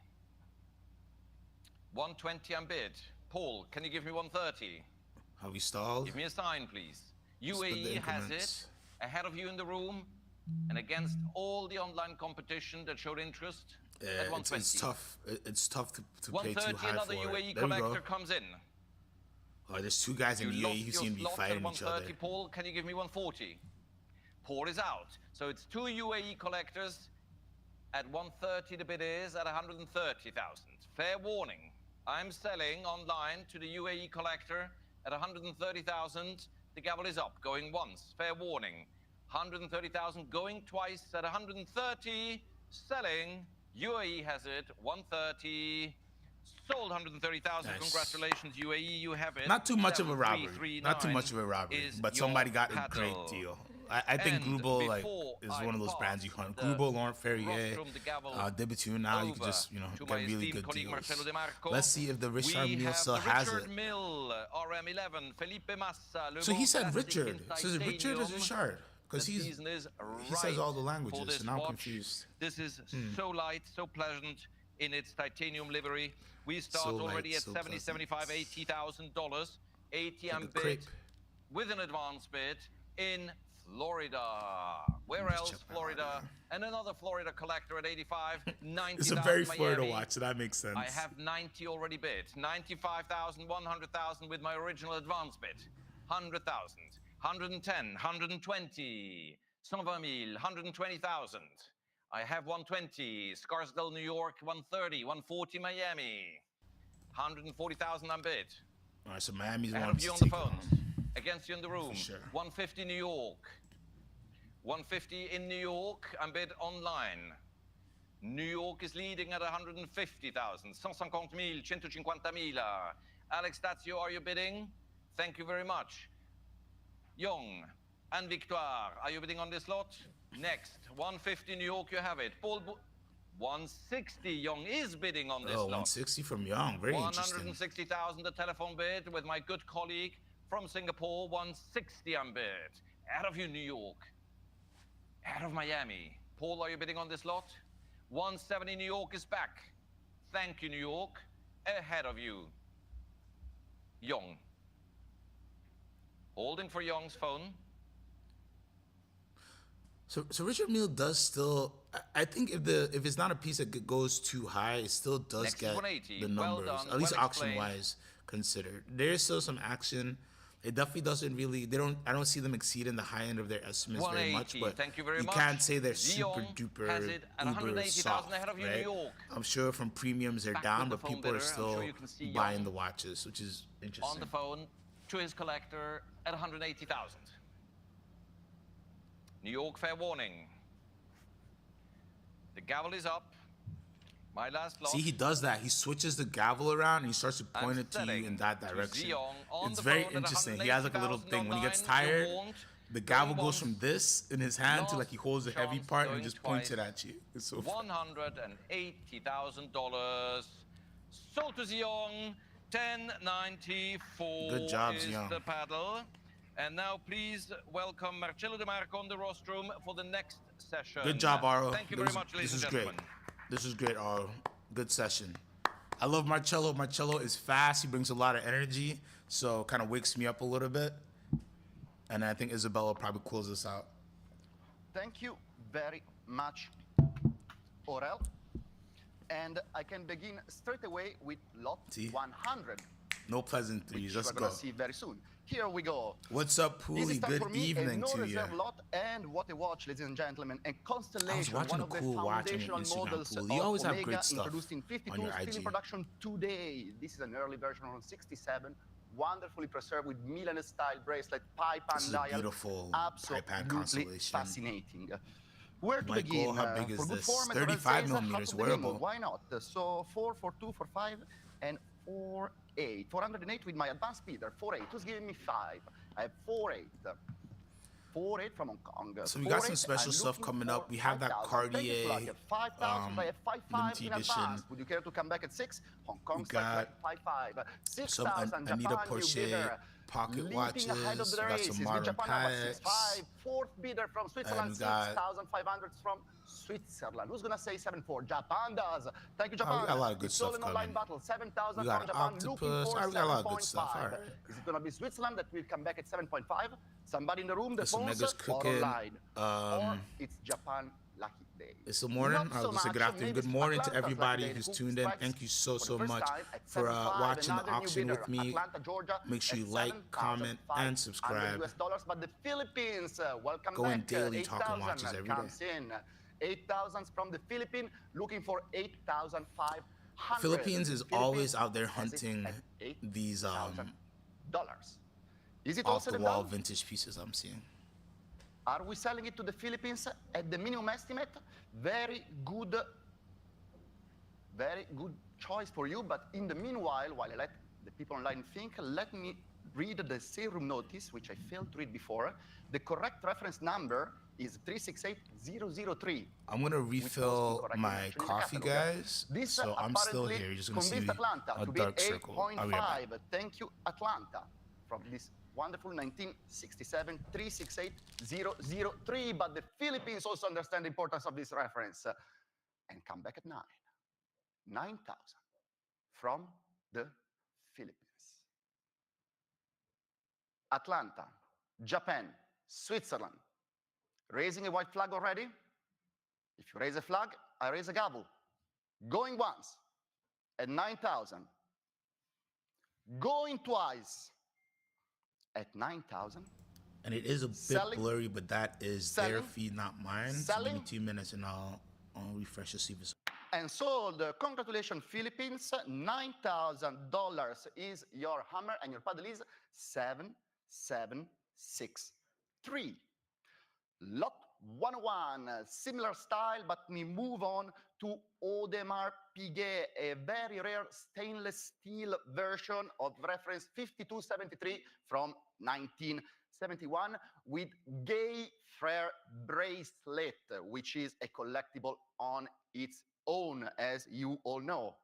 120 unbid. Paul, can you give me 130? Have we stalled? Give me a sign, please. Split the UAE has it increments. ahead of you in the room and against all the online competition that showed interest at Yeah, 120. it's tough. It's tough to pay too 130, high another for UAE it. There we go. collector comes in. Oh, there's two guys in You the lost UAE who your seem to be slot at fighting each other. 130, Paul. Can you give me 140? Paul is out. So it's two UAE collectors at 130. The bid is at 130,000. Fair warning. I'm selling online to the UAE collector at 130,000. The gavel is up, going once. Fair warning. 130,000 going twice at 130. Selling. UAE has it 130. Sold 130,000. Nice. Congratulations, UAE. You have it. Not too much of a robbery. Not too 7339 much of a robbery. is But your somebody got a paddle. great deal. I think And Grubo before is I one of those pass brands you hunt. the Grubo, Laurent Ferrier, rostrum, the gavel Debutune. Now you can over just to my get really esteemed good colleague Marcello deals. De Marco. Let's see if the Richard We Mille have still the has Richard it. Mill, RM11, Felipe Massa. Le So he Mans said Classic Richard. in So is it Richard or titanium. Richard? Because The he season is says right all the for languages, this so now I'm watch. confused. This is so light, so pleasant in its titanium livery. We start So light, already at so 70, pleasant. 75, $80,000. 80 Like a and crepe. bid with an advance bid in Florida. Where Let me else? check that Florida. out. And another Florida collector at 85, 90,000 It's a very Miami. Florida watch, so that makes sense. I have 90 already bid. 95,000, 100,000 with my original advance bid. 100,000, 110, 120, 120,000, 120,000. I have 120, Scarsdale, New York, 130, 140, Miami. 140,000 unbid. All right, so Miami's Ahead one of you to on the take phones. on. Against you in the room. sure. 150 New York. 150 in New York, unbid online. New York is leading at 150,000. 150,000, 150,000. Alex Dazio, are you bidding? Thank you very much. Young and Victoire, are you bidding on this lot? Next, 150 New York, you have it. Paul 160 Young is bidding on this Oh, lot. 160 from Young. Very interesting. 160,000, the telephone bid with my good colleague from Singapore. 160 unbid. Out of you, New York. Out of Miami. Paul, are you bidding on this lot? 170 New York is back. Thank you, New York. Ahead of you, Young. Holding for Young's phone. So Richard Mille does still. I think if it's not a piece that goes too high, it still does Next is get 180. the Well numbers, done, at least well auction explained. wise considered. There is still some action. It definitely doesn't really. I don't see them exceeding the high end of their estimates very much. 180. But Thank you very much. can't say they're super Dion duper has it at uber 180,000 soft, ahead of you, New right? York. I'm sure from premiums they're Back down, with but the phone people are bidder. I'm still sure you can see buying Young the watches, which is interesting. on the phone to his collector at 180,000. New York, fair warning. The gavel is up. My last lot. See, he does that. He switches the gavel around and he starts to I'm point it to you selling in that to direction. Xiong on It's the very phone at interesting. He has like a little 180,000 thing. When he gets online. You tired, won't. the gavel Going goes from once. this in his hand to like he holds the heavy Last part and chance, just going points it twice. at you. It's so funny. $180,000. Sold to Xiong. 1094 Good job, is Xiong. the paddle. And now please welcome Marcello De Marco on the rostrum for the next session. Good job, Aro. Thank you very much, ladies and This is gentlemen. great. This is great, Aro. Good session. I love Marcello. Marcello is fast. He brings a lot of energy, so kind of wakes me up a little bit. And I think Isabella will probably close this out. Thank you very much, Aurel. And I can begin straight away with lot See? 100, No pleasantries. which Let's we're go. going to see very soon. Here we go. What's up, This Pooley? is time Good for me, evening a to you. no-reserve lot, and what a watch, ladies and gentlemen. And Constellation, watching one a of the cool watch on your foundational Instagram, models Pool. of You always have Omega, great stuff introduced in 52, on your still IG. in production today. This is an early version on 67, wonderfully preserved with Milan-style bracelet, pipe This and is a dial. beautiful Absolutely pipe-hand constellation. fascinating. Where to Michael, begin? how big is for good this? form, 35 how millimeters, to begin? wearable. Why not? So 4, 4, 2, 4, 5, and 4, 8. 408 with my advanced speeder. 4, 8. Who's giving me 5? I have 4, 8. 4, 8 from Hong Kong. So we got 4, some 8, special I'm stuff looking coming for up. We have that 5,000. Thank you, Cartier, Flavia. 5,000. I have 5, 5 limited in edition. advance. Would you care to come back at 6? Hong Kong We starts got at 5, 5. some 6,000. Anita Japan, you Porsche bidder. pocket Leaping ahead of watches. the We got some races with modern Japan over 6.5. Pateks. Fourth bidder from Switzerland, we got 6,500 from Switzerland. Who's gonna say 7.4? Japan does. Thank you, we Japan. got a lot of good It's all stuff an online coming. battle. 7,000 We got from an Japan, looking octopus. for We got a lot of good stuff. All 7.5. right. Is it gonna be Switzerland that will come back at 7.5? Somebody in the room, the Some phones, niggas or cooking. online? Or it's Japan lucky day. It's the morning. Not so Let's say good much. afternoon. Maybe Good morning to Atlanta's everybody lucky day. who's Who tuned in. strikes Thank you so, for the so first much time at for 7.5? watching the Another new auction bidder, with me. Atlanta, Georgia, Make sure you at like, comment, and subscribe. $7,500 but the Philippines, welcome Going back. daily talking watches 8,000 every day. comes in. 8,000 from the Philippines, looking for 8,500. Philippines is always out there has it hunting at these $8,000. Is it all off said the and wall done? vintage pieces I'm seeing. Are we selling it to the Philippines at the minimum estimate? Very good choice for you. But in the meanwhile, while I let the people online think, let me read the sale room notice, which I failed to read before. The correct reference number is 368003. I'm gonna refill my coffee, guys. This So I'm still here. You're just gonna see convinced Atlanta a to be dark circle. I'll be right back. 8.5. Thank you, Atlanta, from this wonderful 1967 368003. But the Philippines also understand the importance of this reference and come back at 9,000 from the Philippines. Atlanta, Japan, Switzerland. Raising a white flag already? If you raise a flag, I raise a gavel. Going once at 9,000. Going twice at 9,000. And it is a bit blurry, but that is their feed, not mine. So give me 2 minutes and I'll refresh to see if it's. And sold. Congratulations, Philippines. $9,000 is your hammer, and your paddle is 7763. Lot 101, similar style, but we move on to Audemars Piguet, a very rare stainless steel version of reference 5273 from 1971 with Gay Frere bracelet, which is a collectible on its own, as you all know.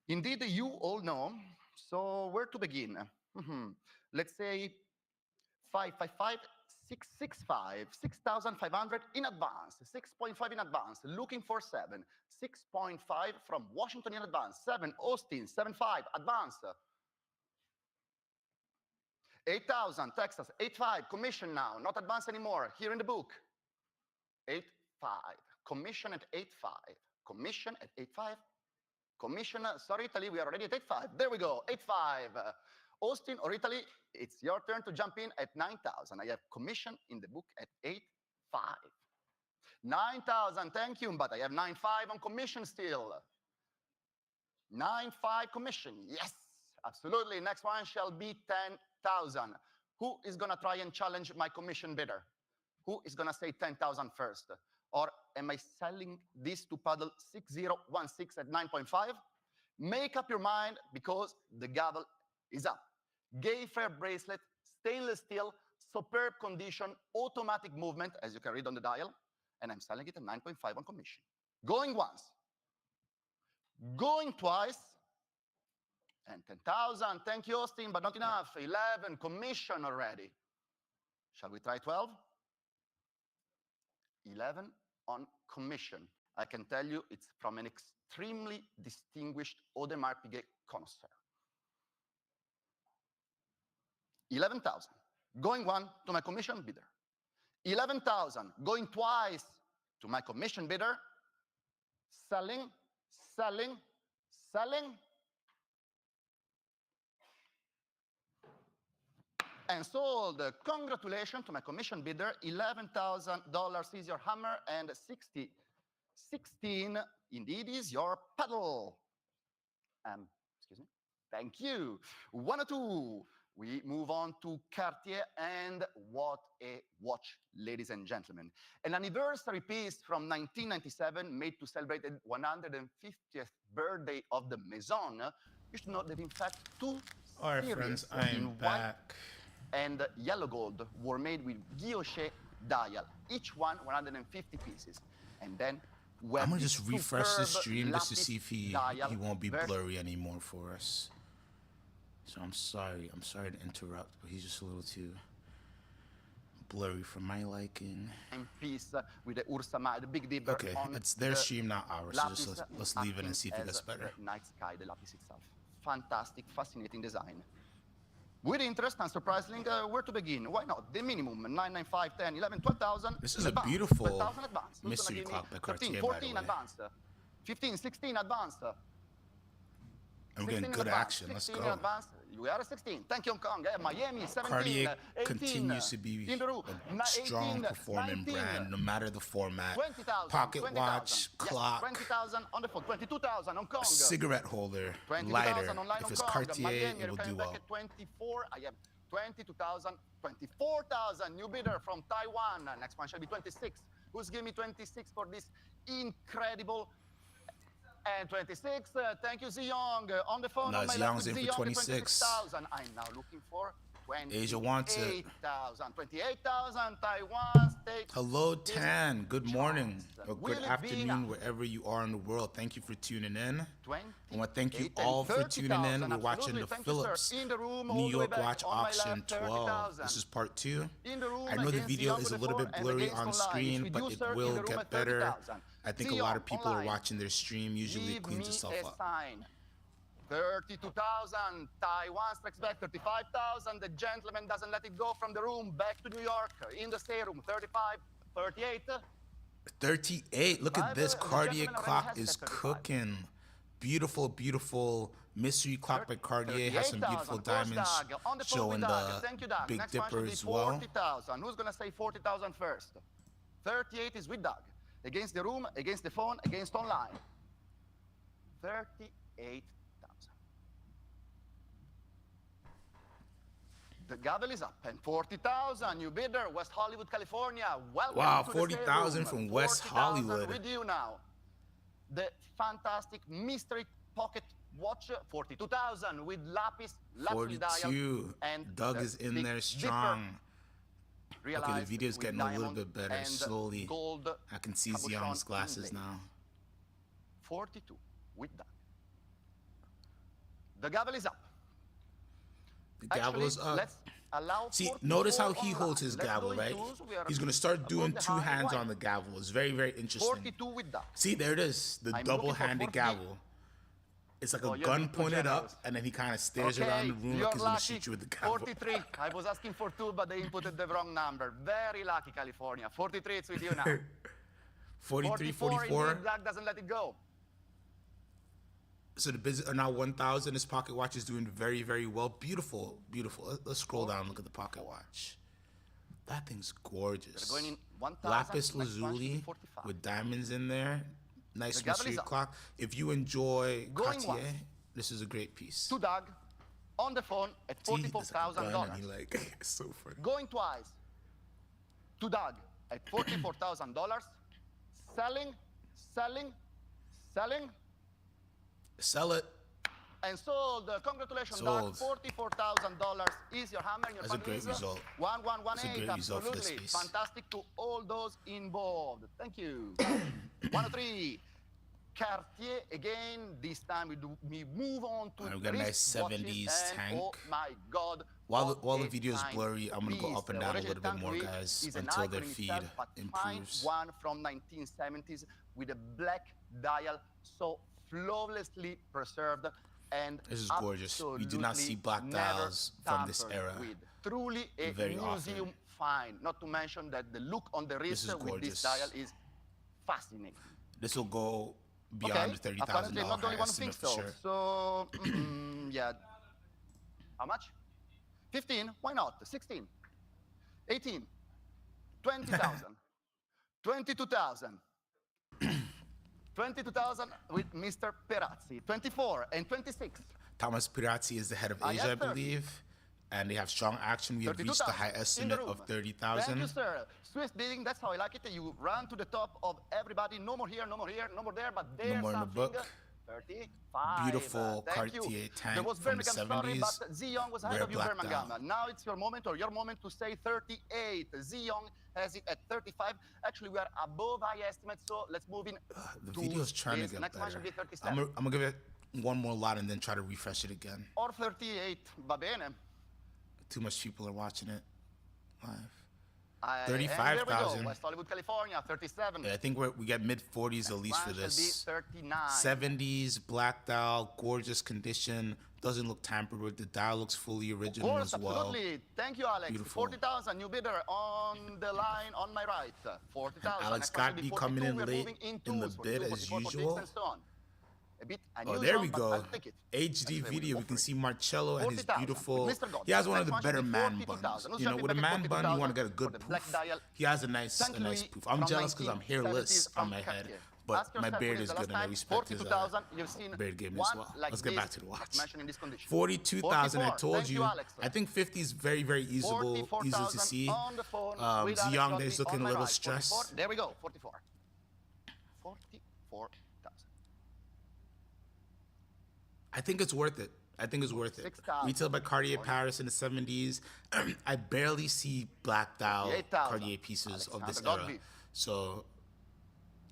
Indeed, you all know. So where to begin? Let's say 555, 665, 6,500 in advance, 6.5 in advance, looking for 7, 6.5 from Washington in advance, 7, Austin, 7.5, advance. 8,000, Texas, 8.5, commission now, not advance anymore, here in the book. 8.5, commission at 8.5, commission at 8.5, commission, sorry, Italy, we are already at 8.5, there we go, 8.5. Austin or Italy, it's your turn to jump in at 9,000. I have commission in the book at 8.5. 9,000, thank you, but I have 9.5 on commission still. 9.5 commission, yes, absolutely. Next one shall be 10,000. Who is gonna try and challenge my commission bidder? Who is gonna say 10,000 first? Or am I selling this to paddle 6016 at 9.5? Make up your mind because the gavel is up. Gay Frere bracelet, stainless steel, superb condition, automatic movement, as you can read on the dial, and I'm selling it at 9.5 on commission. Going once, going twice, and 10,000. Thank you, Austin, but not enough. 11, commission already. Shall we try 12? 11 on commission. I can tell you it's from an extremely distinguished Audemars Piguet connoisseur. 11,000, going one to my commission bidder. 11,000, going twice to my commission bidder. Selling, selling, selling. And sold. Congratulations to my commission bidder. $11,000 is your hammer, and 16 indeed is your paddle. Excuse me. Thank you. 102. We move on to Cartier, and what a watch, ladies and gentlemen. An anniversary piece from 1997 made to celebrate the 150th birthday of the Maison. You should know that, in fact, two All right, series friends, I am in back. and yellow gold were made with guilloche dial, each one 150 pieces. And then I'm gonna just refresh the stream just to see if he won't be blurry anymore for us. So I'm sorry to interrupt, but he's just a little too blurry for my liking. Piece with the Ursa, the Big Dipper. Okay, on it's their the stream, not ours. So just lapis, let's leave it and acting see if it as gets better. the night sky, the lapis itself. Fantastic, fascinating design. With interest, unsurprisingly, where to begin? Why not? The minimum, 9, 9, 5, 10, 11, 12,000. This is a advance. beautiful 12,000 advance. Who's mystery gonna give me clock by 13, Cartier, by the 14 way. advance. 15, 16 advance. And we're getting good action. Let's 16 go. advance. We are at 16. Thank you, Hong Kong. Miami, 17. Cartier 18, continues to be in the room. a strong 18, performing 19, brand, no matter the format. 20,000. Pocket 20,000. watch, Yes, clock, 20,000 on the phone. 22,000 Hong Kong. cigarette holder, 22,000 lighter. online If Hong it's Kong. Cartier, Miami, it will do back well. at 24. I have 22,000, 24,000. New bidder from Taiwan. Next one shall be 26. Who's giving me 26 for this incredible? And 26, thank you, Ziyong. On the phone, No, on my Ziyong's left, in for Ziyong, 26. 26,000. I'm now looking for 28,000. Asia wants it. 28,000, Taiwan State. Hello, Tan. Good morning or Will good it be afternoon, enough? wherever you are in the world. Thank you for tuning in. 20, I want to thank you 8, and all for tuning in. 30,000. We're watching the Absolutely. Thank you, sir. Phillips In the room, New all the way York back Watch on my Auction left, 12. 30,000. This is part 2. In the room I know the against video Ziyong is a with little the bit phone blurry and on against online. screen, It's but with it you, sir, in will the room get at better. 30,000. I think a lot of Ziyong, people are online. watching their stream. Usually it Give cleans me itself a up. sign. 32,000. Taiwan strikes back. 35,000. The gentleman doesn't let it go from the room. Back to New York. In the stay room. 35. 38. 38. Look at this. The Cartier gentleman already clock has is it at 35. cooking. Beautiful, beautiful mystery clock by Cartier. Has some beautiful 38,000. Of course, diamonds Doug. On the phone showing with Doug. the Thank you, Doug. Big Next one Dipper should be as well. 40,000. Who's going to say 40,000 first? 38 is with Doug. Against the room, against the phone, against online. 38,000. The gavel is up, and 40,000. New bidder, West Hollywood, California. Welcome Wow, to the 40,000 stay from room. West 40,000 Hollywood. with you now. The fantastic mystery pocket watch, 42,000 with lapis dial, 42. and Doug the is in Big there Dipper. strong. Okay, the Realized video's with getting a little diamond bit better and slowly. Gold I can see cabochon Zion's glasses inlay. now. 42 with Doug. The gavel is up. The gavel Actually, is up. let's allow See, 44 notice how he online. holds his Let's gavel, go in right? twos. We are He's going to start above doing the 2 high hands white. on the gavel. It's very, very interesting. 42 with Doug. See, there it is. The I'm looking for double-handed 48. gavel. It's like Oh, a you're gun being too pointed generous. up, and then he kind of stares around the room you're like he's going to lucky. shoot you with the gavel. 43. I was asking for 2, but they inputted the wrong number. Very lucky, California. 43, it's with you now. 43, 44, 44. indeed, Doug doesn't let it go. So the bids are now 1,000. His pocket watch is doing very, very well. Beautiful, beautiful. Let's scroll down and look at the pocket watch. That thing's gorgeous. They're going in 1,000. Lapis Next one should be lazuli 45. with diamonds in there. Nice The gavel mystery is up. clock. If you enjoy Going Cartier, once. this is a great piece. To Doug, on the phone at See, there's like a gun $44,000. and he like, it's so funny. Going twice. To Doug at $44,000. Selling, selling, selling, Sell it. and sold. Congratulations, Sold. Doug. $44,000 is your hammer and your That's a great panties. result. 1118. That's a great result for this Absolutely piece. fantastic to all those involved. Thank you. 103. Cartier again. This time we move on to Alright, we got a nice wristwatches, 70s and tank. oh my God. While what the a video is fine blurry, I'm gonna go piece. up and down a Original little bit tank more, wheel guys, is an until their icon in feed itself, but find improves. one from 1970s with a black dial, so flawlessly preserved. And This is gorgeous. You do not see black absolutely dials never from this tampered era with. Truly a very often. museum find. Not to mention that the look on the wrist is with gorgeous. this dial is fascinating. This will go beyond the $30,000 apparently not the only high one who thinks estimate for so. sure. So, yeah. How much? 15? Why not? 16? 18? 20,000? 22,000? 22,000 with Mr. Perazzi. 24 and 26. Thomas Pirazzi is the head of I Asia, I have 30. believe, and they have strong action. We have reached the 32,000 high in the estimate room. of Thank you, 30,000. sir. Swift bidding, that's how I like it. You run to the top of everybody. No more here, no more here, no more there, but there's more in the something. book. 35. Beautiful Thank you. Cartier tank There was from the Birmingham, sorry, 70s. but Ziyong was ahead Rare of you, black Birmingham. dial. Now it's your moment to say 38. Ziyong has it at 35. Actually, we are above high estimate, so let's move in. The to video's trying to this. get Next one better. should be I'm 37. gonna give it one more lot and then try to refresh it again. Or 38, va bene. Too much people are watching it live. And there we 35,000. go. West Hollywood, California, 37. Yeah, I think we get mid 40s at least for One shall this. be 39. 70s, black dial, gorgeous condition. Doesn't look tampered with. The dial looks fully Of original course, as well. absolutely. Thank you, Alex. Beautiful. 40,000, new bidder on the line on my right. 40,000. Alex Next one shall Scott be coming in 42. We're late moving in in the twos, bid 42, as 44, 46, usual. and so on. A bit Oh, unusual, there we but go. I'll take it. HD Actually, I will video. We offer can it. see Marcello and his 40,000 beautiful. with Mr. God. He has one of Next the one shall better be man 42,000. buns. Who You shall know, be with a back man bun, you want to get a for good the black poof. dial? He has a nice St. Louis poof. I'm from jealous because I'm hairless 1970s on my from head, Cartier. but Ask my yourself beard when is the good last and I time, respect his 42,000, you've seen beard game as one well. like Let's get this, back to the watch. like mentioned in this condition. 42,000. I 44. told Thank you. Alex. I think 50 is very, very easy to 44,000 see. on the phone with Alex Young Gotti is looking on a my little right. 44. stressed. There we go, 44. 44,000. I think it's worth it. I think it's worth it. 6,000. Retailed by Cartier Paris in the 70s. I barely see black dial 58,000. Cartier pieces of this Alexander era. Godby. So,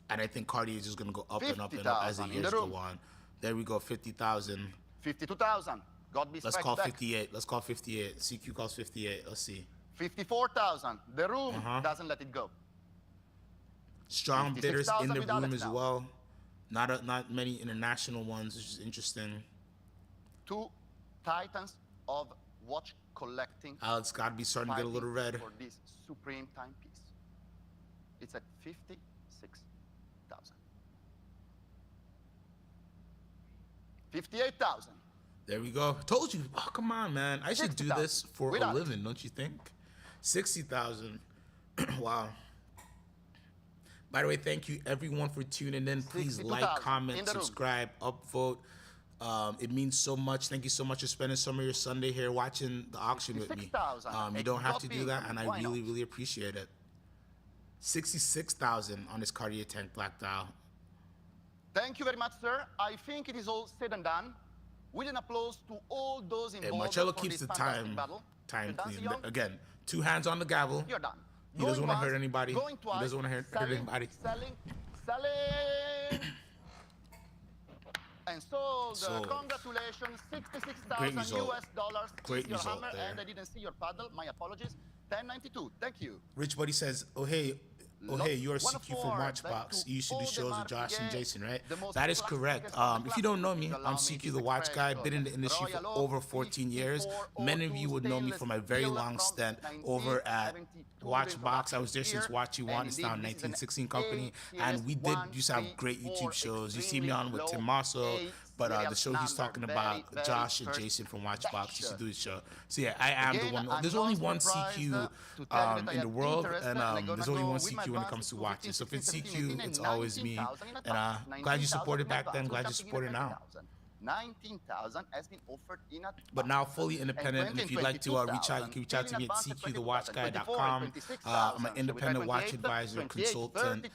and I think Cartier is just going to go up and up and up as the 50,000 in years the room. go on. There we go, 50,000. 52,000. Godby Let's strikes call back. 58. Let's call 58. CQ calls 58. Let's see. 54,000. The room doesn't let it go. Strong bidders in 56,000 the with room Alex as now. well. Not many international ones, which is interesting. Two titans of watch collecting. Alex got to be starting to get a little fighting red. for this supreme timepiece. It's at 56,000. 58,000. There we go. Told you. Oh, come on, man. I should do 60,000. this for With a Alex. living, don't you think? 60,000. Wow. By the way, thank you everyone for tuning in. Please 62,000 like, in comment, the room. subscribe, upvote. It means so much. Thank you so much for spending some of your Sunday here watching the auction with me. 66,000. You don't have to do that, and I Why not? really, really appreciate it. 66,000 on this Cartier tank black dial. Thank you very much, sir. I think it is all said and done. With an applause to all those And involved Marcello for keeps this the fantastic battle. time You're done, clean. Sion? Again, 2 hands on the gavel. You're done. He doesn't Going want to hurt once, anybody. going He twice, doesn't want to hurt selling, anybody. Selling. And sold. Sold. Congratulations, Great 66,000 result. US dollars. Great It's your result hammer, there. and I didn't see your paddle. My apologies. 1092. Thank you. Rich Buddy says, oh hey, you are CQ from Watchbox. You used to do shows with Josh and Jason, right? That is correct. If you don't know me, I'm CQ the Watch Guy. Been in the industry for over 14 years. Many of you would know me from my very long stint over at Watchbox. I was there since Watch You Want. It's now a 1916 company. And we did used to have great YouTube shows. You see me on with Tim Marceau. But the show he's talking about, Josh and Jason from Watchbox used to do his show. So yeah, I am the one. There's only one CQ in the world, and there's only one CQ when it comes to watches. So if it's CQ, it's always me. And glad you supported back then, glad you supported now. 19,000 has been offered in advance. But now fully independent, and if you'd like to reach out, you can reach out to me at cqthewatchguy.com. I'm an independent watch advisor, consultant,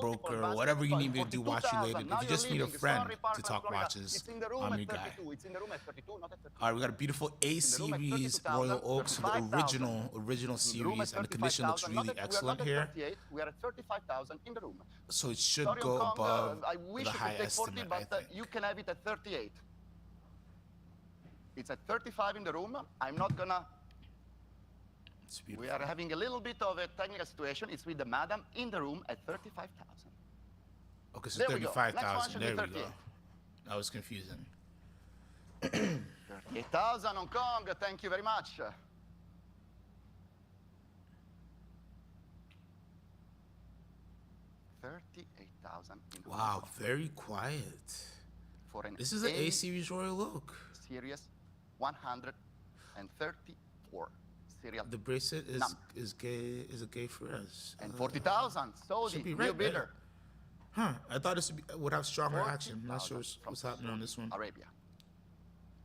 broker, whatever you need me to do watch related. If you just need a friend to talk watches, I'm your guy. All right, we got a beautiful A series Royal Oaks, the original series, and the condition looks really excellent here. We are at 35,000 in the room. So it should Sorry, go Hong Kong, above I wish the you high could take 40, estimate, I but think. you can have it at 38. It's at 35 in the room. I'm not gonna. It's beautiful. We are having a little bit of a technical situation. It's with the madam in the room at 35,000. Okay, so There we go. Next one 35,000. should be There we go. 38. That was confusing. 38,000 Hong Kong. Thank you very much. $38,000 in the room Wow, very quiet. for an This is an A series Royal Oak. series 134 serial. The bracelet Number. is a gay for us. And 40,000 Saudi, should be new right bidder. there. Huh? I thought this would have stronger action. I'm not sure 40,000 what's from happening on this one. Arabia.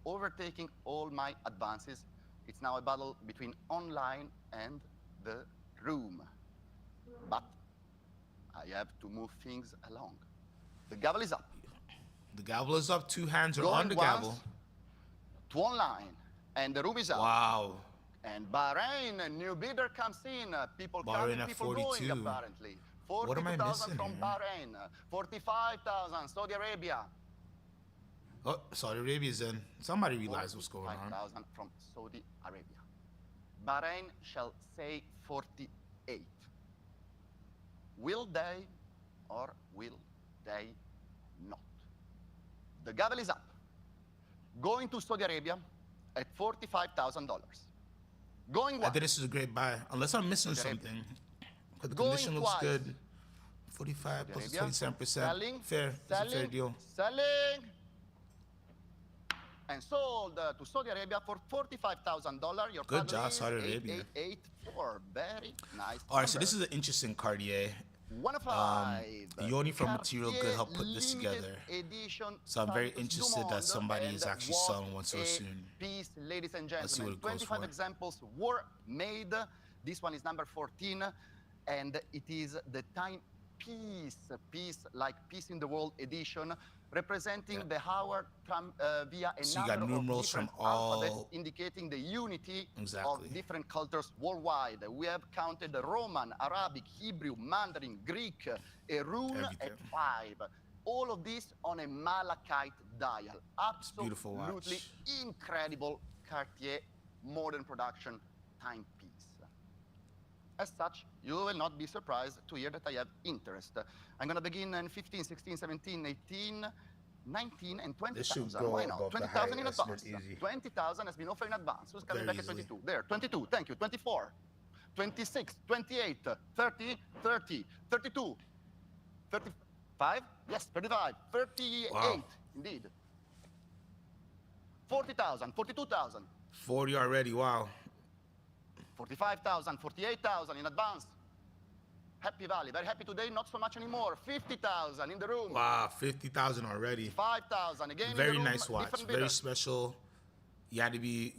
Overtaking all my advances, it's now a battle between online and the room. But I have to move things along. The gavel is up. The gavel is up. 2 hands are Going on the gavel. once to online, and the room is up. Wow. And Bahrain, a new bidder comes in. People Bahrain coming, at people 42. going, apparently. What am I 42,000 missing from here? Bahrain, 45,000 Saudi Arabia. Oh, Saudi Arabia's in. Somebody realized what's going on. 5,000 from Saudi Arabia. Bahrain shall say 48. Will they or will they not? The gavel is up. Going to Saudi Arabia at $45,000. Going I once. think this is a great buy, unless I'm missing Saudi Arabia. something. But the Going condition looks twice. good. 45 plus Arabia. 27%. Selling. Fair. It's a fair Selling. deal. Selling. And sold to Saudi Arabia for $45,000. Your Good paddle job, is Saudi Arabia. 8884. Very nice. All right, so this number. is an interesting Cartier. 105. Yoni from Material Good Cartier helped put this limited together. Edition So I'm very Santos interested that Dumont, somebody and is actually what selling one so a soon. Piece, ladies and Let's see what gentlemen. it goes 25 for. examples were made. This one is number 14, and it is the timepiece like Peace in the World edition, representing the hour via a So you got number of numerals from different alphabets all- indicating the unity Exactly. of different cultures worldwide. We have counted Roman, Arabic, Hebrew, Mandarin, Greek, a rune at Everything. 5. All of this on a malachite dial. beautiful watch. Absolutely incredible Cartier modern production timepiece. As such, you will not be surprised to hear that I have interest. I'm going to begin in 15, 16, 17, 18, 19, and This should 20,000. go Why not? above the 20,000 in high estimate advance. easy. 20,000 has been offered in advance. Who's coming Very back easily. at 22? There, 22. Thank you. 24, 26, 28, 30, 30, 32, 35? Yes, 35, 38, Wow. indeed. 40,000, 42,000. 40 already. Wow. 45,000, 48,000 in advance. Happy Valley, very happy today, not so much anymore. 50,000 in the room. Wow, 50,000 already. 5,000 again. Very in the room, nice watch. different Very bidders. special. You had to be,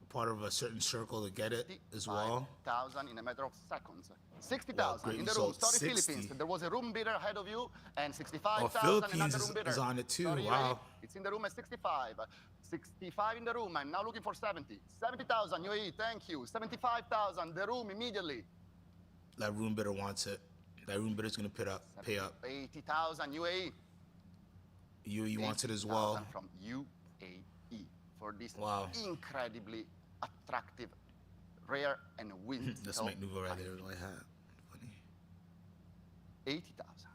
part of a certain circle to get it as well. 5,000 in a matter of seconds. 60,000 great in the room. result. Sorry, 60. Philippines. There was a room bidder ahead of you, and 65,000 Philippines another is- room bidder. is on it too. Sorry, Wow. UAE. It's in the room at 65. 65 in the room. I'm now looking for 70. 70,000 UAE. Thank you. 75,000 the room immediately. That room bidder wants it. That room bidder's gonna pay up. 80,000 UAE. UAE wants it as well. 80,000 from UAE for this Wow. incredibly attractive, rare, and windy. This McNuva right there, like that. Funny. 80,000.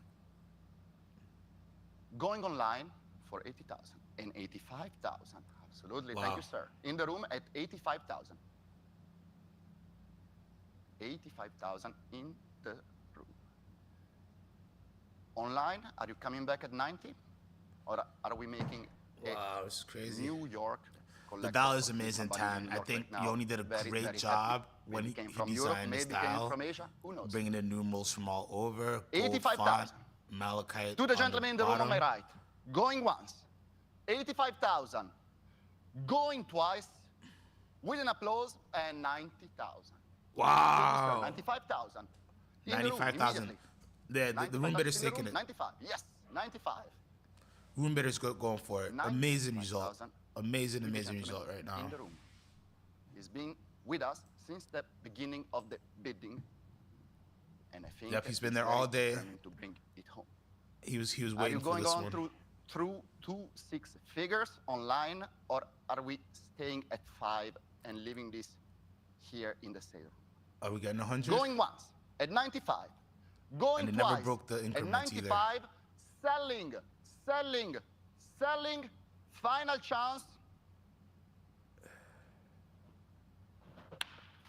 Going online for 80,000 and 85,000. Absolutely. Thank Wow. you, sir. In the room at 85,000. 85,000 in the room. Online, are you coming back at 90? Or are we making Wow, a this is crazy. New York The dial is amazing, Tan. I think Yoni did a great job when he came from Europe, designed this maybe came dial, from Asia. Who knows? bringing in numerals from all over. Gold 85,000. font, malachite. To the on gentleman in the room on my bottom. right. Going once. 85,000. Going twice. With an applause and 90,000. Wow. 95,000. In the room 95,000. immediately. The room 95,000 bidder's in the taking room, it. 95. Yes, 95. Room bidder's going for it. Amazing result. 95,000. Amazing Ladies and result gentlemen, right now. In the room. He's been with us since the beginning of the bidding. And I think Yep, he's been he's there very all day. determined to bring it home. He was Are you waiting for going this on one. through 2 6 figures online, or are we staying at 5 and leaving this here in the sale? Are we getting 100? Going once at 95, going And it twice never broke the at increments either. 95, selling, selling, selling, final chance,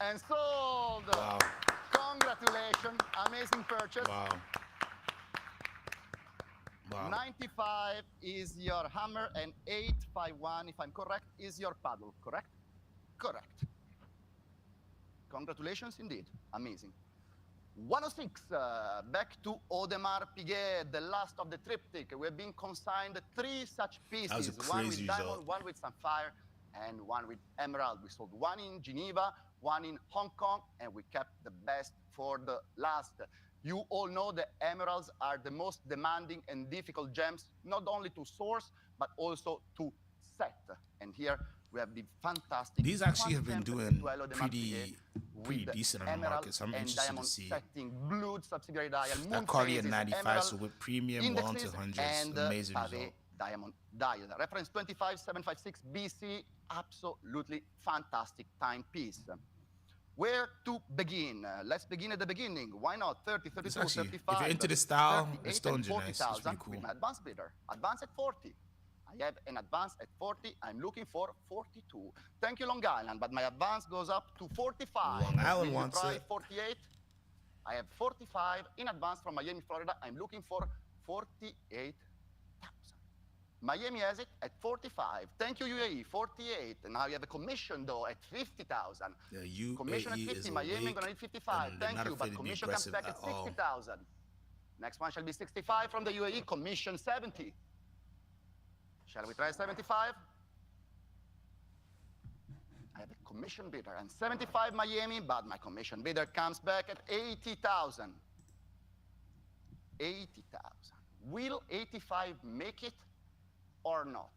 and sold. Wow. Congratulations, amazing purchase. Wow. Wow. 95 is your hammer, and 851, if I'm correct, is your paddle, correct? Correct. Congratulations indeed. Amazing. 106, back to Audemars Piguet, the last of the triptych. We have been consigned 3 such pieces. That was a One crazy with diamond, result. one with sapphire, and one with emerald. We sold one in Geneva, one in Hong Kong, and we kept the best for the last. You all know the emeralds are the most demanding and difficult gems, not only to source, but also to set. And here we have the fantastic. These actually have been doing Quantum Audemars pretty with decent on the emerald market, so I'm and interested to diamond see. setting, blued subsidiary dial, moon That Cartier phases, emerald95, so with premium, well into indexes, hundreds. and Amazing pave result. diamond dial. Reference 25756 BC, absolutely fantastic timepiece. Where to begin? Let's begin at the beginning. Why not? 30, 32, actually, 35. if you're into the style, the 38 stones and are nice. It's pretty 40,000 cool. with my advanced bidder. Advance at 40. I have an advance at 40. I'm looking for 42. Thank you, Long Island, but my advance goes up to 45. Long Island Will you wants try it. 48? I have 45 in advance from Miami, Florida. I'm looking for 48,000. Miami has it at 45. Thank you, UAE, 48. And now you have a commission, though, at 50,000. The UAE Commission at 50, is Miami, I'm awake, going to need 55. and they're Thank not you, afraid but to be commission comes aggressive back at at all. 60,000. Next one shall be 65 from the UAE, commission 70. Shall we try 75? I have a commission bidder, and 75 Miami, but my commission bidder comes back at 80,000. 80,000. Will 85 make it or not?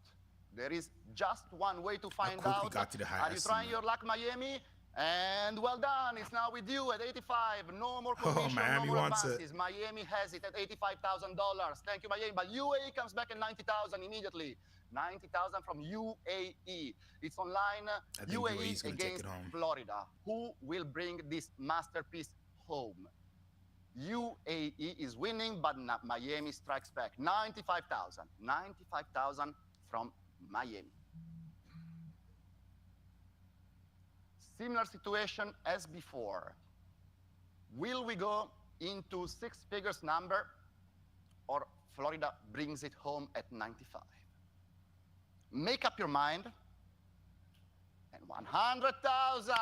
There is just one way to find quickly out. got to the high Are you trying estimate. your luck, Miami? And well done, it's now with you at 85. No more Oh, commission, Miami no more wants it. advances. Miami has it at $85,000. Thank you, Miami. But UAE comes back at 90,000 immediately. 90,000 from UAE. It's online. I think UAE is UAE gonna take against it home. Florida. Who will bring this masterpiece home? UAE is winning, but Miami strikes back. 95,000. 95,000 from Miami. Similar situation as before. Will we go into six figures number, or Florida brings it home at 95? Make up your mind. And 100,000.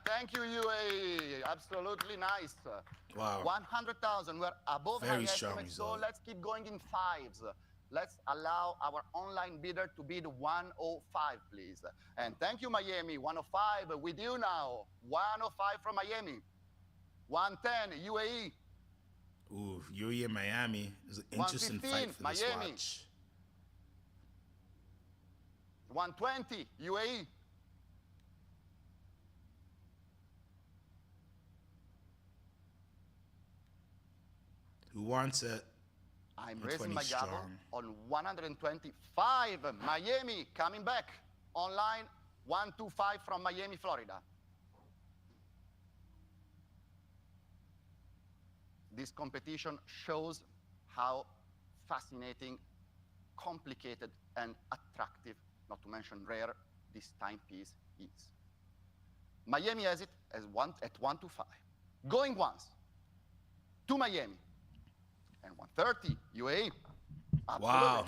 Thank you, UAE. Absolutely nice. Wow. 100,000. We're above Very high strong estimate, so result. let's keep going in fives. Let's allow our online bidder to bid 105, please. And thank you, Miami. 105 with you now. 105 from Miami. 110, UAE. Ooh, UAE and Miami is an interesting fight for this Miami. watch. 120, UAE. Who wants it? I'm 120 raising my gavel strong. on 125. Miami coming back online. 125 from Miami, Florida. This competition shows how fascinating, complicated, and attractive, not to mention rare, this timepiece is. Miami has it as at 125. Going once to Miami. And 130, UAE. Absolutely. Wow.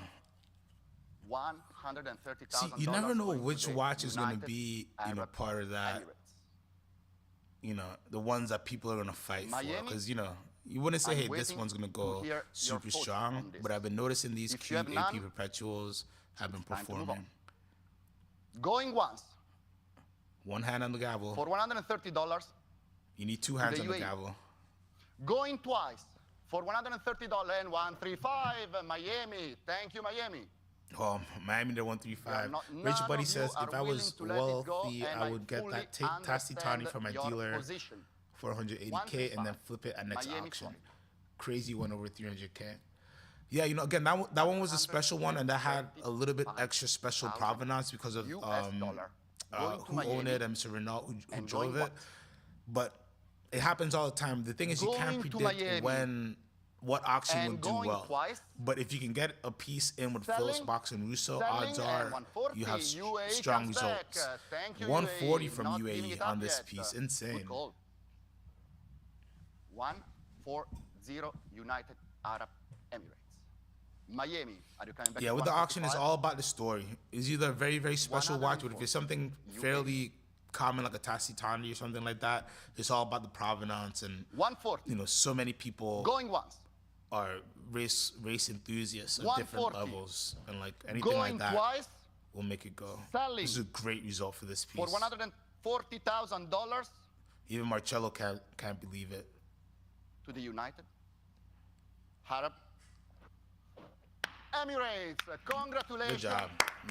$130,000. See, you never know going to which the watch is going to United be, Arab part of that, Emirates. the ones that people are going to fight for. Miami, Because, you wouldn't say, I'm hey, this waiting one's going to to go hear your super thoughts strong. on this. But I've been noticing these If you cute have AP none, perpetuals have been it's time to move performing. Going once One hand on the gavel. for $130. You need two hands the on the UAE. gavel. Going twice for $130 and 135. Miami. Thank you, Miami. Oh, Miami, they're 135. None Rich of Buddy you says, are if I willing was to let it go, wealthy, and I would get fully that Tasty Tawny understand from my your dealer position. for 180K and 135. then flip it at next Miami, auction. Florida. Crazy one over 300K. Yeah, again, that one was a special one, and that had a little bit extra special provenance because of US dollar. Going to who owned Miami it and Mr. Renault who and drove going it. once. But it happens all the time. The thing is, you can't Going to predict Miami what auction will and do going well. twice. But if you can get a piece in with Selling, Phillips, Box, and Russo, selling, odds and are 140. you have UAE strong comes back. results. Thank you, 140 UAE. from Not giving UAE it on up this yet. piece. Good Insane. call. 140 United Arab Emirates. Miami, are you coming back? Yeah, to with the auction, it's 155? all about the story. It's either a very, very special watch, but if it's something fairly common like a Tasty Tawny or something like that, it's all about the provenance and 140. so many people Going once. are race enthusiasts at different 140. levels, and like anything Going like that twice will make it go. Selling. This is a great result for this for piece. $140,000 Even Marcello can't believe it. to the United Arab Emirates. Congratulations.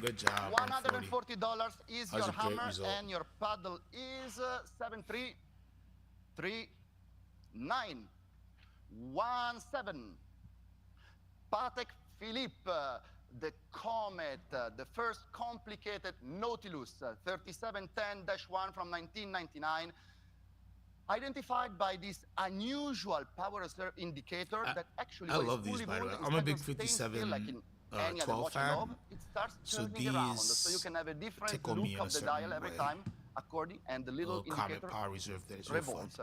Good job. 140. $140 is That's your a great hammer, result. and your paddle is 733917. Patek Philippe, the Comet, the first complicated Nautilus 3710-1 from 1999, identified by this unusual power reserve indicator that actually I love these, by the way. I'm a big 57 like in any other 12 watch you fan. love, it starts So turning around, these so you can have a different tickle me look in a of the certain dial every way. time, according, and the little Comet indicator power reserve that is real fun. revolves.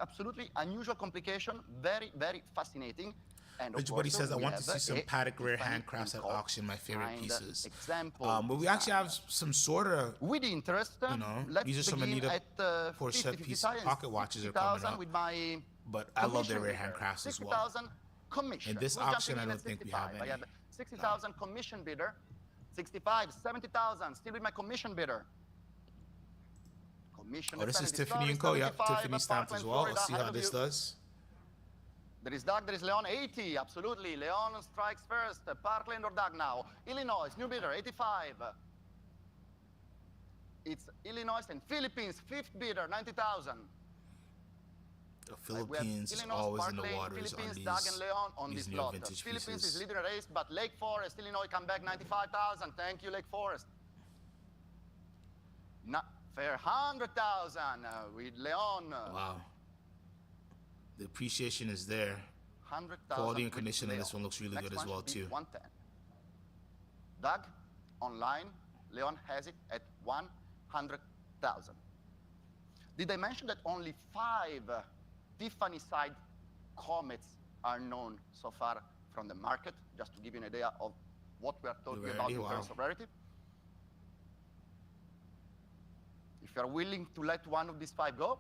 Absolutely unusual complication, very, very fascinating. And of Everybody course, says, I we want to have see some a Patek Rare Tiffany handcrafts at Inco auction, my favorite signed pieces. example But we actually design. have some sort of, With interest, you know, let's these are some begin Anita at Porsche 50, piece 55, and pocket watches are coming 60,000 up. with my But I love their rare commission bidder. handcrafts as well. 60,000 commission. In this We're auction, jumping I in don't at think we have 65. I any. have 60,000 commission bidder. 65, 70,000, still with my commission bidder. Commission Oh, this is 70, Tiffany & sorry, Co. Yep, 75, Tiffany stamped as Parkland, well. Florida, Let's see I how love this you. does. There is Doug, there is Leon, 80, absolutely. Leon strikes first. Parkland or Doug now. Illinois, new bidder, 85. It's Illinois and Philippines, fifth bidder, 90,000. The Philippines is always in the waters on Philippines, Doug and Leon on these this neo lot. vintage Philippines pieces. is leading the race, but Lake Forest, Illinois, come back 95,000. Thank you, Lake Forest. Not fair, 100,000 with Leon. Wow. The appreciation is there. 100,000. Quality and with condition of Leon. this one looks really Next good as one well should be too. 110. Doug, online, Leon has it at 100,000. Did I mention that only 5 Tiffany side comets are known so far from the market? Just to give you an idea of what we are talking about in terms of rarity. If you are willing to let one of these 5 go,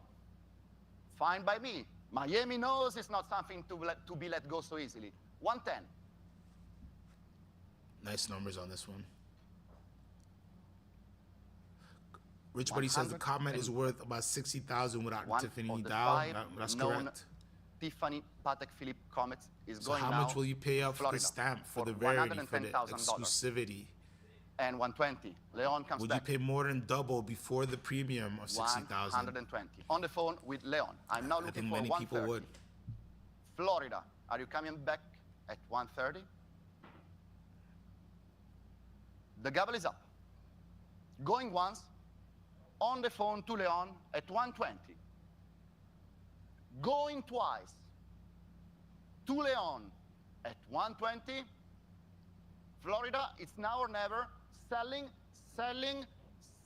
fine by me. Miami knows it's not something to be let go so easily. 110. Nice numbers on this one. Rich Buddy says the Comet is worth about 60,000 without One Tiffany of the dial. 5 That's known correct. Tiffany Patek Philippe comets is So going how now much will you pay up for the Florida stamp, for the for rarity, for the $110,000. exclusivity? And 120. Leon comes Would you back. pay more than double before the premium of 60,000? 120. On the phone with Leon. I'm now I looking think for many 130. people would. Florida, are you coming back at 130? The gavel is up. Going once, on the phone to Leon at 120. Going twice to Leon at 120. Florida, it's now or never. Selling, selling,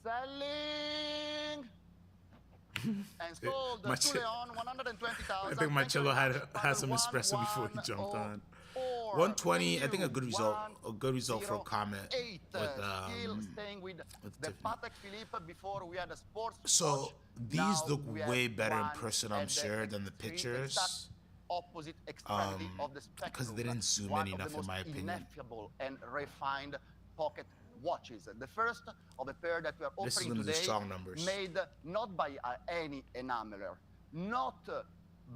selling. And sold to Leon, 120,000. I think Marcello had some espresso before he jumped on. 120, I think a good result for a Comet with still staying with the Tiffany. Patek Philippe before we had a sports So watch. these Now look we have way better in one person, at I'm sure, than the extreme, pictures. exact opposite extremity of the spectrum. because they didn't zoom One in of the enough, in most my opinion. ineffable and refined pocket watches. The first of a pair that we are This is offering gonna do today, strong numbers. made not by any enameler, not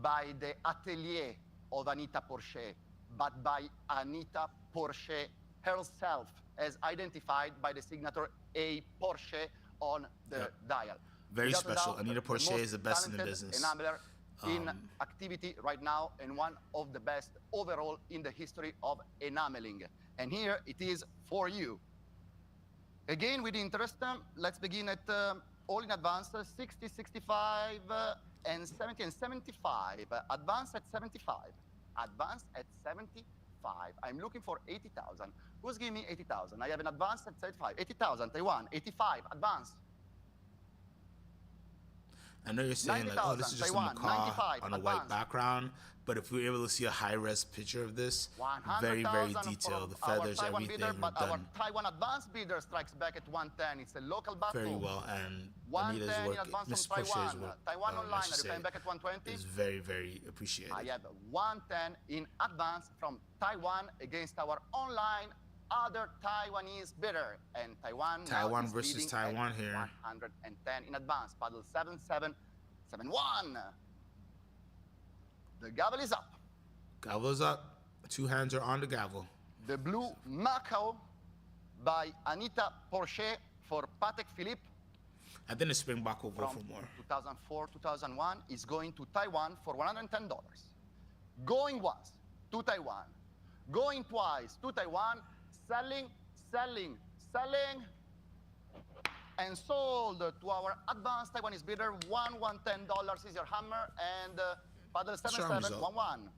by the atelier of Anita Porsche, but by Anita Porsche herself, as identified by the signature A Porsche on the dial. Very Without a special. doubt, Anita Porsche most is the best in the talented business. enameler in activity right now, and one of the best overall in the history of enameling. And here it is for you. Again, with interest, let's begin at all in advance, 60, 65, and 70, and 75. Advance at 75. Advance at 75. I'm looking for 80,000. Who's giving me 80,000? I have an advance at 75. 80,000, Taiwan, 85, advance. I know you're saying like, oh, this is just a 90,000, macaw 95, on a white advanced. background, but if we were able to see a high-res picture of this, 100,000 very, very from detailed. The our feathers, Taiwan everything bidder, are but our done Taiwan advance bidder strikes back at 110. It's a local battle. very well, and 110 Anita's in work, advance Miss from Porsche's Taiwan. work, Taiwan I online, should are you say, coming back at 120? is very, very appreciated. I have 110 in advance from Taiwan against our online other Taiwanese bidder. And Taiwan now is versus leading Taiwan at here. 110 in advance. Paddle 7771. The gavel is up. Gavel's up. 2 hands are on the gavel. The blue Macao by Anita Porsche for Patek Philippe I think the Springbok will go from for more. 2004, 2001 is going to Taiwan for $110. Going once to Taiwan, going twice to Taiwan, selling, selling, selling, and sold to our advanced Taiwanese bidder. $110 is your hammer, and paddle Strong 7711.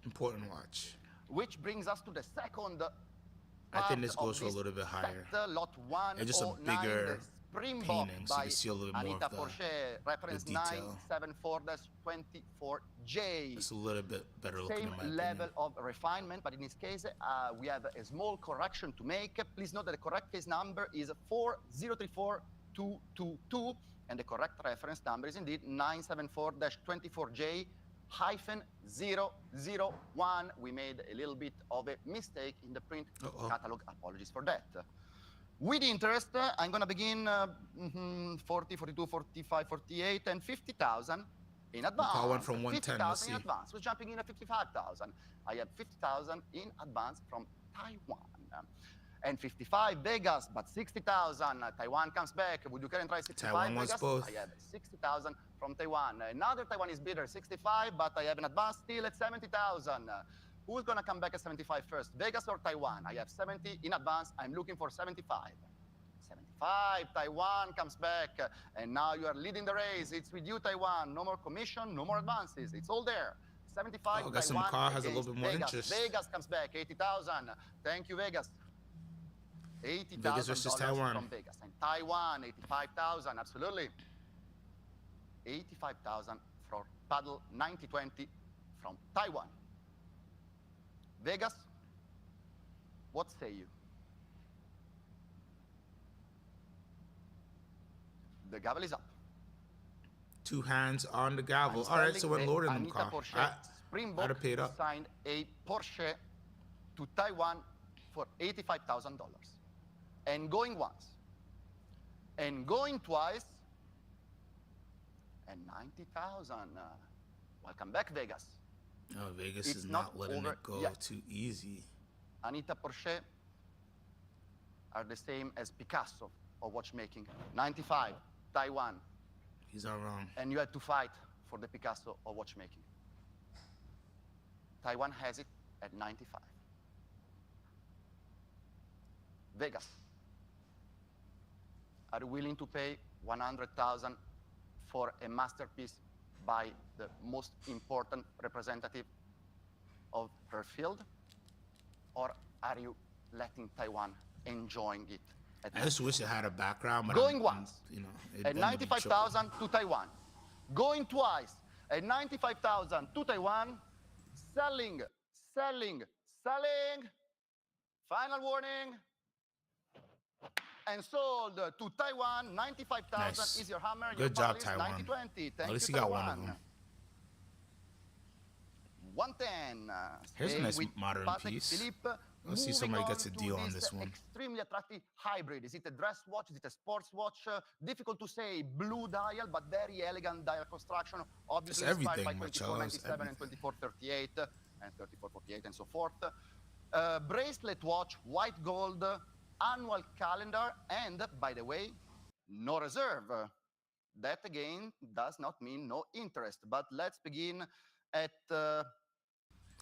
Important watch. Which brings us to the second I think this part goes of for a little bit higher. set, lot 109, And just a bigger the Springbok painting, so you by can see a little bit more Anita of the Porcher, reference detail. 974-24J. It's a little bit better looking Same in my opinion. level of refinement, but in this case, we have a small correction to make. Please note that the correct case number is 4034222, and the correct reference number is indeed 974-24J hyphen 001. We made a little bit of a mistake in the print catalog. Apologies for that. With interest, I'm going to begin 40, 42, 45, 48, and 50,000 in advance. I went from 110, let's 50,000 in see. advance. Who's jumping in at 55,000? I have 50,000 in advance from Taiwan. And 55 Vegas, but 60,000. Taiwan comes back. Would you care and try 65 Taiwan wants Vegas? both. I have 60,000 from Taiwan. Another Taiwanese bidder, 65, but I have an advance still at 70,000. Who's going to come back at 75 first, Vegas or Taiwan? I have 70 in advance. I'm looking for 75. 75, Taiwan comes back. And now you are leading the race. It's with you, Taiwan. No more commission, no more advances. It's all there. 75, I guess Taiwan Macau has a little against bit more Vegas. interest. Vegas comes back, 80,000. Thank you, Vegas. Vegas versus $80,000 Taiwan. from Vegas. And Taiwan, 85,000, absolutely. 85,000 for paddle 9020 from Taiwan. Vegas, what say you? The gavel is up. Two hands on the gavel. All right, so we're lower than Anita Macau. Porcher, I'd Springbok have paid up. signed a Porsche to Taiwan for $85,000. And going once, and going twice, and 90,000. Welcome back, Vegas. Oh, Vegas It's is not not letting over it go yet. too easy. Anita Porcher are the same as Picasso of watchmaking. 95, Taiwan. He's not wrong. And you had to fight for the Picasso of watchmaking. Taiwan has it at 95. Vegas, are you willing to pay 100,000 for a masterpiece by the most important representative of her field? Or are you letting Taiwan enjoying it? I just wish it had a background, but Going once, you know, at 95,000 to Taiwan. Going twice, at 95,000 to Taiwan. Selling, selling, selling. Final warning. And sold to Taiwan. 95,000 Nice. is your hammer. Good your job, paddle is Taiwan. 9020. Thank At least you, you got one of Taiwan. them. 110. Here's a Stay nice with modern Patek piece. Philippe. Let's see Moving somebody gets a on to deal on this one. Extremely attractive hybrid. Is it a dress watch? Is it a sports watch? Difficult to say. Blue dial, but very elegant dial construction. Obviously It's inspired by everything, Marcello. It's 2497 and everything. 2438 and 3448 and so forth. Bracelet watch, white gold, annual calendar, and by the way, no reserve. That again does not mean no interest. But let's begin at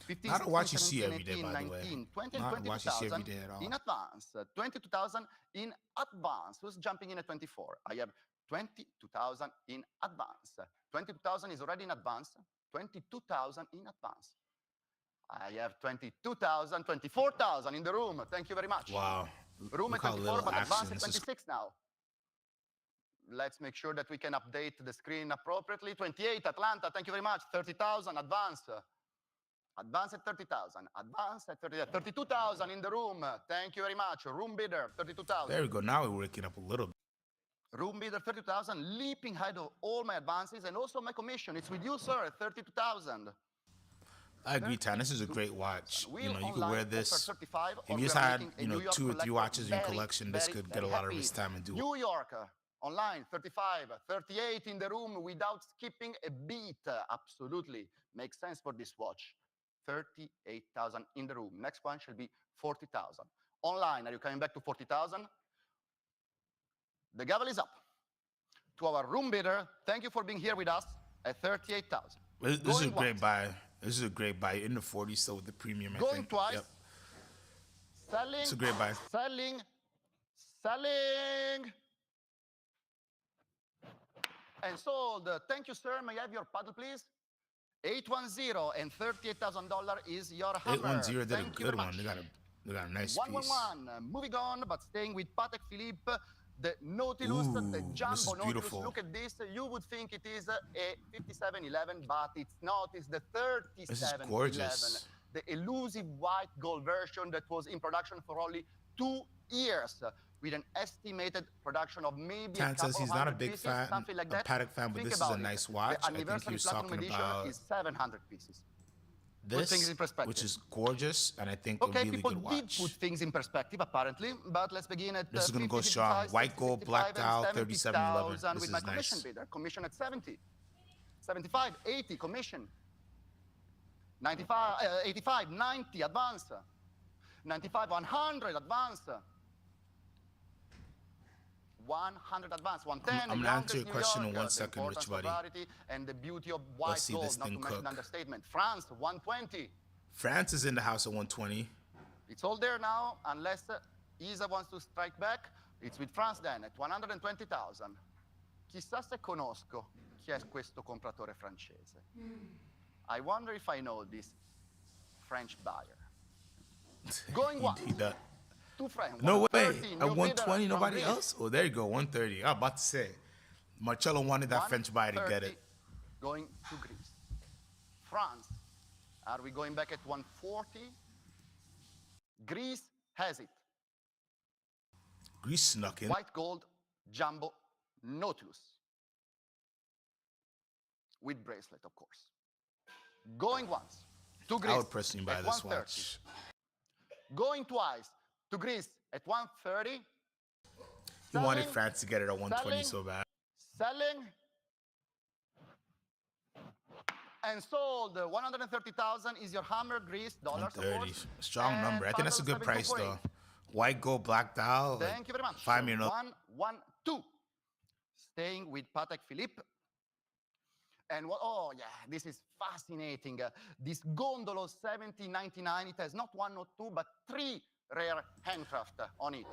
15, Not a 16, watch you see 17, every day, 18, by the way. 19, 20, Not a and watch you see every 22,000 day at all. in advance. 22,000 in advance. Who's jumping in at 24? I have 22,000 in advance. 22,000 is already in advance. 22,000 in advance. I have 22,000, 24,000 in the room. Thank you very much. Wow. Room Look at how 24, little but advance action. at This is 26 now. Let's make sure that we can update the screen appropriately. 28, Atlanta, thank you very much. 30,000, advance. Advance at 30,000. Advance at 30,000. 32,000 in the room. Thank you very much. Room bidder, 32,000. There we go. Now we're waking up a little bit. Room bidder, 30,000, leaping ahead of all my advances and also my commission. It's with you, sir, 32,000. I agree, Tan. This is a great watch. You know, you could wear this. If you you just had, you know, 2 or 3 watches in your collection, this could get a lot of wrist time and do it. New York, online, 35, 38 in the room without skipping a beat. Absolutely. Makes sense for this watch. 38,000 in the room. Next one shall be 40,000. Online, are you coming back to 40,000? The gavel is up. To our room bidder, thank you for being here with us at 38,000. This is a great buy. This is a great buy in the 40s, so with the premium, I Going think. twice. Yep. selling, It's a great buy. selling, selling, and sold. Thank you, sir. May I have your paddle, please? 810 and $38,000 is your hammer. 810 did a Thank you good very one. much. They got a nice piece. 111. Moving on, but staying with Patek Philippe. The Nautilus, the Ooh, Jumbo this is Nautilus. beautiful. Look at this. You would think it is a 5711, but it's not. It's the 3711. This is gorgeous. The elusive white gold version that was in production for only 2 years, with an estimated production of maybe Tan says he's not a big pieces, fan, something like a that. Patek fan, but Think this is a about it. nice watch. The I think he anniversary was platinum talking edition about is 700 pieces. this, things in perspective. which is gorgeous, and I think Okay, a really people good did watch. put things in perspective, apparently, but let's begin at This is gonna 50, go strong. 55, White gold, 65, black and dial, 3711. 70,000 This with is my commission nice. bidder. Commission at 70. 75, 80, commission. 95, 85, 90, advance. 95, 100, advance. 100 advance, 110. I'm gonna answer your New question in York, 1 the second, importance Rich of buddy. rarity and the beauty of white see gold, this not to thing mention cook. understatement. France, 120. France is in the house at 120. It's all there now, unless ISA wants to strike back. It's with France then, at 120,000. Chissà se conosco chi è questo compratore francese. I wonder if I know this French buyer. Going He once. does. Two friends. No way. 130, At new 120, bidder from nobody Greece. else? Oh, there you go. 130. I'm about to say. Marcello wanted that French buyer to get 130 it. Going to Greece. France. Are we going back at 140? Greece has it. Greece snuck in. White gold jumbo Nautilus. With bracelet, of course. Going once to Greece. I would personally buy at this 130. watch. Going twice to Greece at 130. He wanted Selling, France to get it at 120 selling, so bad. Selling. And sold. 130,000 is your hammer, Greece, dollars, of 130. course. Strong And number. I think that's a paddle good price 7.8. though. White gold, black dial. Like, Thank you very much. 5 million. 112. Staying with Patek Philippe. And what, oh yeah, this is fascinating. This Gondolo 7099, it has not 1 or 2, but 3 rare handcraft on it.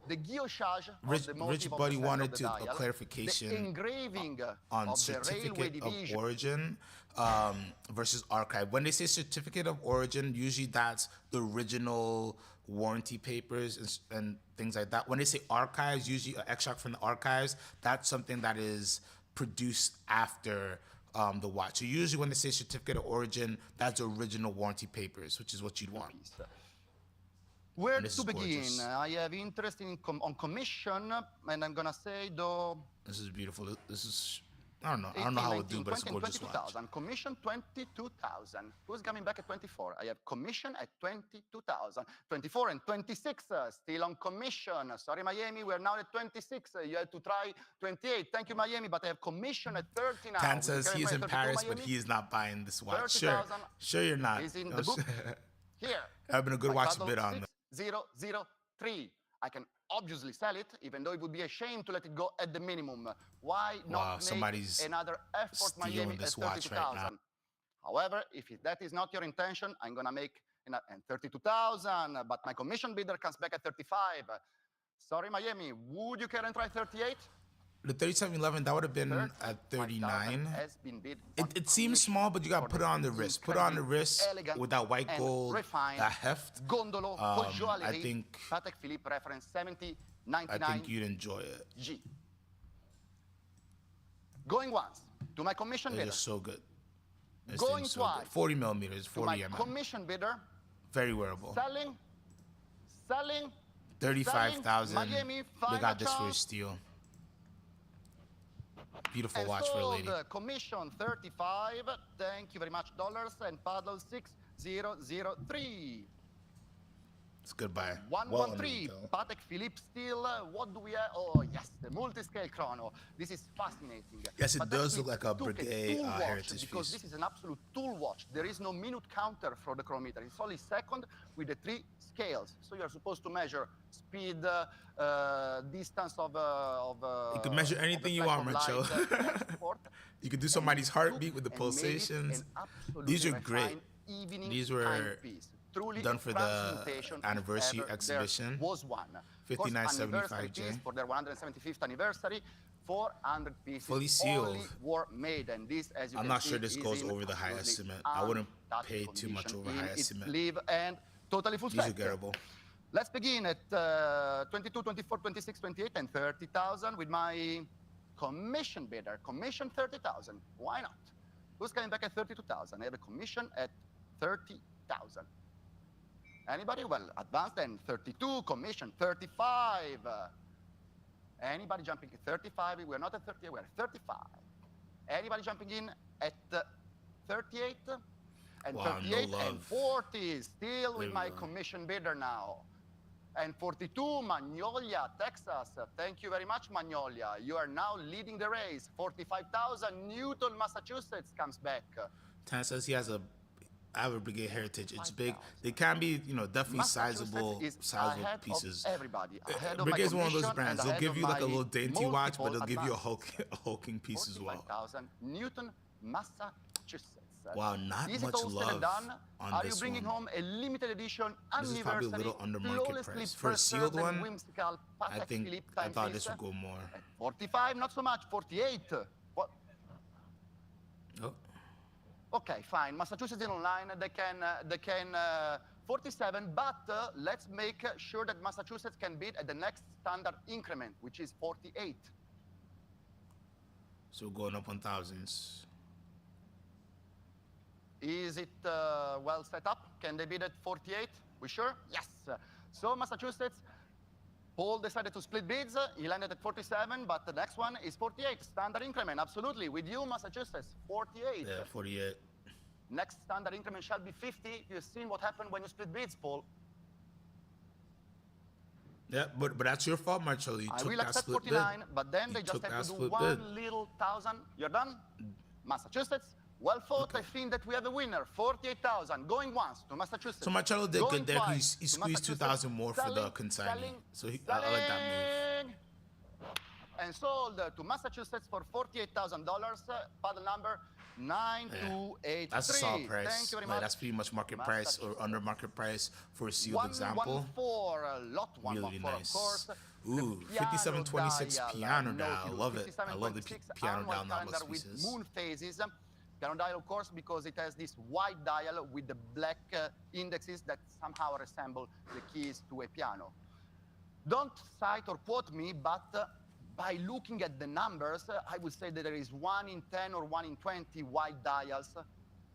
The guillochage of Rich, the Rich motive of Buddy the center wanted of to the a dial, clarification the engraving on of the railway certificate of division. origin versus archive. When they say certificate of origin, usually that's the original warranty papers and things like that. When they say archives, usually an extract from the archives, that's something that is produced after the watch. So usually when they say certificate of origin, that's the original warranty papers, which is what you'd want. Where And this to is begin? gorgeous. I have interest in on commission, and I'm gonna say though. This is beautiful. This is, I don't know how it would do, but it's a gorgeous watch. 22,000. Commission 22,000. Who's coming back at 24? I have commission at 22,000. 24 and 26 still on commission. Sorry, Miami, we're now at 26. You had to try 28. Thank you, Miami, but I have commission at 30 now. Tan says Can I he's try in 32, Paris, but Miami? he is not buying this watch. 30,000 Sure you're not. is in No, the book. Here. That'd been a good My watch to paddle bid on. 6003. I can obviously sell it, even though it would be a shame to let it go at the minimum. Why not Wow, make somebody's another effort, stealing Miami, at this watch right now. 32,000? However, if that is not your intention, I'm gonna make and 32,000, but my commission bidder comes back at 35. Sorry, Miami, would you care and try 38? The 3711, that would have been at 39. Has been bid on It seems commission small, but you got to for put it the on the wrist. Put it on the incredibly wrist elegant with that white and gold, refined that heft. Gondolo I joaillerie, think Patek Philippe reference I 7099 think you'd enjoy it. G. Going once to my commission It bidder. is so good. This Going thing's so good. twice 40 millimeters, To 40 my mm. commission bidder, Very wearable. selling, 35,000. Miami, They final got this for a chance. steal. Beautiful and watch for a lady. sold. Commission 35. Thank you very much, dollars, and paddle 6003. It's a good buy. 113, Patek Philippe still. What do we have? Oh, yes, the multi-scale chrono. This is fascinating. Yes, it But does that look like a took Breguet tool watch heritage because piece. this is an absolute tool watch. There is no minute counter for the chronometer. It's only second with the 3 scales. So you're supposed to measure speed, distance of You can measure anything you want, Marcello. You could do somebody's heartbeat with the pulsations. These are great. These were truly done for the transmutation if anniversary ever exhibition. there was one. Of course, 5975 anniversary J. piece for their 175th anniversary, 400 pieces Fully sealed. only were made, and this, as you I'm can not see, sure this is goes in over the high absolutely estimate. I wouldn't untouched pay too much condition over in high its estimate. sleeve and totally full These are spec. gettable. Let's begin at 22, 24, 26, 28, and 30,000 with my commission bidder. Commission 30,000. Why not? Who's coming back at 32,000? I have a commission at 30,000. Anybody? Well, advanced then 32, commission 35. Anybody jumping at 35? We're not at 30, we're at 35. Anybody jumping in at 38? And Wow, 38 no and love. 40, still with we my go. commission bidder now. And 42, Magnolia, Texas. Thank you very much, Magnolia. You are now leading the race. 45,000, Newton, Massachusetts comes back. Tan says he has a Avid Brigade heritage. It's big. They can be, definitely sizable ahead pieces. Of everybody. Ahead of Brigade's my one of those commission brands. and They'll ahead give of you like a my little dainty watch, but they'll multiple give you a advanced. hulking piece as well. 45,000, Newton, Massachusetts. Wow, not Is much it all said and love done? on Are this you bringing one. home a limited edition This is probably a little under market flawlessly price. For a sealed preserved and one, whimsical I Patek think Philippe I thought timepiece? this would go more. 45, not so much. 48. What? Oh, Okay, fine. Massachusetts is online. They can 47, but let's make sure that Massachusetts can bid at the next standard increment, which is 48. so going up on thousands. Is it well set up? Can they bid at 48? We sure? Yes. So Massachusetts, Paul decided to split bids. He landed at 47, but the next one is 48, standard increment. Absolutely. With you, Massachusetts, 48. Yeah, 48. Next standard increment shall be 50. You've seen what happened when you split bids, Paul. Yeah, but that's your fault, Marcello. You I took will that accept split 49, bid. but then You they just took have that to do split one bid. little thousand. You're done? Massachusetts, well fought. Okay. I think that we have a winner. 48,000. Going once to Massachusetts. So Marcello did Going good there. He twice to squeezed Massachusetts. 2,000 more for the Selling, consignee. selling, So I like that move. and sold to Massachusetts for $48,000. Paddle number 9283. That's a solid price. Thank you very Like, much. that's pretty much market price or under market price for a sealed example. 114, lot 114, Really nice. of course. Ooh, The piano 5726 dial, piano note dial. you, Love it. I love the 5726 piano annual dial calendar Nautilus with pieces. moon phases. Piano dial, of course, because it has this white dial with the black indexes that somehow resemble the keys to a piano. Don't cite or quote me, but by looking at the numbers, I would say that there is 1 in 10 or 1 in 20 white dials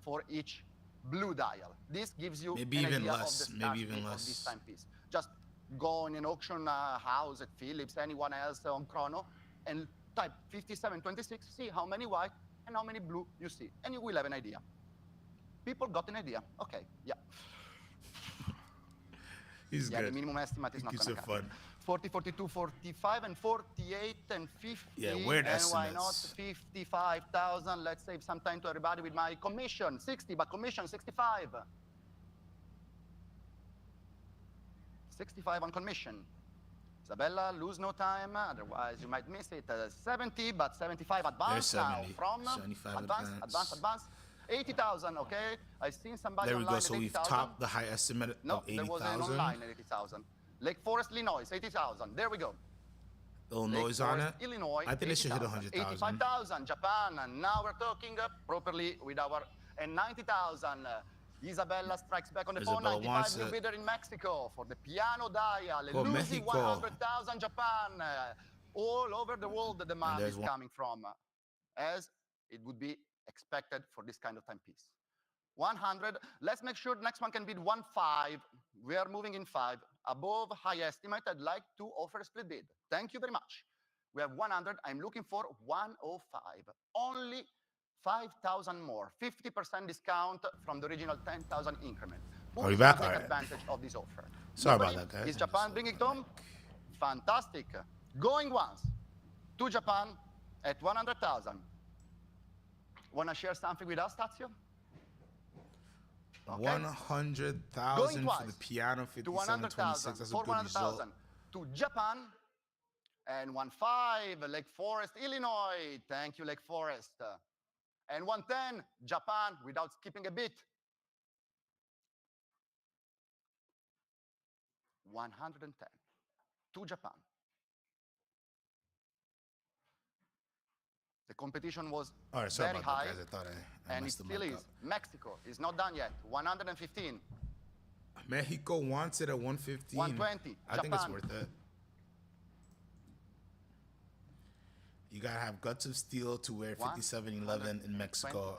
for each blue dial. This gives you Maybe an even idea less, of the maybe scarcity even of less. this timepiece. Just go in an auction house at Phillips, anyone else on Chrono, and type 5726, see how many white and how many blue you see, and you will have an idea. People got an idea. Okay, yeah. He's Yeah, the good. minimum estimate is He not keeps going to it cut. fun. 40, 42, 45, and 48, and 50. Yeah, weird and why not estimates. 55,000? Let's save some time to everybody with my commission. 60, but commission 65. 65 on commission. Isabella, lose no time, otherwise you might miss it. 70, but 75 advance There's now 70. from 75 advance. 80,000, okay? I've seen somebody There we online go. at So we've 80,000. topped the high estimate No, of there was an 80,000. online at 80,000. Lake Forest, Illinois, 80,000. There we go. Little Lake noise on Forest, it. Illinois, I think it should hit 80,000. 100,000. 85,000, Japan. And now we're talking properly with our... And 90,000. Isabella strikes back on the phone. Isabella 95 wants new it. bidder in Mexico for the piano dial. Go Lucy, Mexico. 100,000, Japan. All over the world, the demand there's is one- coming from, as it would be expected for this kind of timepiece. 100. Let's make sure the next one can bid 1.5. We are moving in 5. Above high estimate, I'd like to offer a split bid. Thank you very much. We have 100. I'm looking for 105. Only 5,000 more. 50% discount from the original 10,000 increment. Who Are we is back? gonna take Alright. advantage of this offer? Sorry about Nobody? that, guys. Is Japan bringing it home? Fantastic. Going once to Japan at 100,000. Want to share something with us, Tazio? Okay. 100,000 for the twice piano, To 100,000 5726. That's a for good result. 100,000 to Japan and 1.5 Lake Forest, Illinois. Thank you, Lake Forest. And 110 Japan without skipping a bit. 110 to Japan. The competition was All right, sorry very about high, that, guys. I thought I and it messed the still mic is. up. Mexico is not done yet. 115, Mexico wants it at 115. 120. I think it's Japan. worth it. You gotta have guts of steel to wear 5711 in Mexico.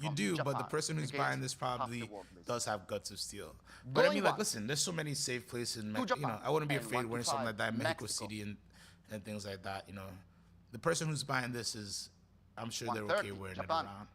You do, but the person who's buying this probably does have guts of steel. But I mean, like, listen, there's so many safe places in Mexico. You know, I wouldn't be afraid wearing something like that in Mexico City and things like that. You know, the person who's buying this is, I'm sure they're okay wearing it around.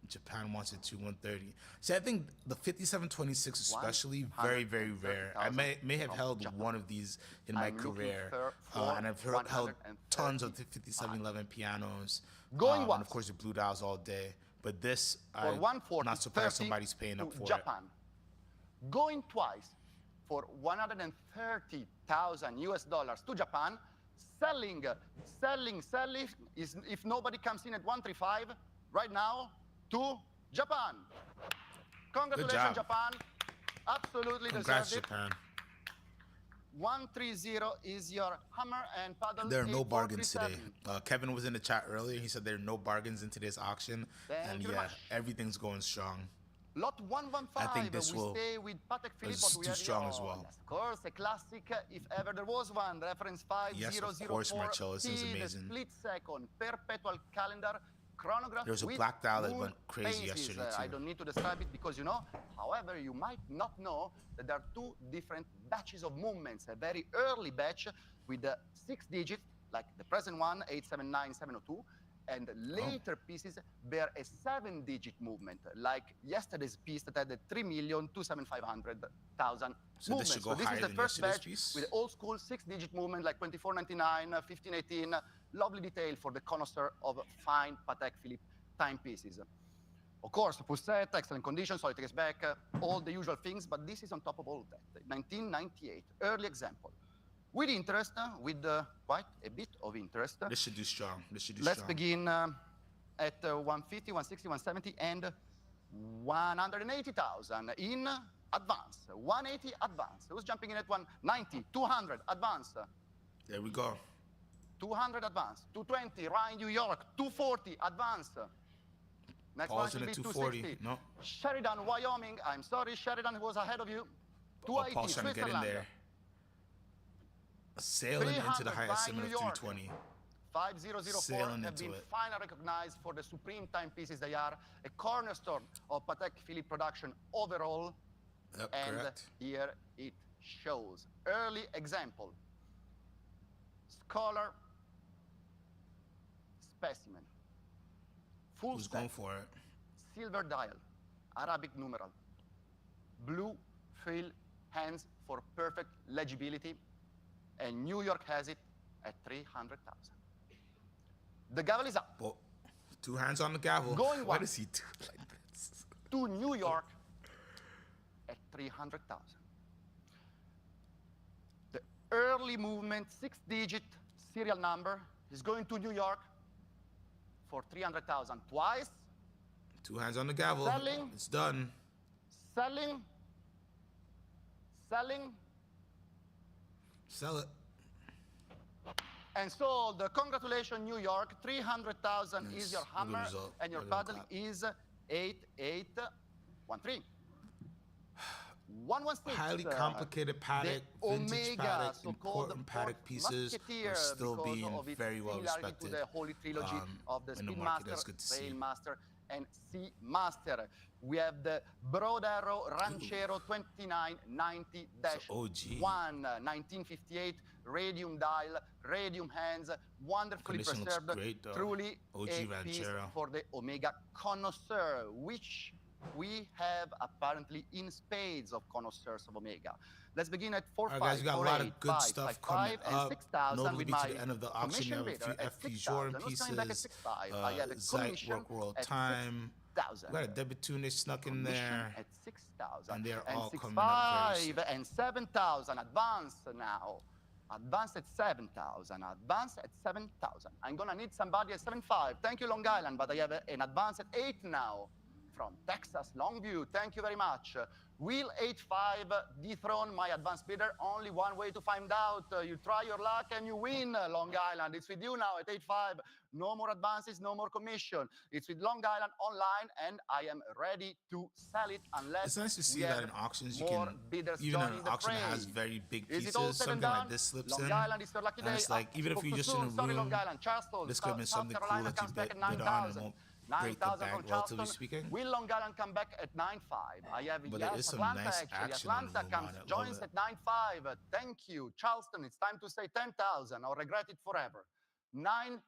Japan wants it to 130. See, I think the 5726 especially very, very rare. I may have held one of these in my career, and I've held tons of the 5711 pianos, and of course the blue dials all day. But this, I'm not surprised somebody's paying up for Japan. Going twice for 130,000 US dollars to Japan, selling is if nobody comes in at 135 right now. To Japan. Congratulations, Japan. Absolutely Congrats, deserved it. Japan. 130 is your hammer and paddle. There are no bargains today. Kevin was in the chat earlier. He said there are no bargains in today's auction. And yeah, everything's going strong. Lot 115. I think this will stay with Patek Philippe. is too strong as well. Yes, of course, a classic, if ever there was one. Reference 5004. Yes, of course, Marcello. This is amazing. Split second, perpetual calendar. Chronograph. There was a black dial that went crazy yesterday too. I don't need to describe it because you know. However, you might not know that there are two different batches of movements. A very early batch with the 6 digits, like the present one, 879702, and later pieces bear a 7-digit movement, like yesterday's piece that had a 3,275,000 so movements. This should go this higher is the than first batch piece? with old school 6-digit movement, like 2499, 1518. Lovely detail for the connoisseur of fine Patek Philippe timepieces. Of course, Poussette, excellent condition, solid takes back, all the usual things, but this is on top of all of that. 1998, early example. With interest, with quite a bit of interest. This should do strong. This should do Let's strong. begin at 150, 160, 170, and 180,000 in advance. 180 advance. Who's jumping in at 190, 200 advance? There we go. 200 advance. 220, Ryan, New York. 240 advance. Next Paul's one in should at be 240. No. Sheridan, Wyoming. I'm sorry, Sheridan was ahead of you. 280, Paul's trying to get in there. Sailing into the highest limit of 320. 5004 have been finally recognized for the supreme timepieces they are, a cornerstone of Patek Philippe production overall. Yep, and correct. Here it shows. Early example. Scholar specimen. Full Who's set. going for it? Silver dial. Arabic numeral. Blue fill hands for perfect legibility. And New York has it at 300,000. The gavel is up. Well, 2 hands on the gavel. Going Why one. does he do it like this? To New York at 300,000. The early movement, 6-digit serial number, is going to New York for 300,000 twice. 2 hands on the gavel. Selling. It's done. Selling. Selling. Sell it. And so the congratulations, New York, 300,000 Nice. is your Look at the hammer, result. and your Look at the paddle clap. is 8813. 116. Highly complicated paddock, the vintage Omega, paddock, so-called important paddock fourth pieces musketeer, are still because being of its very well similarity respected to the Holy Trilogy of the in the market. That's Speedmaster, good to see. Railmaster, and Seamaster. We have the Broad Arrow Ranchero 2990-1, OG. 1958, radium dial, radium hands, wonderfully Condition looks preserved. great, though. Truly OG a piece Ranchero. for the Omega connoisseur, which we have apparently in spades of connoisseurs of Omega. Let's begin at 4, All right, 5, guys, we got 4, a lot 8, of good 5, stuff 5, coming 5, and up. 6,000 Notably with to my the end of the auction, you have a commission few bidder at FP 6,000. Who's coming back at pieces, 6,500? I have a Zeit commission Work World at Time. 6,000. We got a debit tune snuck in Commission there. at 6,000. And they're and all 6, coming up very 5, and 7,000. Advance now. Advance at 7,000. Advance at 7,000. I'm gonna need somebody at 7,500. Thank you, Long Island, but I have an advance at 8 now. from Texas, Longview, thank you very much. Will 8-5 dethrone my advanced bidder? Only one way to find out. You try your luck and you win, Long Island. It's with you now at 8-5. No more advances, no more commission. It's with Long Island online, and I am ready to sell it unless It's nice to see we that have in auctions you more can, bidders even an joining the auction that fray. has very big Is it all pieces, said and something like done? this slips Long in. Island is your lucky And day. it's like, even if Spoke you're too just in a soon. Sorry, Long room, Island, Charleston, this could have been South something cool Carolina that you comes back at bid on and 9,000. won't break the 9,000 bank, from relatively Charleston. speaking. Will Long Island come back at 9.5? I have But there yes, is some Atlanta nice actually. action on the Atlanta room comes on it. joins Love at 9.5. Thank you, Charleston. It's time to say 10,000 or regret it forever. 9.5.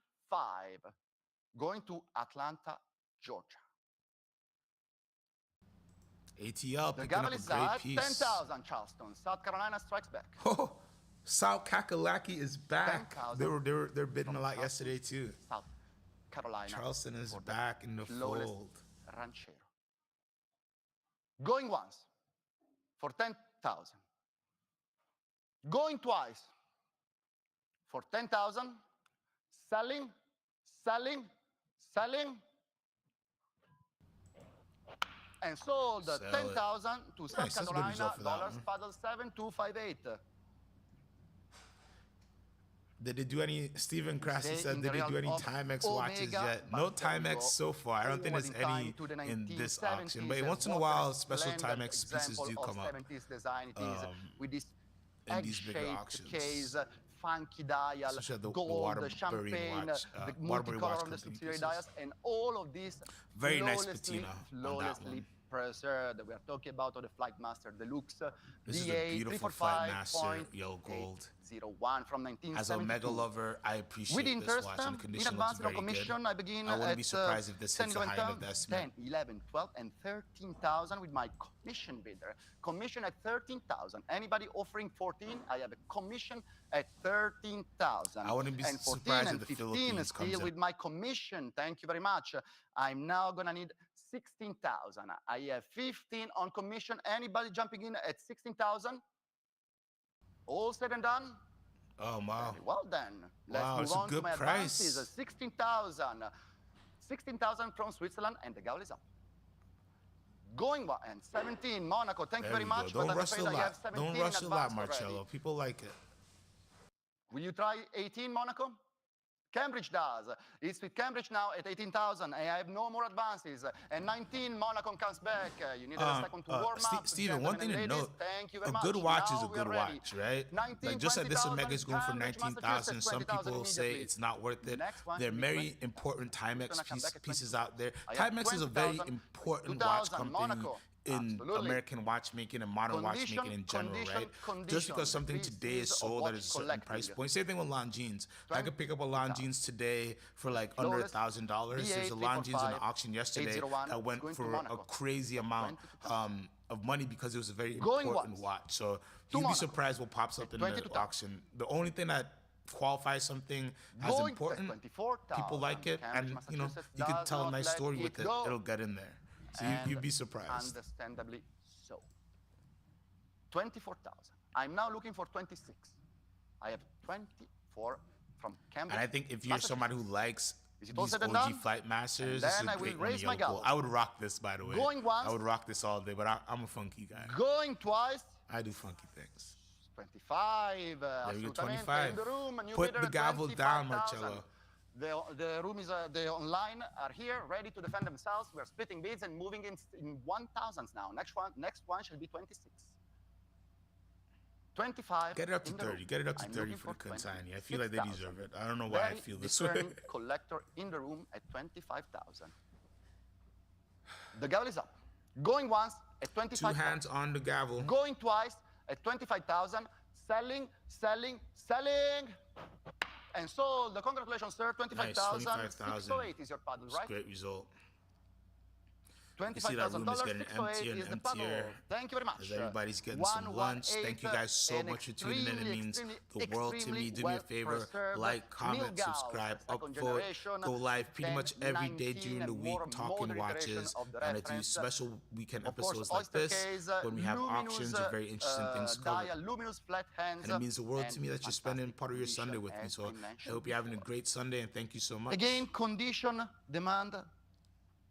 Going to Atlanta, Georgia. ATL The picking up gavel a is great at piece. 10,000. Charleston, South Carolina strikes back. Oh, South Kakalaki is back. 10,000 They're bidding a lot from yesterday too. South Carolina. Charleston is for the back in the flawless fold. Ranchero. Going once for 10,000. Going twice for 10,000. Selling, selling, selling. And sold Sell it. 10,000 to Nice, South that's a good Carolina, result for that dollars, one. paddle 7258. Did they do any, Stephen Crassi Say said, in did the they do realm any of Timex Omega, watches yet? but No then we Timex go so far. I don't think there's forward in any time to the in this 1970s, auction. But and once in a what while, a special splendid Timex pieces example do of come up 70s design it is, with this in these bigger egg-shaped auctions. case, funky dial, Especially the gold, Waterbury champagne, watch, the Waterbury multicolor watch on the company subsidiary pieces. dials, and all of this Very nice flawlessly, patina on that flawlessly one. preserved. We are talking about the Flightmaster Deluxe This is a DA beautiful 345.801 Flightmaster yellow gold. from 1972. As a Omega lover, I appreciate With this interest, watch, and the in condition looks advance very on commission, good. I begin I wouldn't at be surprised if this 10, hits a 11, high investment. 10, 11, 12, and 13,000 with my commission bidder. Commission at 13,000. Anybody offering 14? I have a commission at 13,000. I wouldn't be and 14 surprised and if the 15 Philippines still comes in. with my commission. Thank you very much. I'm now gonna need 16,000. I have 15 on commission. Anybody jumping in at 16,000? All said and done? Oh, wow. Very well then. Let's Wow, move it's a on to good my price. advances. 16,000. 16,000 from Switzerland, and the gavel is up. Going one and 17 Monaco. Thank you There very we go. much. Don't but I'm rush the afraid I have lot. 17 Don't in rush the lot, advance already. Marcello. People like it. Will you try 18 Monaco? Cambridge does. It's with Cambridge now at 18,000. I have no more advances. And 19 Monaco comes back. You need a second to warm up. Steven, one thing to ladies, note, thank you very a much. good watch is Now a we are good ready. watch, right? 19, Like just like this 20,000, Omega is going for Cambridge, 19,000. Some 20,000 people say immediately. it's not worth it. Next one There are should be very 20. important Timex Gonna come back at pieces out there. I have Timex is a very 20,000, important watch 2,000, company Monaco. in Absolutely. American watchmaking and modern watchmaking in general, right? Just because something today is sold at a certain price point. Same thing with Longines. I could pick up a Longines today for like under $1,000. There's a Longines in the auction yesterday that went for a crazy amount of money because it was a very important watch. So you'd be surprised what pops up in the auction. The only thing that qualifies something as important, people like it, and you know, you can tell a nice story with it. It'll get in there. So you'd be surprised. Understandably so. 24,000. I'm now looking for 26. I have 24 from Cambridge. And I think if you're somebody who likes these OG Flight Masters, then this is I a will great one. raise my Yellow gold. gavel. I would rock this, by the way. Going once. I would rock this all day, but I'm a funky guy. Going twice. I do funky things. 25. There you go, assolutamente. 25. In the room, new Put bidder the at gavel down, 25,000. Marcello. The room is, the online are here, ready to defend themselves. We're splitting bids and moving in 1,000s now. Next one shall be 26. 25. Get it up to in the 30. room. Get it up to I'm 30 looking for the for consignee. I feel like they 26,000. deserve it. I don't know why I Very feel this way. discerning collector in the room at 25,000. The gavel is up. Going once at 25,000. Two hands on the gavel. Going twice at 25,000. Selling, selling, selling. And sold. Congratulations, sir. 25,000. 608 is your paddle, right? Great result. You see that room is $25,000. getting 608 emptier and is the paddle. emptier. Thank you very much. As everybody's getting some lunch. Thank you guys so much for tuning in. It means the world to me. Do me a favor. Like, comment, subscribe, upvote, go live pretty much every day during the week talking watches. And I do special weekend episodes like this when we have auctions or very interesting things covered. And it means the world to me that you're spending part of your Sunday with me. So I hope you're having a great Sunday and thank you so much. Again, condition, demand,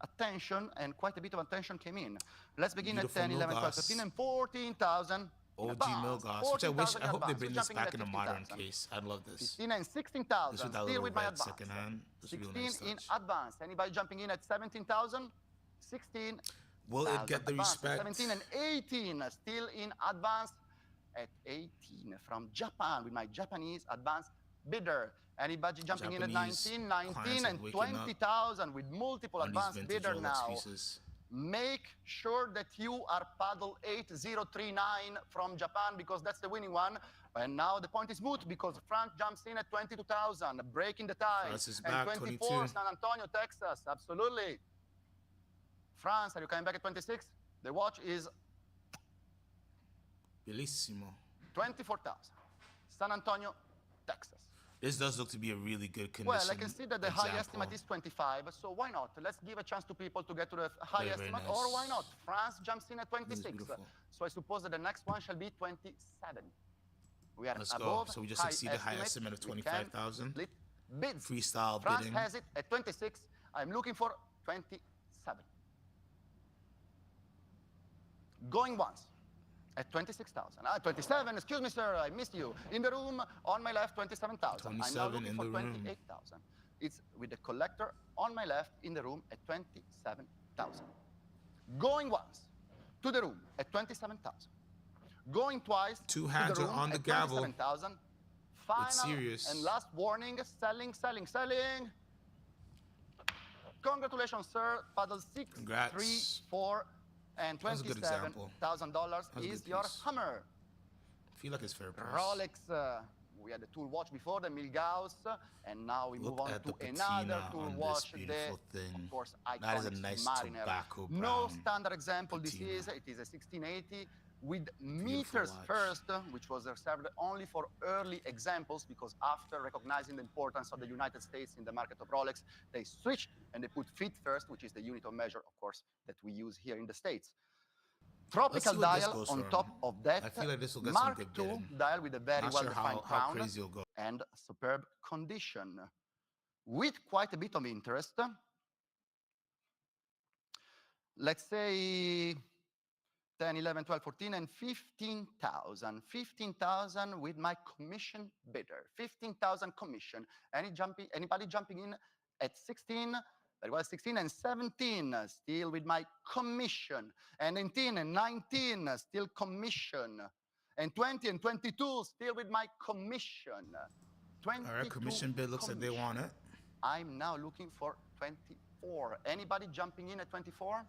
attention, and quite a bit of attention came in. Let's begin Beautiful at 10, 11, 12, Milgauss. 13, and 14,000. OG Milgauss, which I hope they bring this back in a modern 15,000. case. I'd love this. 15 and This 16,000. with that Still little with my red advance. second hand. This would be a 16 nice in touch. advance. Anybody jumping in at 17,000? 16. Will it get the advance. respect? 17 and 18 still in advance at 18 from Japan with my Japanese advance bidder. Anybody jumping in at Japanese 19, clients 19 are and waking up 20,000 with multiple on these advance vintage bidder Rolex now. pieces. Make sure that you are paddle 8039 from Japan because that's the winning one. And now the point is moot because France jumps in at 22,000, breaking the tie. France is and back, 24, 22. San Antonio, Texas, absolutely. France, are you coming back at 26? The watch is Bellissimo. 24,000. San Antonio, Texas. This does look to be a really good condition. Well, I can see that the high example. estimate is 25, so why not? Let's give a chance to people to get to the high Very, very estimate, nice. or why not? France jumps in at This is 26. beautiful. So I suppose that the next one shall be 27. We are Let's go. above So we just exceeded high estimate of We can 25,000. split bids. Freestyle France bidding. has it at 26. I'm looking for 27. Going once at 26,000. 27, excuse me, sir, I missed you. In the room, on my left, 27,000. I'm now 27 looking in for the room. 28,000. It's with the collector on my left in the room at 27,000. Going once to the room at 27,000. Going twice Two to hands the are room on the at gavel. 27,000. Final serious. and last warning, selling, selling, selling. Congratulations, sir. Paddle 6, Congrats. 3, 4, and That was a good example. $27,000 That was a is good your piece. hammer. I feel like it's fair price. Rolex, we had the tool watch before, the Milgauss, and now we Look move on at to the another patina tool on this watch, the, beautiful thing. of course, That is a iconic nice Mariner. tobacco No brown standard example patina. this is. It is a 1680 with meters watch. first, which was reserved only for early examples because after recognizing the importance of the United States in the market of Rolex, they switched and they put feet first, which is the unit of measure, of course, that we use here in the States. Let's Tropical see what this dial goes on for. top of that. I feel like this will get some Mark good II bidding. dial with a very Not sure well-defined how crown crazy it'll go. and superb condition. With quite a bit of interest, let's say 10, 11, 12, 14, and 15,000. 15,000 with my commission bidder. 15,000 commission. Anybody jumping in at 16? Very well, 16 and 17, still with my commission. And 18 and 19, still commission. And 20 and 22, still with my commission. All right, commission bid looks like they want it. I'm now looking for 24. Anybody jumping in at 24?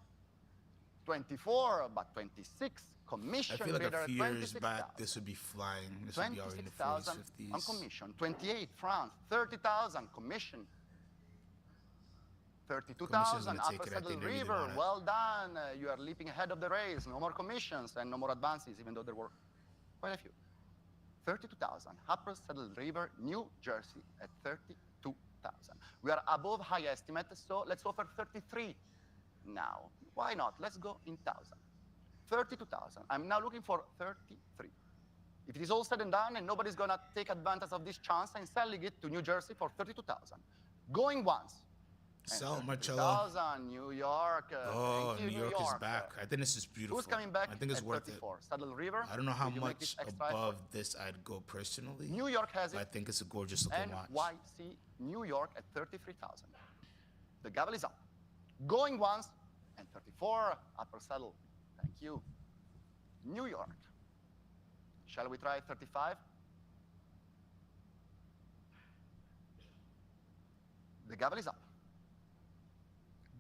24, but 26. Commission I feel like bidder a at few years 26,000. back, this would be flying. This would be already in the 40s, 26,000 on 50s. commission. 28, France. 30,000 commission. Commission's 32,000 gonna take Upper it. I Saddle think they really River. want it. Well done. You are leaping ahead of the race. No more commissions and no more advances, even though there were quite a few. 32,000. Upper Saddle River, New Jersey at 32,000. We are above high estimate, so let's offer 33 now. Why not? Let's go in thousand. 32,000. I'm now looking for 33. If it is all said and done and nobody's gonna take advantage of this chance, I'm selling it to New Jersey for 32,000. Going once. Sell it, Marcello. 32,000, New York. Oh, Thank you, New York is back. I think this is beautiful. Who's coming back I think it's at worth 34? Saddle River. it. I don't know how Will you make this much extra above effort? this I'd go personally. New York has but I it. think it's a gorgeous looking watch. NYC, New York at 33,000. The gavel is up. Going once and 34, Upper Saddle. Thank you. New York. Shall we try 35? The gavel is up.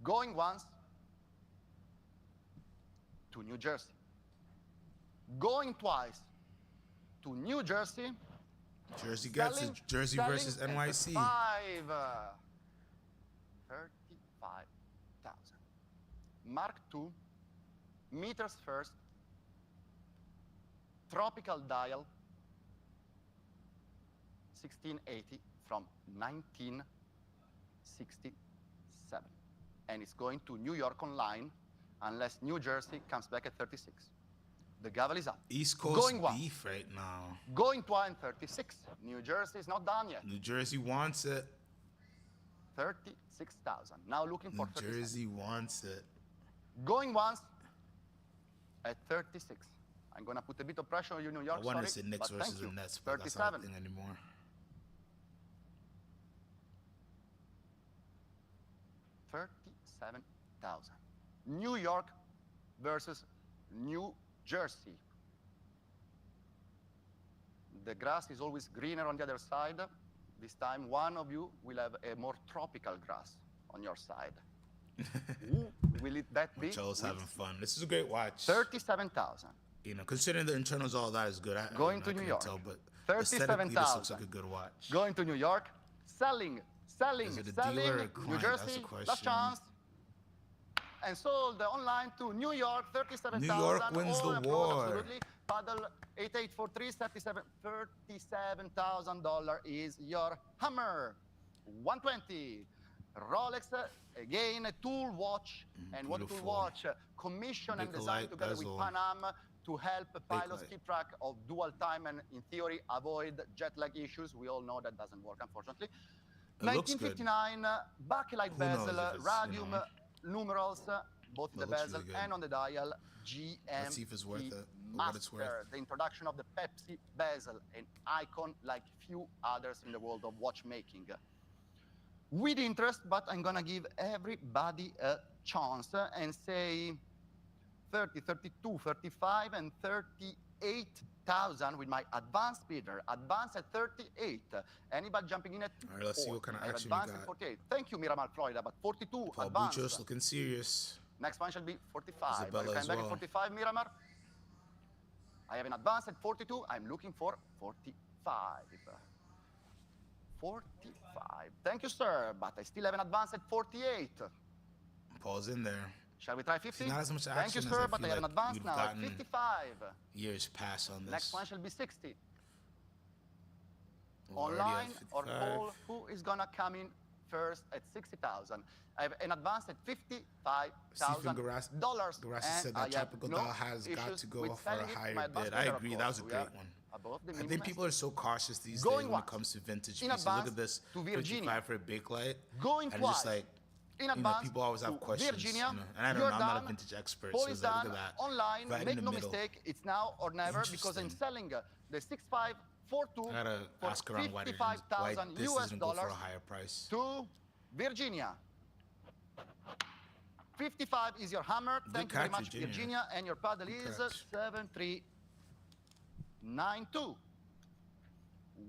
Going once to New Jersey. Going twice to New Jersey. Jersey gets it. Jersey versus NYC. 35,000. Mark II, meters first, tropical dial, 1680 from 1967. And it's going to New York online unless New Jersey comes back at 36. The gavel is up. East Coast Going once. beef right now. Going twice, 36. New Jersey is not done yet. New Jersey wants it. 36,000. Now looking for New 37. Jersey wants it. Going once at 36. I'm gonna put a bit of pressure on you, New York. I wanted to sorry, say Knicks but thank versus the you. Nets, but that's not a 37. thing anymore. 37,000. New York versus New Jersey. The grass is always greener on the other side. This time, one of you will have a more tropical grass on your side. Who will that be? Joe's having fun. This is a great watch. 37,000. You know, considering the internals, all that is good. Going to New York. Tell, but aesthetically, this looks like a good watch. Going to New York. Selling, Is it a dealer or a New client? That's the Jersey, question. last chance. And sold online to New York, 37,000. New York wins the war. Absolutely. Paddle 8843, $37,000 is your hammer. 120. Rolex, again, a tool watch. And what tool watch? Commission and design together with Pan Am to help pilots keep track of dual time and, in theory, avoid jet lag issues. We all know that doesn't work, unfortunately. 1959, backlight bezel, radium numerals, both in the bezel and on the dial. GM. Let's see if it's worth it, or what it's worth. The introduction of the Pepsi bezel, an icon like few others in the world of watchmaking. With interest, but I'm gonna give everybody a chance and say 30, 32, 35, and 38,000 with my advanced bidder. Advanced at 38. Anybody jumping in at? All right, let's see what kind of action we advanced got. at 48. Thank you, Miramar, Florida, but 42 Paul advanced. Buchos looking serious. Next one shall be 45. Isabella Are you as coming back well. at 45, Miramar? I have an advance at 42. I'm looking for 45. 45. Thank you, sir. But I still have an advance at 48. Paul's in there. Shall we try 50? See, not as much action Thank you, as sir, I but I feel have an like advance we've now at gotten 55. Years pass on this. Next one shall be 60. We're already Online at or 55. Paul, who is gonna come in first at 60,000? I have an advance at $55,000. Garassi said that Tropical Doll has got to go for a higher bid. I agree, that was a great one. I think people are so cautious these days when it comes to vintage pieces. Look at this, 55 for a big light. And just like, people always have questions. Virginia, and I don't know, I'm not a vintage expert, so Paul it's is like, done. look at that. Online, Right in make the no middle. mistake, it's now or never because I'm selling the 6542 I gotta for ask around why this $55,000 doesn't go for a higher price. to Virginia. 55 is your hammer. Thank you very much, Virginia. And your paddle is 7392.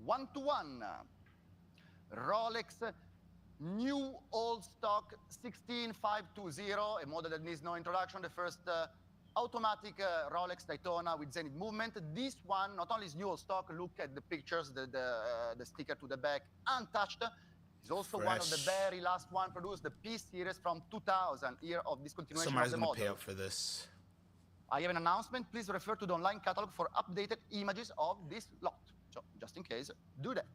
1-1. Rolex new old stock 16520, a model that needs no introduction. The first automatic Rolex Daytona with Zenith movement. This one not only is new old stock. Look at the pictures, the sticker to the back, untouched. It's also one of the very last one produced, the P series from 2000, year of discontinuation Somebody's of the gonna model. pay up for this. I have an announcement. Please refer to the online catalog for updated images of this lot. So, just in case, do that.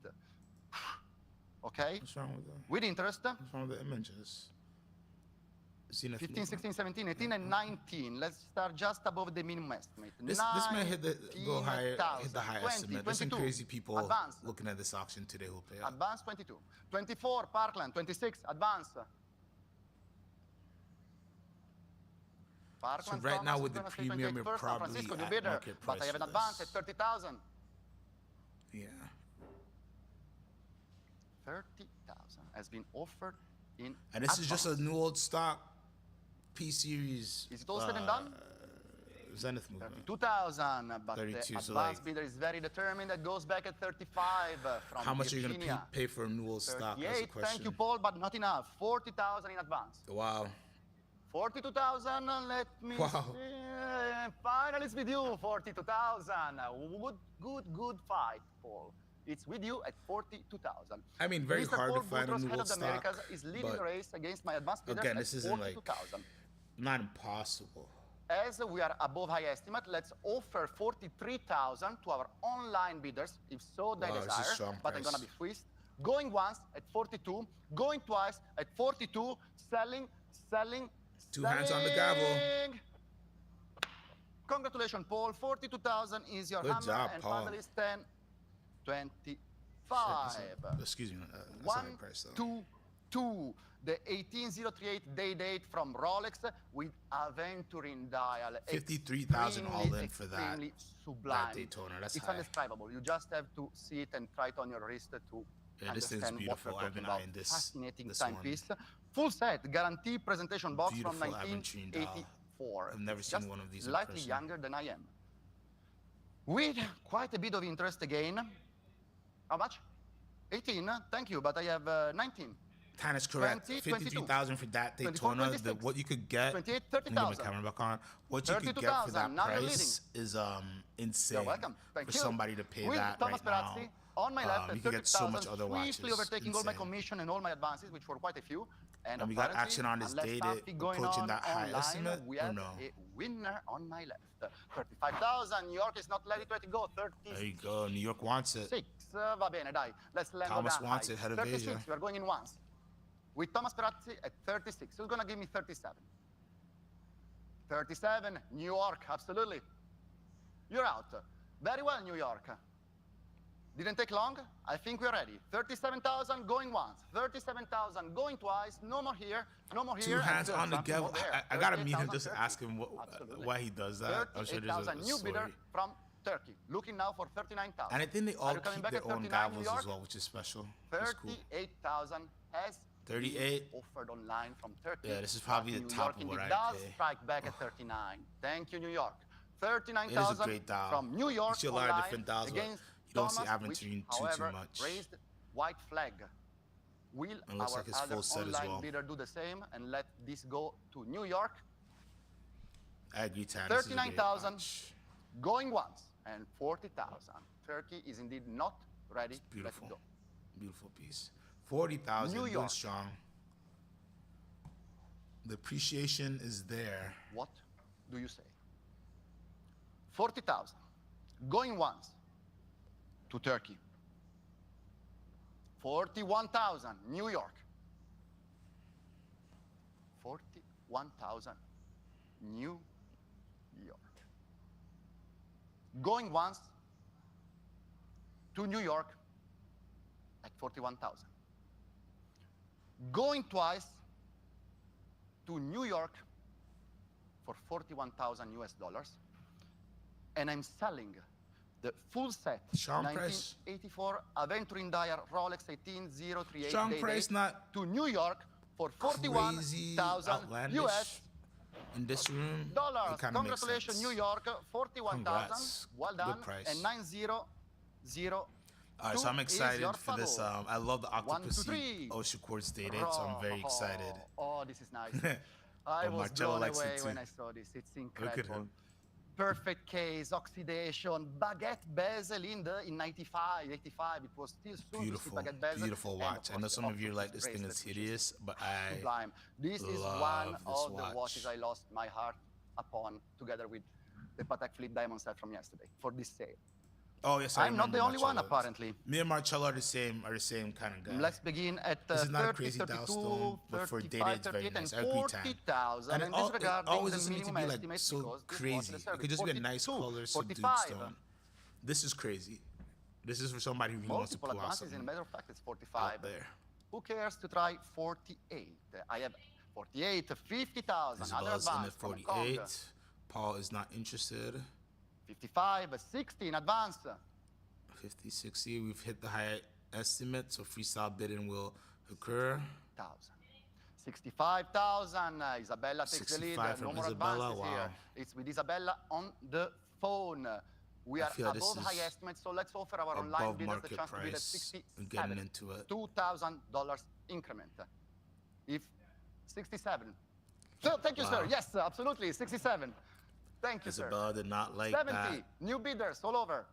Okay? What's wrong with that? With interest, What's wrong with the images? 15, 16, 17, 18, and 19. Let's start just above the minimum estimate. This may hit the hit the high 20, estimate. There's some 22. crazy people Advance. looking at this auction today who'll pay up. Advance 22. 24, Parkland. 26, advance. So right now with the premium, you're probably at market price. But I have an advance at 30,000. Yeah. 30,000 has been offered in And this is just a advance. new old stock P series. Is it all said and done? Zenith movement. 32,000, but 32, the so advanced like- bidder is very determined. That goes back at 35 from How much are you Virginia. gonna pay for a new old stock? That's the 38, question. thank you, Paul, but not enough. 40,000 in advance. Wow. 42,000, let me Wow. see. Finally, it's with you, 42,000. Good fight, Paul. It's with you at 42,000. I mean, very Mr. hard Paul to find a Boutros, new head old of the stock, Americas, is leading the but race against my advanced bidder again, at this isn't like 42,000. not impossible. As we are above high estimate, let's offer 43,000 to our online bidders, if so they Wow, it's a desire. strong But I'm price. gonna be squeezed. Going once at 42, going twice at 42, selling. Two hands on the gavel. selling. Congratulations, Paul. 42,000 is your Good hammer, job, and Paul. paddle is 10, 25. Excuse me. That's not a One, price though. 2, 2, the 18038 day date from Rolex with aventuring dial. 53,000 all in for that. Extremely sublime. Daytona, that's it's high. undescribable. You just have to see it and try it on your wrist to Yeah, this thing's understand beautiful. what we're I've been talking about. eyeing this Fascinating one. timepiece. Full set, guarantee presentation box from Beautiful aventurine dial. 1984. I've never It's seen just one of these in slightly person. younger than I am. With quite a bit of interest again. How much? 18, thank you, but I have 19. Tan is correct. 20, 53,000 for that 24, Daytona. 26, What you could get. 28, Let me get my 30,000. camera back on. What you could get for 32,000. that Now you're price is insane. You're welcome. Thank for you. somebody to pay With that Thomas right Perazzi, now. on my left at You can get so much 30,000, other watches. swiftly overtaking all my Insane. commission and all my advances, which were quite a few. And we got apparently, action on this unless date, something going approaching on that high online, estimate, we or have no? a winner on my left. 35,000. New York is not ready to let it go. There 36. you go. New York wants it. Va bene, dai. Let's land Thomas on that wants high. it, head of 36. Asia. We are going in once. With Thomas Perazzi at 36. Who's going to give me 37? 37. New York, absolutely. You're out. Very well, New York. Didn't take long. I think we're ready. 37,000 going once. 37,000 going twice. No more here. No more here. Two hands and on the something gavel. more there. I gotta meet him 38,000 just to Turkey. ask him Absolutely. why he does that. I'm sure there's a 38,000 new story. bidder from Turkey. Looking now for 39,000. And I think they Are all you coming keep back their at own 39, New gavels York? as well, which is special. That's cool. 38,000 has 38. been offered online from Turkey. Yeah, this is probably but the New top York of what indeed I does pay. strike back at 39. Thank you, New York. It is a 39,000 great dial. from New You York see a lot of online different dials, but against you don't see Thomas, aventurine which, too however, much. raised white flag. Will It looks our like it's other full set as online well. bidder do the same and let this go to New York? I agree, Tan. This is a great 39,000 watch. going once and 40,000. Turkey is indeed not ready to let Beautiful. it go. Beautiful piece. 40,000. New Doing York. strong. The appreciation is there. What do you say? 40,000 going once to Turkey. 41,000 New York. 41,000 New York. Going once to New York at 41,000. Going twice to New York for 41,000 US dollars. And I'm selling the full set Strong price. 1984 Aventuring Dial Rolex 18038 Strong day price, date not to New York for crazy 41,000 outlandish US in this room. dollars. It kind of makes Congratulations, sense. New York, 41,000. Congrats. Well Good done. price. And 9002 All right, so I'm is excited your for this. favor. I love the 1, 2, Octopussy 3. Ocean Quartz Day Date, so I'm very excited. Oh, this is nice. I Oh, was Marcello blown likes it away too. when I saw this. It's Look at incredible. him. Perfect case, oxidation, baguette bezel in 95, 85. It was still soon to see Beautiful, baguette bezel. beautiful And, watch. of I know course, some of you are like, octopus this thing is bracelet, which hideous, but I sublime. This is love one this of the watch. watches I lost my heart upon, together with the Patek Philippe diamond set from yesterday for this sale. Oh yes, I I'm not remember the only one, Marcello. apparently. Me and Marcello are the same kind of guy. Let's begin at This is not a 30, crazy dial 32, stone, but for data 35, it's very 38, and nice. I agree, Tan. 40,000. And And it always disregarding the doesn't need to minimum be like estimates so because this crazy. was the It service. could just be a nice 42, color subdued 45. stone. This is crazy. This is for somebody who really wants to Multiple pull out advances, in a something matter of fact, it's 45. out there. Who cares to try 48? I have 48, 50,000. Other Isabella's in advance at from Hong Kong. 48. Paul is not interested. 55, 60 in advance. 50, 60. We've hit the high estimate, so freestyle bidding will occur. 1,000. 65,000. Isabella takes the lead. 65 from No more Isabella, advances wow. here. It's with Isabella on the phone. We I are feel like this above high is estimates, so let's offer our online above bidders the market chance to bid at price 67. and getting into it. $2,000 increment. If 67. So, thank you, sir. Wow. Yes, absolutely. 67. Thank you, sir. Isabella did not like 70. that. New bidders all over.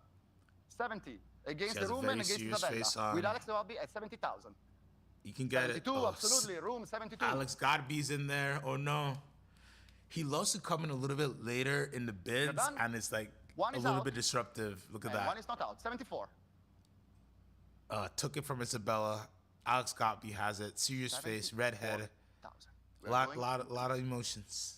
70. Against She the has a room very and against serious face Isabella. on. With Alex Dewabi at 70,000. You can get 72, it. Oh, absolutely. Room 72. Alex Godby's in there. Oh no. He loves to come in a little bit later in the bids, done? and it's like One a is little out. bit disruptive. Look at And that. one is not out. 74. Took it from Isabella. Alex Godby has it. Serious face, redhead. 74,000. Lot of emotions.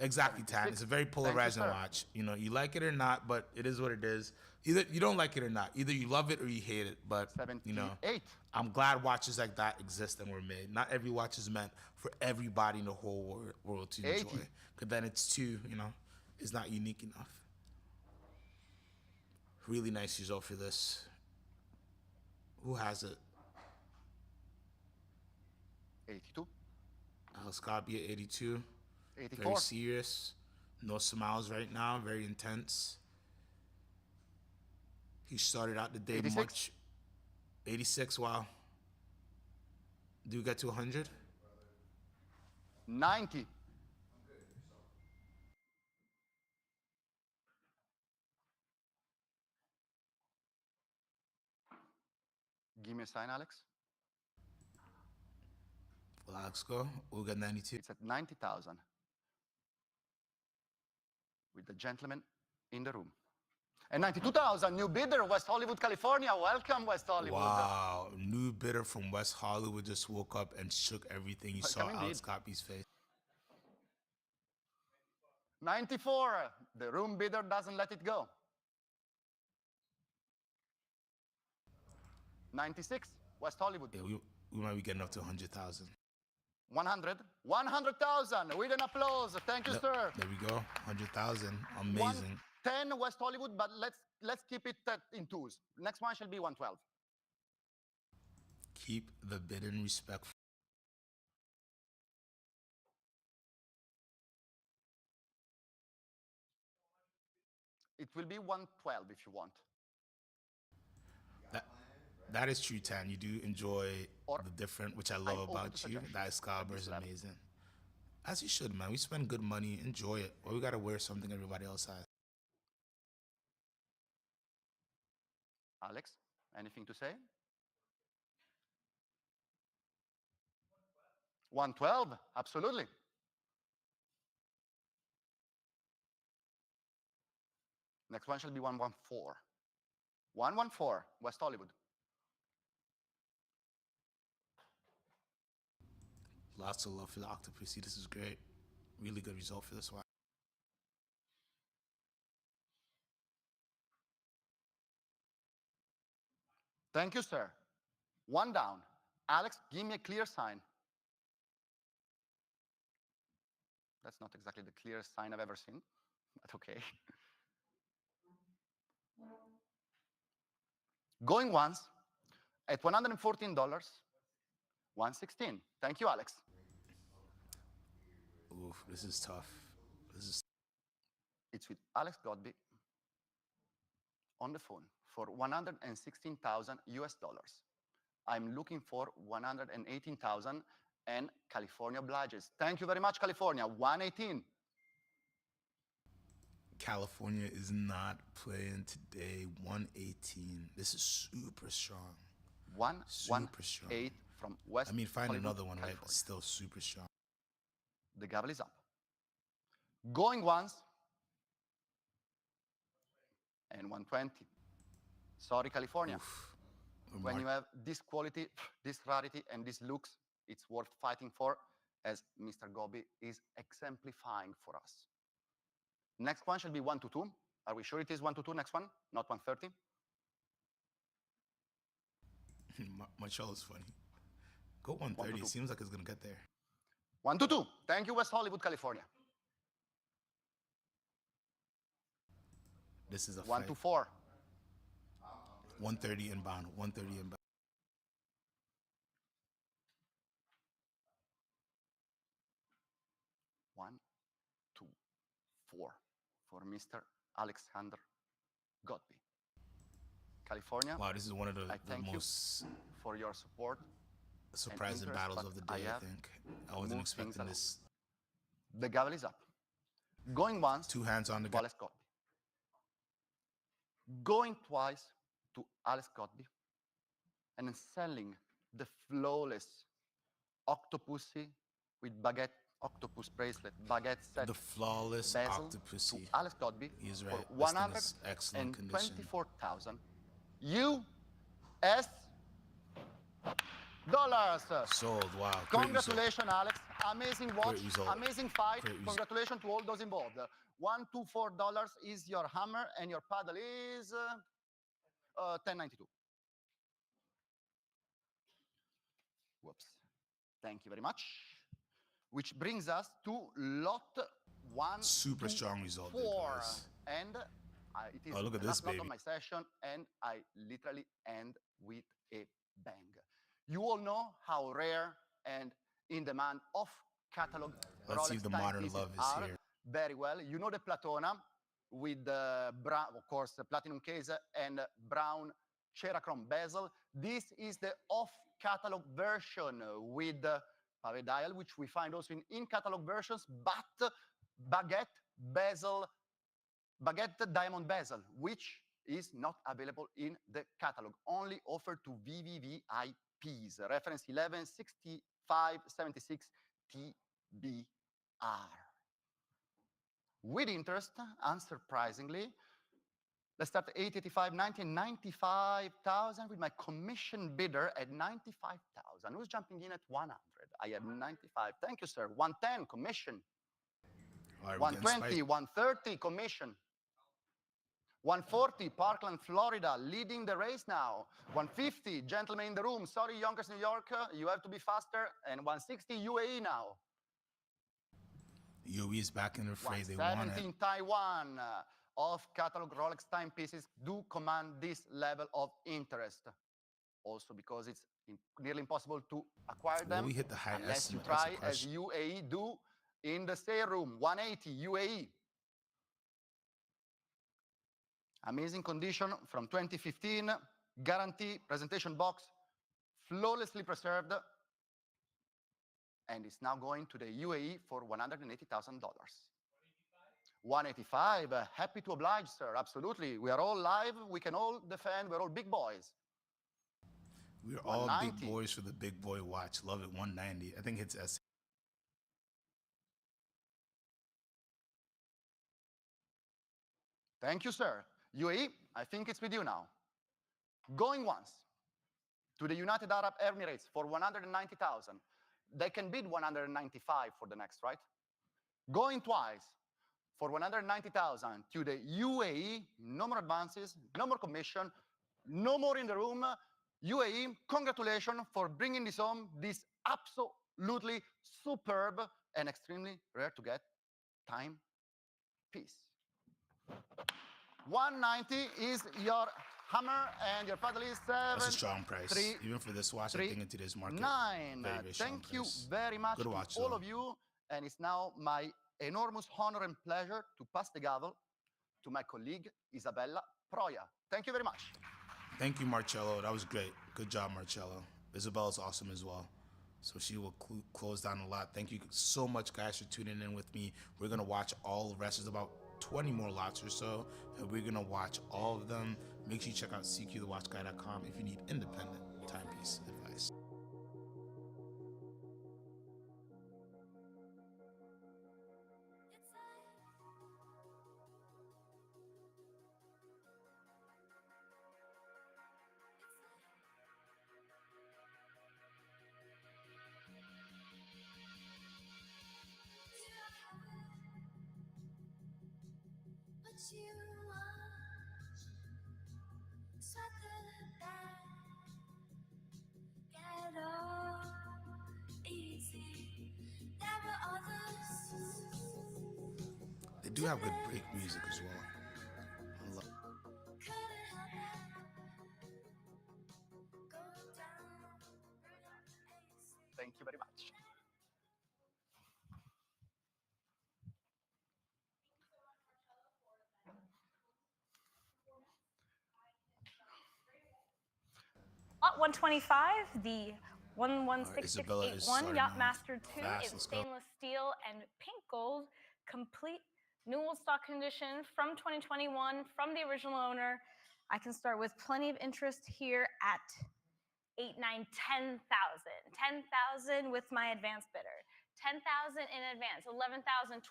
Exactly, Tan. It's a very polarizing sir. watch. You know, you like it or not, but it is what it is. Either you don't like it or not. Either you love it or you hate it. But, you know, 78. I'm glad watches like that exist and were made. Not every watch is meant for everybody in the whole world to 80. enjoy. Because then it's too, you know, it's not unique enough. Really nice result for this. Who has it? 82. Scotty at 82. 84. Very serious. No smiles right now. Very intense. He started out the day 86. much. 86, wow. Do you get to 100? 90. Give me a sign, Alex. Well, Alex, go. We'll get 92. It's at 90,000. With the gentleman in the room. And 92,000, new bidder, West Hollywood, California. Welcome, West Hollywood. Wow. New bidder from West Hollywood just woke up and shook everything. You saw Welcome Alex indeed. Copy's face. 94, the room bidder doesn't let it go. 96, West Hollywood. Yeah, we might be getting up to 100,000. 100, 100,000 with an applause. Thank you, Yep, sir. there we go. 100,000. Amazing. 10 West Hollywood, but let's keep it in twos. Next one shall be 112. Keep the bid in respect. It will be 112 if you want. That is true, Tan. You do enjoy Or the different, which I I'm love open about to you. suggestions That at Excalibur this is level. amazing. As you should, man. We spend good money. Enjoy it. Or we got to wear something everybody else has. Alex, anything to say? 112, absolutely. Next one shall be 114. 114, West Hollywood. Lots of love for the octopus. See, this is great. Really good result for this one. Thank you, sir. One down. Alex, give me a clear sign. That's not exactly the clearest sign I've ever seen, but okay. Going once at $114, 116. Thank you, Alex. Oof, this is tough. It's with Alex Godby on the phone for 116,000 US dollars. I'm looking for 118,000 and California obliges. Thank you very much, California. 118. California is not playing today. 118. This is super strong. Super strong. 118 from West. I mean, find Hollywood, another one, right? California. But still super strong. The gavel is up. Going once and 120. Sorry, California. Oof. When you have this quality, this rarity, and these looks, it's worth fighting for, as Mr. Gobi is exemplifying for us. Next one shall be 122. Are we sure it is 122 next one, not 130? My show is funny. Go 130. It seems like it's going to get there. 122. Thank you, West Hollywood, California. This is a 124. 130 inbound. 130 inbound. 124 for Mr. Alexander Godby. California. Wow, this is one of the thank you most for your support. surprising interest, battles but of the I day, I have think. I wasn't moved things expecting along. this. The gavel is up. Going once, Two hands on the to gun. Alex Godby. Going twice to Alex Godby. And then selling the flawless octopusy with baguette, octopus bracelet, baguette set, The flawless bezel octopusy. to Alex Godby He's for right. This thing is excellent condition. 124,000 US dollars. Sold. Wow. Great result. Congratulations, Alex. Amazing watch, Great result. amazing fight. Great result. Congratulations to all those involved. $124 is your hammer, and your paddle is $10.92. Whoops. Thank you very much. Which brings us to lot 1, Super 2, strong result, 4. guys. And it is Look at the this, last lot baby. of my session, and I literally end with a bang. You all know how rare and in demand off-catalog Let's see Rolex if the modern timepieces love is are. here. Very well. You know the Platona with the brown, of course, the platinum case and brown Cerachrome bezel. This is the off-catalog version with pave dial, which we find also in catalog versions, but baguette diamond bezel, which is not available in the catalog, only offered to VVVIPs. Reference 116576 TBR. With interest, unsurprisingly, let's start at 885, 95,000 with my commission bidder at 95,000. Who's jumping in at 100? I have 95. Thank you, sir. 110 commission. All right, 120, 130 commission. 140, Parkland, Florida, leading the race now. 150, gentlemen in the room. Sorry, Yonkers, New York, you have to be faster. And 160, UAE now. UAE is back in the fray. They want it. 117, Taiwan. Off-catalog Rolex timepieces do command this level of interest. Also because it's nearly impossible to acquire them we hit the high unless you estimate. That's the try, as question. UAE do in the sale room. 180, UAE. Amazing condition from 2015, guarantee, presentation box, flawlessly preserved, and it's now going to the UAE for $180,000. 185, happy to oblige, sir, absolutely. We are all live, we can all defend, we're all big boys. We're all big boys for the big boy watch. Love it, 190. I think it's S. Thank you, sir. UAE, I think it's with you now. Going once to the United Arab Emirates for 190,000. They can bid 195 for the next, right? Going twice for 190,000 to the UAE, no more advances, no more commission, no more in the room. UAE, congratulations for bringing this home, this absolutely superb and extremely rare to get timepiece. 190 is your hammer, and your paddle is 7. That's a strong price. 3, Even for this watch, 3, I think in today's market. 9. Very, very strong Thank you price. very much Good to watch, all though. of you, and it's now my enormous honor and pleasure to pass the gavel to my colleague, Isabella Proia. Thank you very much. Thank you, Marcello. That was great. Good job, Marcello. Isabella's awesome as well. So she will close down a lot. Thank you so much, guys, for tuning in with me. We're going to watch all the rest. There's about 20 more lots or so, and we're going to watch all of them. Make sure you check out CQTheWatchGuy.com if you need independent timepiece advice. They do have good break music as well. I love Thank you very much. Lot 125, the 11681 Yachtmaster 2 Fast, is let's go. stainless steel and pink gold, complete new old stock condition from 2021 from the original owner. I can start with plenty of interest here at 8, 9, 10,000. 10,000 with my advance bidder. 10,000 in advance. 11,000, 12,000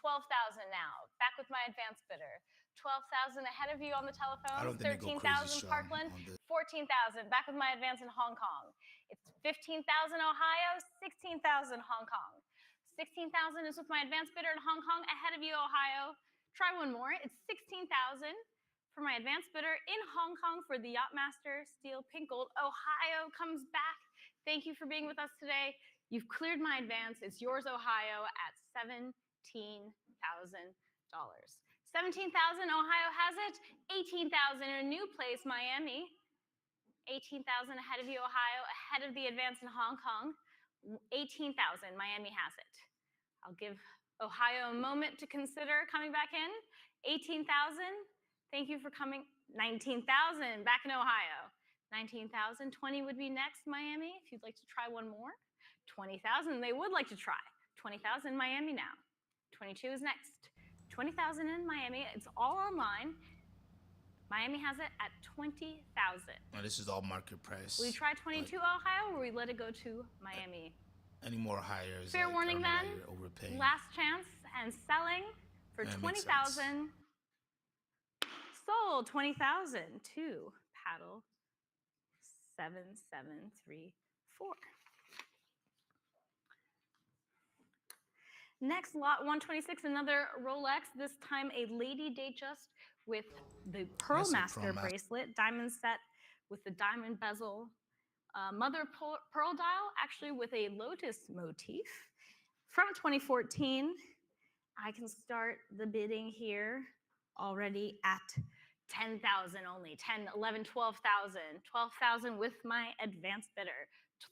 now. Back with my advance bidder. 12,000 ahead of you on the telephone. 13,000 Parkland. 14,000 back with my advance in Hong Kong. It's 15,000 Ohio. 16,000 Hong Kong. 16,000 is with my advance bidder in Hong Kong. Ahead of you, Ohio. Try one more. It's 16,000 for my advanced bidder in Hong Kong for the Yachtmaster Steel Pink Gold. Ohio comes back. Thank you for being with us today. You've cleared my advance. It's yours, Ohio, at $17,000. 17,000, Ohio has it. 18,000 in a new place, Miami. 18,000 ahead of you, Ohio, ahead of the advance in Hong Kong. 18,000, Miami has it. I'll give Ohio a moment to consider coming back in. 18,000, thank you for coming. 19,000, back in Ohio. 19,000, 20 would be next, Miami, if you'd like to try one more. 20,000, they would like to try. 20,000, Miami now. 22 is next. 20,000 in Miami, it's all online. Miami has it at 20,000. Oh, this is all market price. Will you try 22, Ohio, or we let it go to Miami? Any more higher is Fair like, warning then, overpaying. last chance and selling for 20,000. Sold 20,000 to paddle 7734. Next, lot 126, another Rolex, this time a Lady Datejust with the Pearl Master bracelet, diamond set with the diamond bezel, mother pearl dial, actually with a lotus motif. From 2014, I can start the bidding here already at 10,000 only, 10, 11, 12,000, 12,000 with my advanced bidder,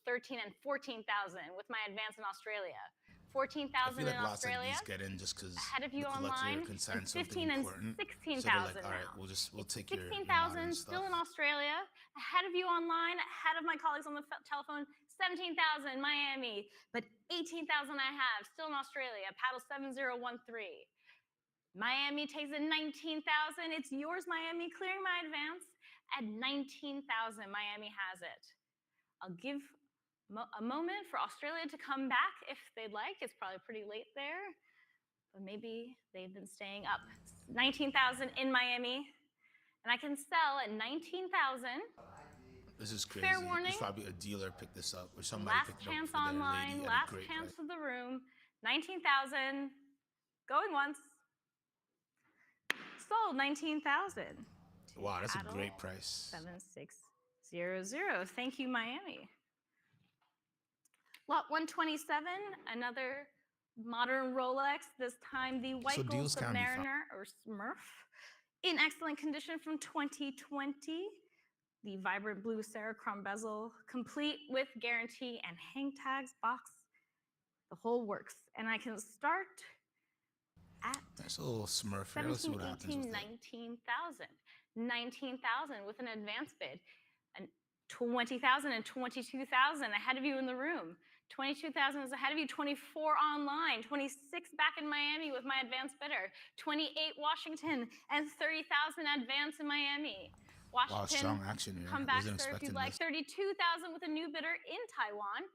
13 and 14,000 with my advance in Australia. 14,000 in Australia. Lots of these get in just because ahead of you online. 15 and 16,000 so like, all right, now. we'll take 16,000 still in Australia. Ahead of you online. Ahead of my colleagues on the telephone. 17,000 Miami, but 18,000 I have still in Australia. Paddle 7013. Miami takes it 19,000. It's yours, Miami. Clearing my advance at 19,000. Miami has it. I'll give a moment for Australia to come back if they'd like. It's probably pretty late there, but maybe they've been staying up. 19,000 in Miami, and I can sell at 19,000. This is crazy. Fair warning. There's probably a dealer picked this up, or somebody Last picked it up chance for their online, lady last at a great chance price. to the room. 19,000, going once. Sold 19,000. Wow, that's a great price. 7600. Thank you, Miami. Lot 127, another modern Rolex, this time the white gold Submariner or Smurf, in excellent condition from 2020. The vibrant blue Serichrome bezel, complete with guarantee and hang tags, box, the whole works. And I can start at that's a little Smurf here. Let's see what happens with 19,000. 19,000 with an advance bid. And 20,000 and 22,000 ahead of you in the room. 22,000 is ahead of you, 24 online, 26 back in Miami with my advanced bidder, 28 Washington, and 30,000 advance in Miami. Washington, wow, strong action here. Come back, sir, if you'd like. 32,000 with a new bidder in Taiwan.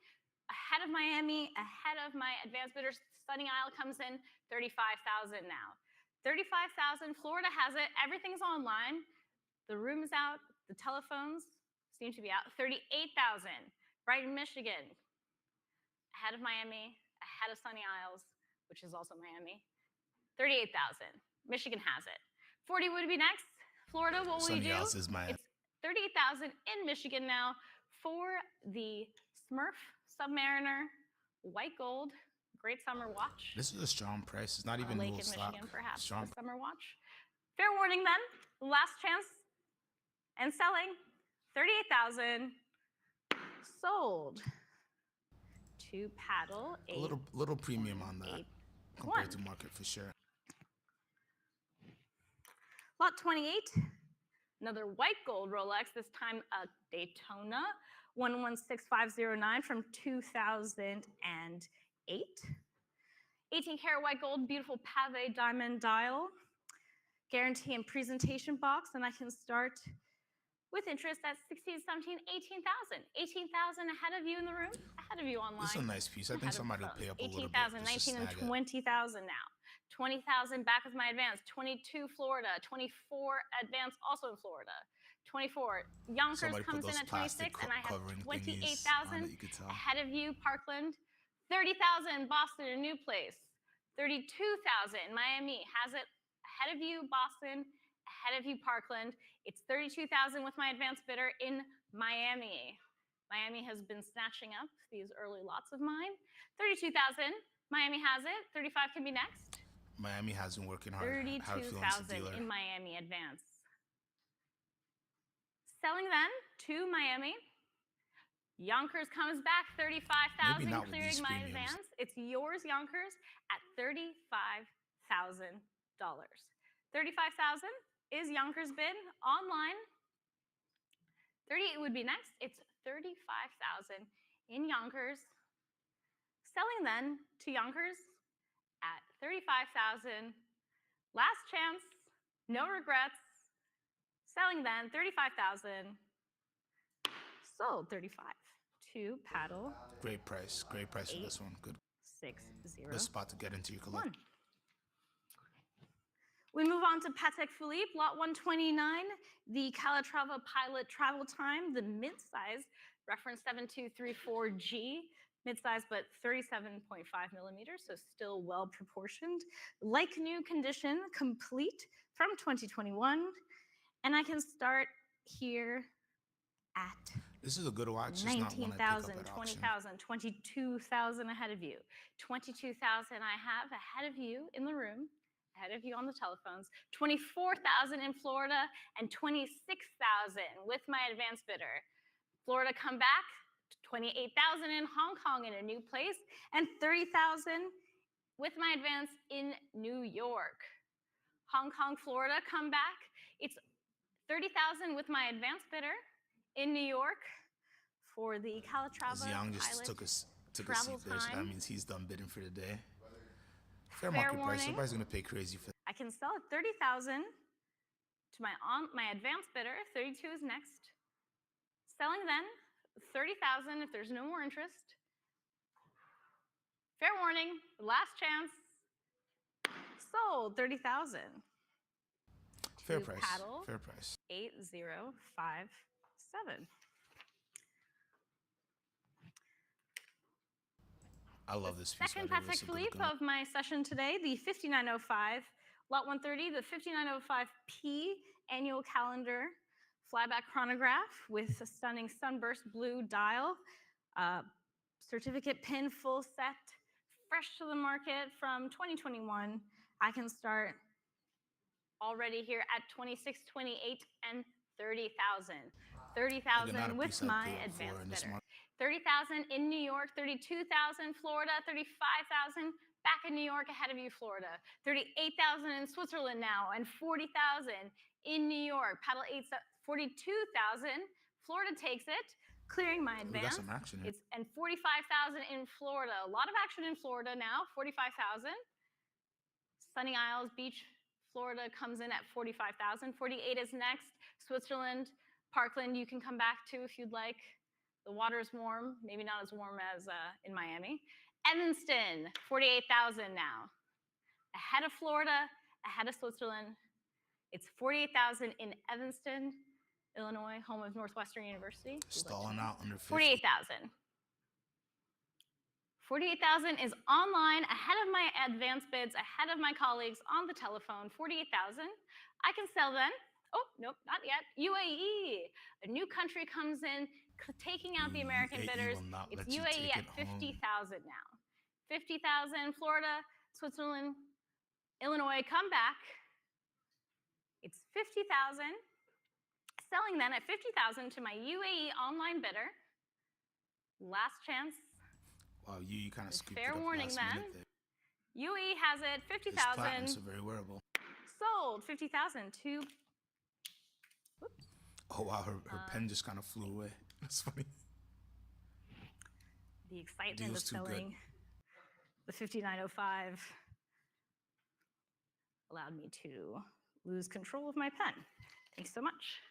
Ahead of Miami, ahead of my advanced bidder, Sunny Isle comes in, 35,000 now. 35,000, Florida has it, everything's online. The room is out, the telephones seem to be out. 38,000, Brighton, Michigan. Ahead of Miami, ahead of Sunny Isles, which is also Miami. 38,000, Michigan has it. 40 would be next. Florida, what will you do? Sunny Isles is Miami. It's 38,000 in Michigan now for the Smurf Submariner, white gold, great summer watch. This is a strong price. It's not even Lake new in stock. Michigan, perhaps, strong. the summer watch. Fair warning then, last chance and selling, 38,000, sold to paddle. A little premium on that compared to market for sure. Lot 28, another white gold Rolex, this time a Daytona 116509 from 2008. 18 karat white gold, beautiful pave diamond dial, guarantee and presentation box, and I can start with interest at 16, 17, 18,000. 18,000 ahead of you in the room, ahead of you online. This is a nice piece. I think somebody will pay up a little bit. 18,000, 19, and 20,000 now. 20,000 back with my advance. 22 Florida. 24 advance also in Florida. 24 Yonkers comes in at 26, and I have 28,000 ahead of you. Parkland. 30,000 Boston, a new place. 32,000 Miami has it ahead of you, Boston, ahead of you, Parkland. It's 32,000 with my advanced bidder in Miami. Miami has been snatching up these early lots of mine. 32,000, Miami has it. 35 can be next. Miami has been working hard. 32,000 in Miami advance. Selling then to Miami. Yonkers comes back, 35,000, clearing my advance. It's yours, Yonkers, at $35,000. 35,000 is Yonkers bid online. 38 would be next. It's 35,000 in Yonkers. Selling then to Yonkers at 35,000. Last chance, no regrets. Selling then 35,000. Sold 35 to paddle. Great price for this one. Good 6 0. Good spot to get into your collection. We move on to Patek Philippe, lot 129, the Calatrava Pilot travel time, the mid-size, reference 7234G, mid-size but 37.5 millimeters, so still well proportioned. Like new condition, complete from 2021. And I can start here at this is a good watch. 19,000, 20,000, 22,000 ahead of you. 22,000 I have ahead of you in the room, ahead of you on the telephones. 24,000 in Florida and 26,000 with my advanced bidder. Florida come back, 28,000 in Hong Kong in a new place, and 30,000 with my advance in New York. Hong Kong, Florida come back. It's 30,000 with my advanced bidder in New York for the Calatrava Young just Pilot took a seat there, so that means he's done bidding for the day. Fair market price. Everybody's gonna pay crazy for. I can sell at 30,000 to my advanced bidder. 32 is next. Selling then 30,000 if there's no more interest. Fair warning, last chance. Sold 30,000. Fair price. Paddle, fair price. 8057. I love this piece. Second Patek Philippe of my session today, the 5905, lot 130, the 5905P annual calendar flyback chronograph with a stunning sunburst blue dial, certificate pin full set, fresh to the market from 2021. I can start already here at 26, 28, and 30,000. 30,000 with my advanced bidder. 30,000 in New York, 32,000 Florida, 35,000 back in New York ahead of you, Florida. 38,000 in Switzerland now, and 40,000 in New York. Paddle 8, 42,000. Florida takes it, clearing my advance. We got some action here. And 45,000 in Florida. A lot of action in Florida now. 45,000. Sunny Isles Beach, Florida comes in at 45,000. 48 is next. Switzerland, Parkland, you can come back to if you'd like. The water's warm, maybe not as warm as in Miami. Evanston, 48,000 now. Ahead of Florida, ahead of Switzerland. It's 48,000 in Evanston, Illinois, home of Northwestern University. Stalling out under 50. 48,000. 48,000 is online, ahead of my advance bids, ahead of my colleagues on the telephone. 48,000. I can sell then. Oh, nope, not yet. UAE, a new country comes in, taking out the American bidders. It's UAE at 50,000 now. 50,000, Florida, Switzerland, Illinois, come back. It's 50,000. Selling then at 50,000 to my UAE online bidder. Last chance. Wow, you kind of scooped fair it up warning last then. minute there. UAE has it, 50,000. It's platinum, so very wearable. Sold 50,000 to. Whoops. Oh wow, her pen just kind of flew away. That's funny. The excitement of selling the 5905 allowed me to lose control of my pen. Thanks so much.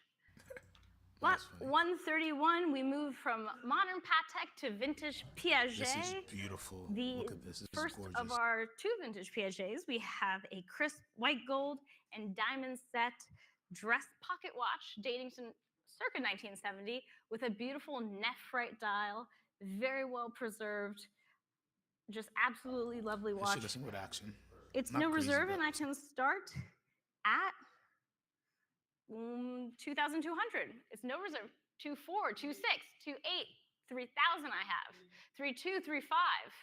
Lot 131, we move from modern Patek to vintage Piaget. This is beautiful. Look at this. This first is gorgeous. of our two vintage Piagets, we have a crisp white gold and diamond set dress pocket watch dating to circa 1970 with a beautiful nephrite dial, very well preserved, just absolutely lovely watch. Listen with action. It's no reserve, and I can start at 2,200. It's no reserve. 2,400, 2,600, 2,800, 3,000 I have. 3,200, 3,500,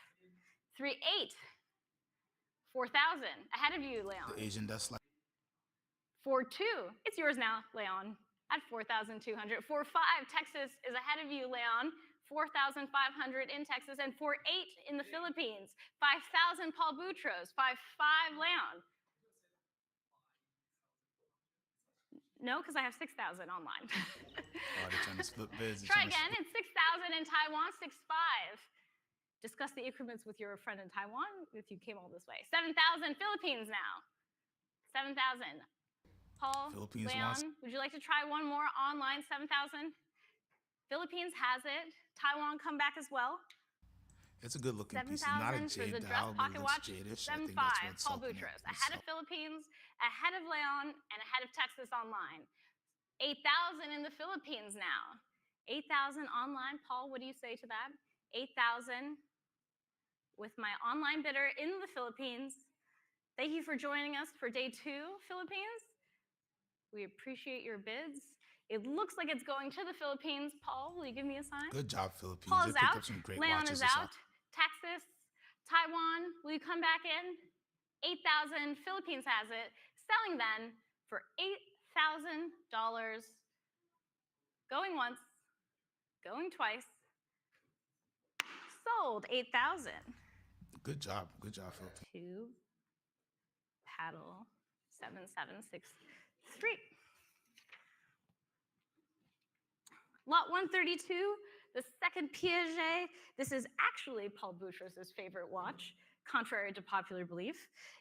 3,800, 4,000. Ahead of you, Leon. The Asian desk like 4,200. It's yours now, Leon, at 4,200. 4,500, Texas is ahead of you, Leon. 4,500 in Texas and 4,800 in the Philippines. 5,000, Paul Boutros. 5,500, Leon. No, because I have 6,000 online. oh, they're trying to split bids. Try again. It's 6,000 in Taiwan. 6,500. Discuss the increments with your friend in Taiwan if you came all this way. 7,000 Philippines now. 7,000. Paul, Philippines Leon, wants- would you like to try one more online? 7,000. Philippines has it. Taiwan come back as well. It's a good looking piece. It's not a 7,000 for the jade dress dial, but pocket it looks watch. jadish. 7,500, Paul Boutros. Ahead of Philippines, ahead of Leon, and ahead of Texas online. 8,000 in the Philippines now. 8,000 online. Paul, what do you say to that? 8,000 with my online bidder in the Philippines. Thank you for joining us for day 2, Philippines. We appreciate your bids. It looks like it's going to the Philippines. Paul, will you give me a sign? Good job, Philippines. Paul They is picked out. up some great Leon watches is this out. Texas, Taiwan, will you come back in? 8,000. Philippines has it. Selling then for $8,000. Going once, going twice. Sold 8,000. Good job. Good job, Philippines. 2 paddle 7763. Lot 132, the second Piaget. This is actually Paul Boutros' favorite watch, contrary to popular belief.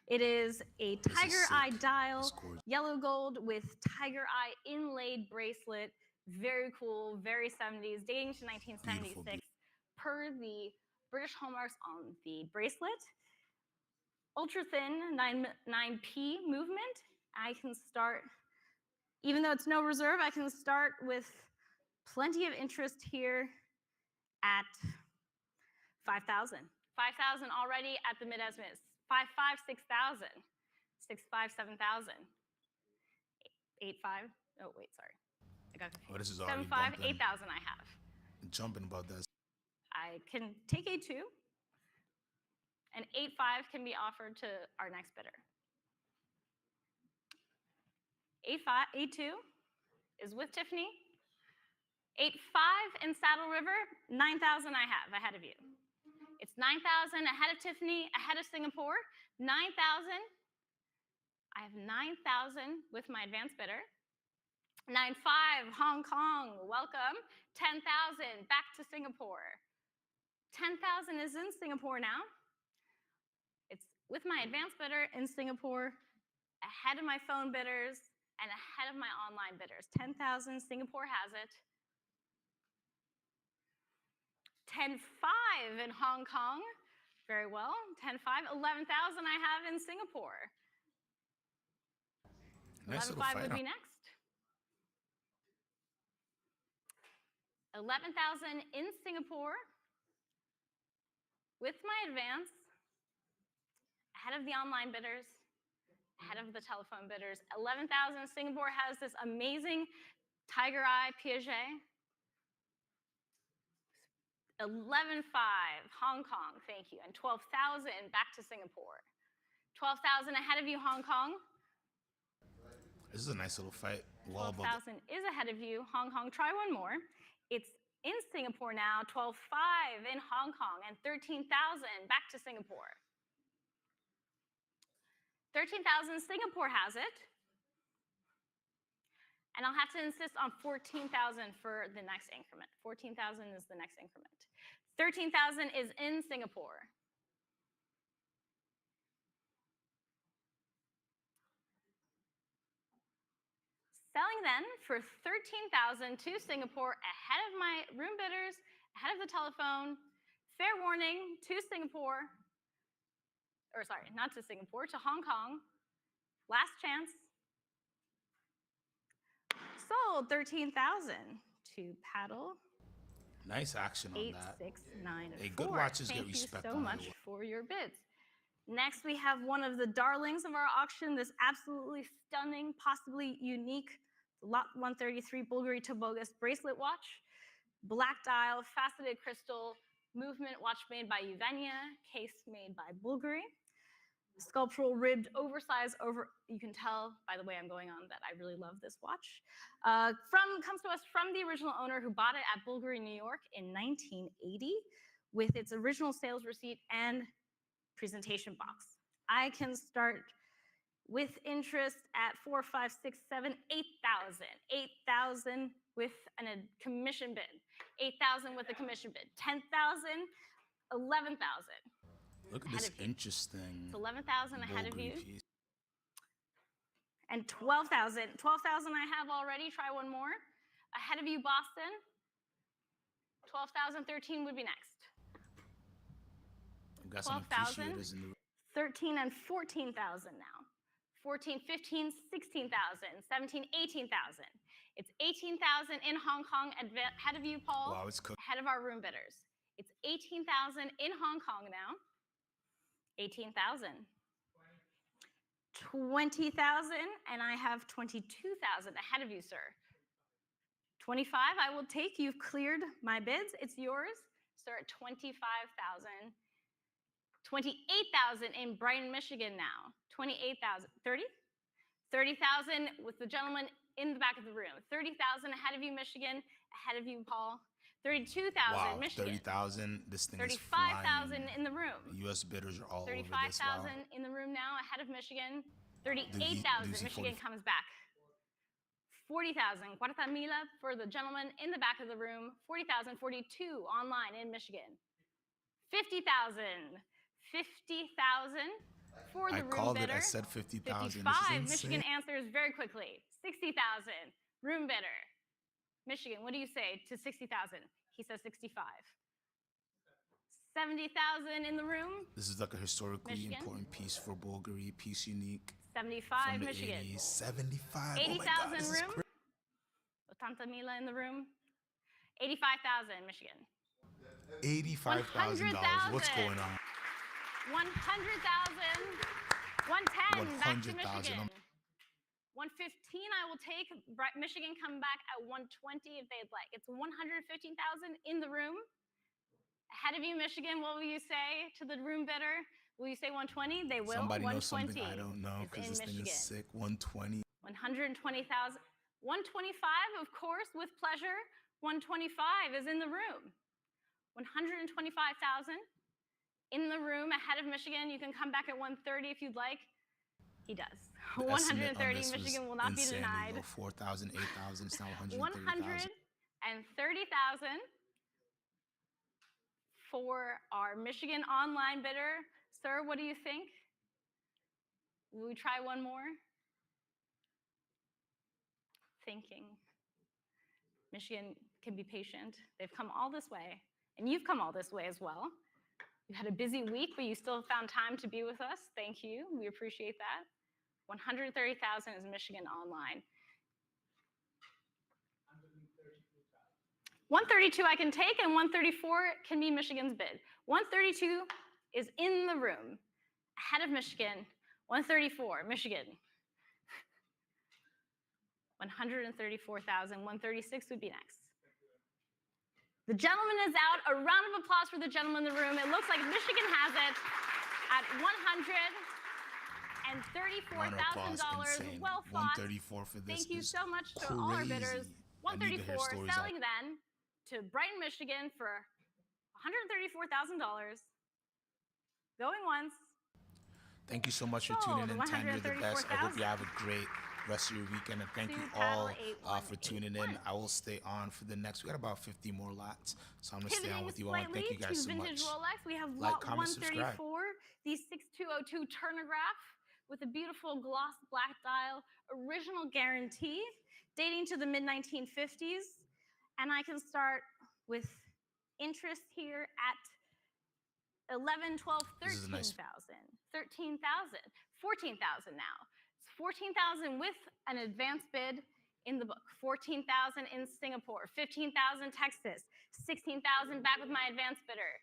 It is a tiger eye dial, yellow gold with tiger eye inlaid bracelet. Very cool, very 70s, dating to 1976 Beautiful. per the British hallmarks on the bracelet. Ultra thin 9p movement. I can start, even though it's no reserve, I can start with plenty of interest here at 5,000. 5,000 already at the mid-estimate. 5,500, 6,000. 6,500, 7,000. 8,500. Oh, wait, sorry. I got confused. Oh, this is already 7,500, bumping. 8,000 I have. Jumping about that. I can take A2, and 8,500 can be offered to our next bidder. A2 is with Tiffany. 8,500 in Saddle River, 9,000 I have ahead of you. It's 9,000 ahead of Tiffany, ahead of Singapore. 9,000. I have 9,000 with my advanced bidder. 9,500 Hong Kong, welcome. 10,000 back to Singapore. 10,000 is in Singapore now. It's with my advanced bidder in Singapore, ahead of my phone bidders, and ahead of my online bidders. 10,000, Singapore has it. 10,500 in Hong Kong, very well. 10,500, 11,000 I have in Singapore. Nice 11,500 would be next. 11,000 in Singapore with my advance, ahead of the online bidders, ahead of the telephone bidders. 11,000 Singapore has this amazing tiger eye Piaget. 11,500 Hong Kong, thank you, and 12,000 back to Singapore. 12,000 ahead of you, Hong Kong. This is a nice little fight. Well, 12,000 is ahead of you, Hong Kong. Try one more. It's in Singapore now. 12,500 in Hong Kong, and 13,000 back to Singapore. 13,000, Singapore has it. And I'll have to insist on 14,000 for the next increment. 14,000 is the next increment. 13,000 is in Singapore. Selling then for 13,000 to Singapore, ahead of my room bidders, ahead of the telephone. Fair warning to Singapore, or sorry, not to Singapore, to Hong Kong. Last chance. Sold 13,000 to paddle. nice action on that. 8,694. Hey, good watches get Thank respect you so on much the- for your bids. Next, we have one of the darlings of our auction, this absolutely stunning, possibly unique Lot 133 Bulgari Tobogus bracelet watch. Black dial, faceted crystal, movement watch made by Uvenia, case made by Bulgari. Sculptural ribbed, oversized, you can tell by the way I'm going on that I really love this watch. Comes to us from the original owner who bought it at Bulgari, New York in 1980 with its original sales receipt and presentation box. I can start with interest at 4, 5, 6, 7, 8,000. 8,000 with a commission bid. 8,000 with a commission bid. 10,000, 11,000. Look at this interesting. It's 11,000 ahead of you. Piece. And 12,000. 12,000 I have already. Try one more. Ahead of you, Boston. 12,013 would be next. I've got some appreciators in the 13 and 14,000 now. 14, 15, 16,000, 17, 18,000. It's 18,000 in Hong Kong ahead of you, Paul. Wow, it's cooked. Ahead of our room bidders. It's 18,000 in Hong Kong now. 18,000. 20,000, and I have 22,000 ahead of you, sir. 25, I will take. You've cleared my bids. It's yours, sir, at 25,000. 28,000 in Brighton, Michigan now. 28,000. 30? 30,000 with the gentleman in the back of the room. 30,000 ahead of you, Michigan. Ahead of you, Paul. 32,000, wow, Michigan. 30,000. This thing is 35,000 in the room. The U.S. bidders are all over this. 35,000 in the room now, ahead of Michigan. 38,000. Michigan comes back. 40,000. 40,000 for the gentleman in the back of the room. 40,000. 42 online in Michigan. 50,000. 50,000 for the room bidder. I said 50,000. 55. Michigan answers very quickly. 60,000. Room bidder. Michigan, what do you say to 60,000? He says 65. 70,000 in the room. This is like a historically important piece for Bulgari, piece unique. 75, Michigan. 80s. 75. 80,000 room. 80,000 in the room. 85,000, Michigan. $85,000. What's going on? 100,000. 110. Back to 100,000. Michigan. 115 I will take. Michigan come back at 120 if they'd like. It's 115,000 in the room. Ahead of you, Michigan, what will you say to the room bidder? Will you say 120? They will. Somebody 120 knows something I don't know because this thing is sick. 120. 120,000. 125, of course, with pleasure. 125 is in the room. 125,000 in the room ahead of Michigan. You can come back at 130 if you'd like. He does. 130, Michigan will not be denied. 4,000, 8,000, it's now 130,000. 130,000 for our Michigan online bidder. Sir, what do you think? Will we try one more? Thinking. Michigan can be patient. They've come all this way, and you've come all this way as well. You had a busy week, but you still found time to be with us. Thank you. We appreciate that. 130,000 is Michigan online. 132 I can take, and 134 can be Michigan's bid. 132 is in the room, ahead of Michigan. 134, Michigan. 134,000. 136 would be next. The gentleman is out. A round of applause for the gentleman in the room. It looks like Michigan has it at $134,000. Well fought. 134 for this. Thank you so much to all our bidders. 134 selling then to Brighton, Michigan for $134,000. Going once. Thank you so much for tuning in. Tanya, you're the best. I hope you have a great rest of your weekend, and thank you all for tuning in. I will stay on for the next. We got about 50 more lots, so I'm gonna stay on with you all. And thank you guys so much. Rolex. We have Like, lot comment, 134, subscribe. the 6202 Turnograph with a beautiful gloss black dial, original guarantee, dating to the mid-1950s. And I can start with interest here at 11, 12, 13,000, 13,000, 14,000 now. It's 14,000 with an advance bid in the book. 14,000 in Singapore, 15,000 Texas, 16,000 back with my advance bidder,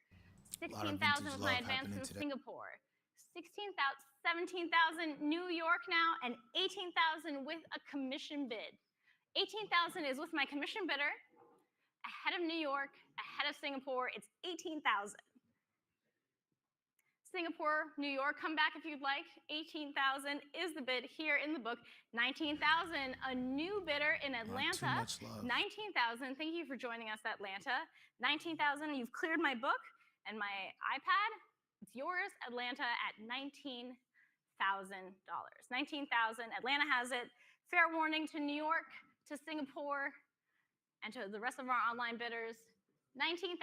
16,000 with my advance in Singapore, 16,000, 17,000 New York now, and 18,000 with a commission bid. 18,000 is with my commission bidder, ahead of New York, ahead of Singapore. It's 18,000. Singapore, New York, come back if you'd like. 18,000 is the bid here in the book. 19,000, a new bidder in Atlanta. Not too much love. 19,000, thank you for joining us, Atlanta. 19,000, you've cleared my book and my iPad. It's yours, Atlanta, at $19,000. 19,000, Atlanta has it. Fair warning to New York, to Singapore, and to the rest of our online bidders. 19,000.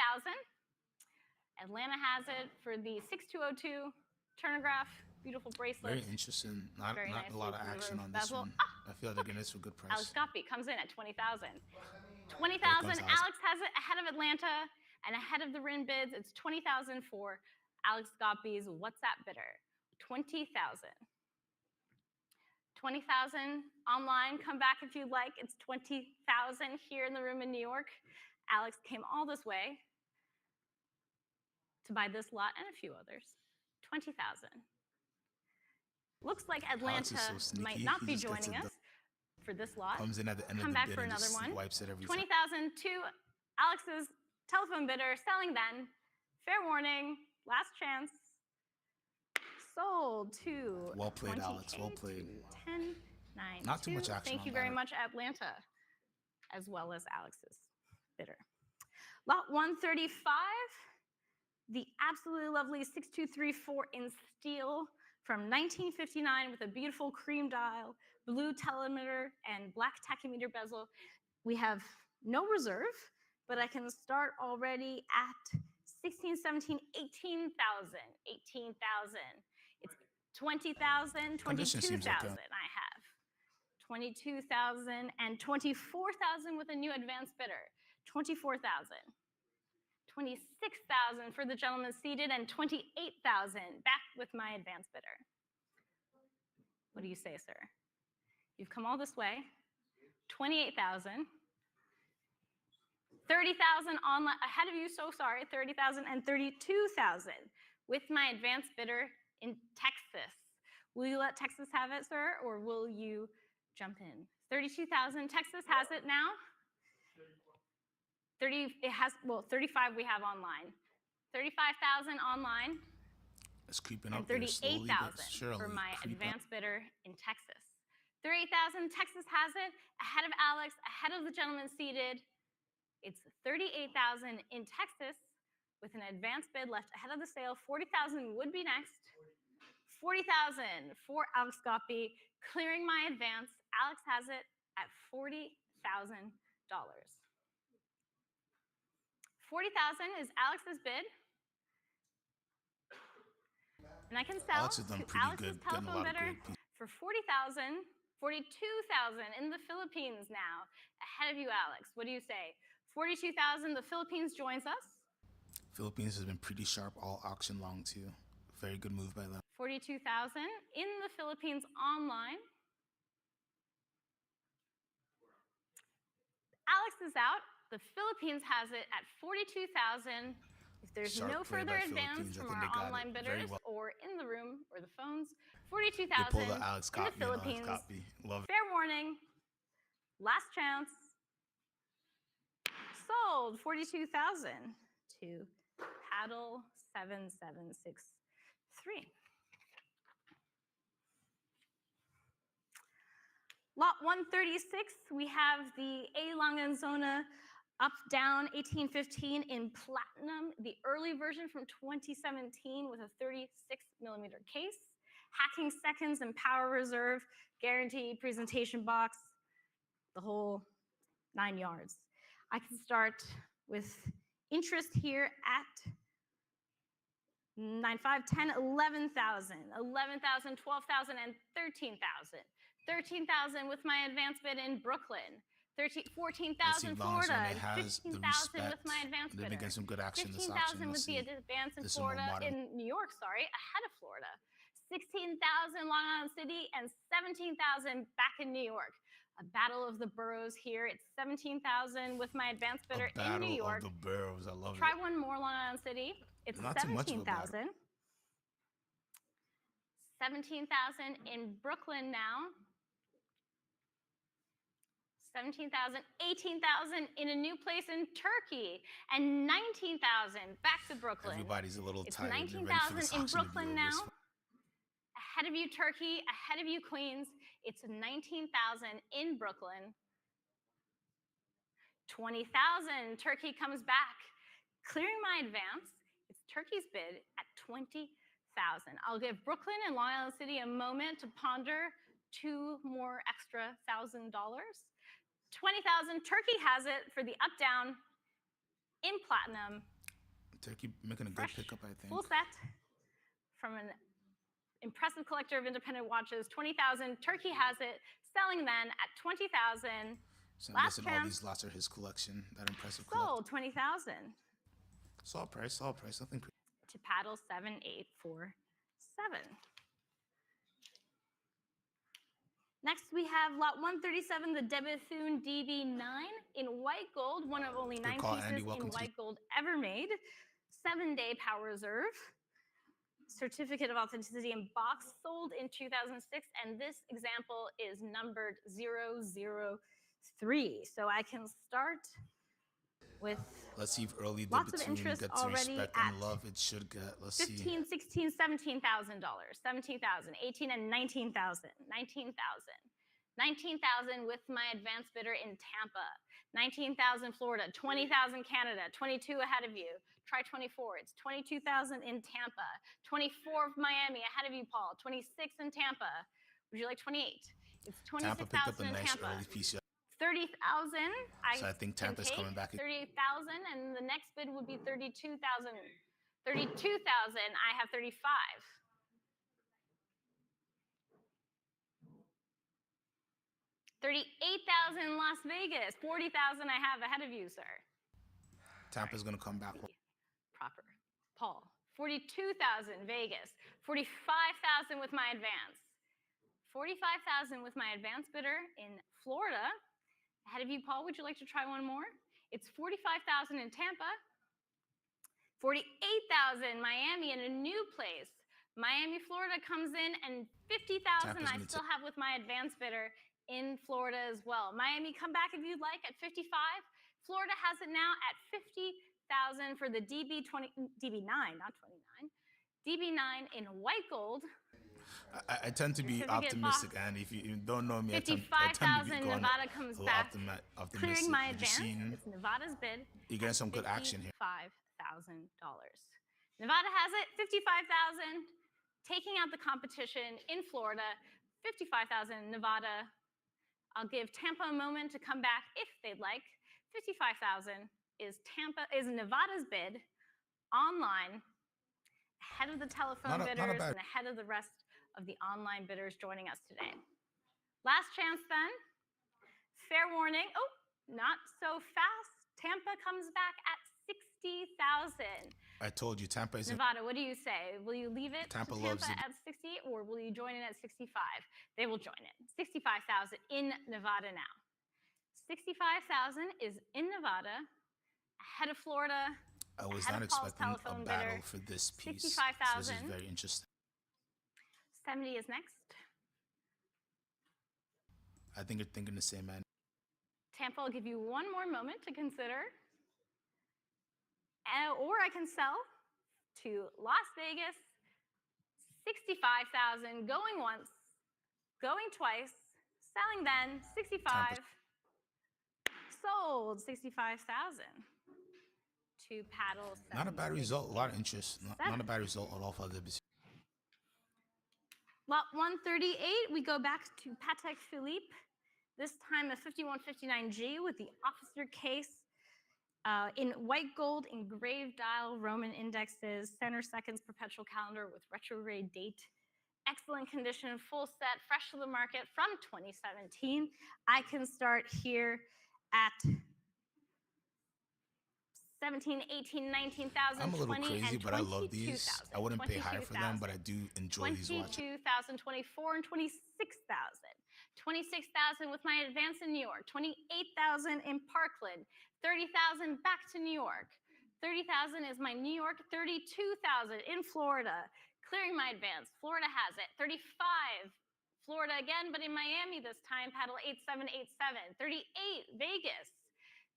Atlanta has it for the 6202 Turnograph, beautiful bracelet. Very interesting. Not Very a lot of nicely action on delivered this bezel. one. I feel like they're getting this for a good price. Alex Goppy comes in at 20,000. 20,000, Alex. Alex has it ahead of Atlanta and ahead of the RIN bids. It's 20,000 for Alex Goppy's WhatsApp bidder. 20,000. 20,000 online, come back if you'd like. It's 20,000 here in the room in New York. Alex came all this way to buy this lot and a few others. 20,000. Looks like Atlanta so sneaky. might not He be just gets joining it us for this lot. Comes in at the end Come of the back bid for and another just one. wipes it every 20,000 time. to Alex's telephone bidder, selling then. Fair warning, last chance. Sold to Well played, 20K Alex. Well played. to 10, 9, Not too 2. much action Thank on you very that. much, Atlanta, as well as Alex's bidder. Lot 135, the absolutely lovely 6234 in steel from 1959 with a beautiful cream dial, blue telemeter, and black tachymeter bezel. We have no reserve, but I can start already at 16, 17, 18,000. 18,000. It's 20,000, Condition 22,000 seems okay. I have. 22,000 and 24,000 with a new advanced bidder. 24,000. 26,000 for the gentleman seated and 28,000 back with my advanced bidder. What do you say, sir? You've come all this way. 28,000. 30,000 online, ahead of you, so sorry, 30,000 and 32,000 with my advanced bidder in Texas. Will you let Texas have it, sir, or will you jump in? 32,000, Texas has it now. 35 we have online. 35,000 online. It's creeping And up there slowly but 38,000 surely. for my Creep up. advanced bidder in Texas. 38,000, Texas has it, ahead of Alex, ahead of the gentleman seated. It's 38,000 in Texas with an advanced bid left ahead of the sale. 40,000 would be next. 40,000 for Alex Goppy, clearing my advance. Alex has it at $40,000. 40,000 is Alex's bid. And I can sell Alex has done to pretty Alex's good, getting a telephone lot of bidder great pieces. for 40,000, 42,000 in the Philippines now. Ahead of you, Alex. What do you say? 42,000, the Philippines joins us. Philippines has been pretty sharp all auction long too. Very good move by them. 42,000 in the Philippines online. Alex is out. The Philippines has it at 42,000. If there's Sharp no play further by advance Philippines. I from think our they got it online very bidders well. or in the room or the phones, They 42,000 pulled the Alex in the Goppy and Alex Philippines. Goppy. Love it. Fair warning. Last chance. Sold 42,000 to Paddle 7763. Lot 136, we have the A. Longanzona up down 1815 in platinum, the early version from 2017 with a 36mm case, hacking seconds and power reserve, guaranteed presentation box, the whole 9 yards. I can start with interest here at 9, 5, 10, 11,000, 11,000, 12,000, and 13,000. 13,000 with my advance bid in Brooklyn. 14,000 Florida. It has the 15,000 respect. with my advance They've bidder. been getting some good action this auction. 15,000 with the Let's see. advance in This is more Florida, modern. in New York, sorry, ahead of Florida. 16,000 Long Island City and 17,000 back in New York. A battle of the boroughs here. It's 17,000 with my advance bidder in New York. Battle of the boroughs. I love Try it. one more Long Island City. It's Not too much of a battle. 17,000. 17,000 in Brooklyn now. 17,000, 18,000 in a new place in Turkey, and 19,000 back to Brooklyn. Everybody's a little It's tired. 19,000 in Brooklyn now. Over. Ahead of you, Turkey. Ahead of you, Queens. It's 19,000 in Brooklyn. 20,000. Turkey comes back. Clearing my advance. It's Turkey's bid at 20,000. I'll give Brooklyn and Long Island City a moment to ponder two more extra $1,000. 20,000. Turkey has it for the up down in platinum. Turkey making a good pickup, I think. Full set from an impressive collector of independent watches. 20,000. Turkey has it. Selling then at 20,000. So Last I'm guessing chance. all these lots are his collection. That impressive Sold 20,000. Saw price, nothing crazy. To paddle 7847. Next, we have lot 137, the Debethune DB9 in white gold, one of only 9 pieces in white gold ever made. 7-day power reserve. Certificate of authenticity in box, sold in 2006, and this example is numbered 003. So I can start with let's see if early lots of Debethune interest gets already respect and love it should get. Let's 15, see. 16, $17,000, 17,000, 18, and 19,000, 19,000. 19,000 with my advance bidder in Tampa. 19,000 Florida, 20,000 Canada, 22 ahead of you. Try 24. It's 22,000 in Tampa. 24 of Miami ahead of you, Paul. 26 in Tampa. Would you like 28? It's 26,000 in Tampa. Early piece. 30,000. So I think Tampa's coming back. 38,000, and the next bid would be 32,000. 32,000. I have 35. 38,000 Las Vegas. 40,000 I have ahead of you, sir. Tampa's gonna come back. Proper. Paul. 42,000 Vegas. 45,000 with my advance. 45,000 with my advance bidder in Florida. Ahead of you, Paul. Would you like to try one more? It's 45,000 in Tampa. 48,000 Miami in a new place. Miami, Florida comes in, and 50,000 I still have with my advance bidder in Florida as well. Miami, come back if you'd like at 55. Florida has it now at 50,000 for the DB9, not 29. DB9 in white gold. I tend to be optimistic, and if you don't know me, I tend to be Nevada comes back, clearing my advance. It's Nevada's bid. You're getting some good action here. $5,000. Nevada has it, 55,000. Taking out the competition in Florida, 55,000 Nevada. I'll give Tampa a moment to come back if they'd like. 55,000 is Nevada's bid online, ahead of the telephone bidders and ahead of the rest of the online bidders joining us today. Last chance then. Fair warning. Oh, not so fast. Tampa comes back at 60,000. I told you, Tampa is Nevada, what do you say? Will you leave it Tampa to Tampa at 60, or will you join in at 65? They will join it. 65,000 in Nevada now. 65,000 is in Nevada, ahead of Florida. I was not expecting a battle for this piece. 65,000. This is very interesting. 70 is next. I think you're thinking the same, man. Tampa, I'll give you one more moment to consider. Or I can sell to Las Vegas, 65,000, going once, going twice, selling then, 65. Sold, 65,000. To paddle. Not a bad result, a lot of interest. Not a bad result at all for the business. Lot 138, we go back to Patek Philippe, this time a 5159G with the officer case in white gold, engraved dial, Roman indexes, center seconds, perpetual calendar with retrograde date. Excellent condition, full set, fresh to the market from 2017. I can start here at 17, 18, 19,000, I'm a little 20, crazy, and but I love these. I wouldn't pay higher for them, but I do enjoy these watches. 22,000, 24, and 26,000. 26,000 with my advance in New York. 28,000 in Parkland. 30,000 back to New York. 30,000 is my New York. 32,000 in Florida. clearing my advance. Florida has it. 35. Florida again, but in Miami this time, paddle 8787. 38, Vegas.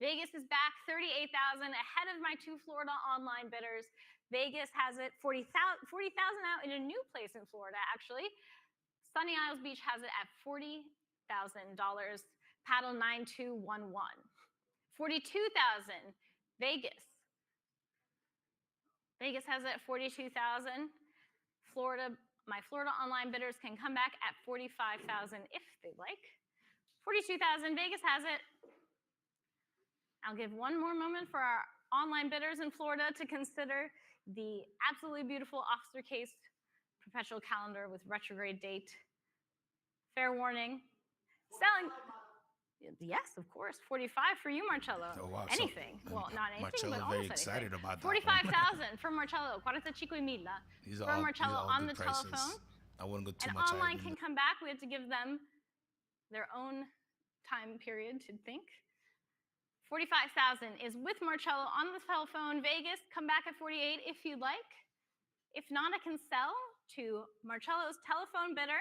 Vegas is back 38,000 ahead of my two Florida online bidders. Vegas has it 40,000 out in a new place in Florida, actually. Sunny Isles Beach has it at $40,000. Paddle 9211. 42,000, Vegas. Vegas has it at 42,000. Florida, my Florida online bidders can come back at 45,000 if they like. 42,000, Vegas has it. I'll give one more moment for our online bidders in Florida to consider the absolutely beautiful officer case perpetual calendar with retrograde date. Fair warning. Selling. Yes, of course. 45 for you, Marcello. Oh, wow. Anything. So, well, not anything, Marcello but very almost excited anything. about that 45,000 for Marcello. 45,000. These For are all, Marcello these are all on good the prices. telephone. I wouldn't go too And much higher online than can come back. We have to give them their own time period to think. 45,000 is with Marcello on the telephone. Vegas, come back at 48 if you'd like. If not, I can sell to Marcello's telephone bidder.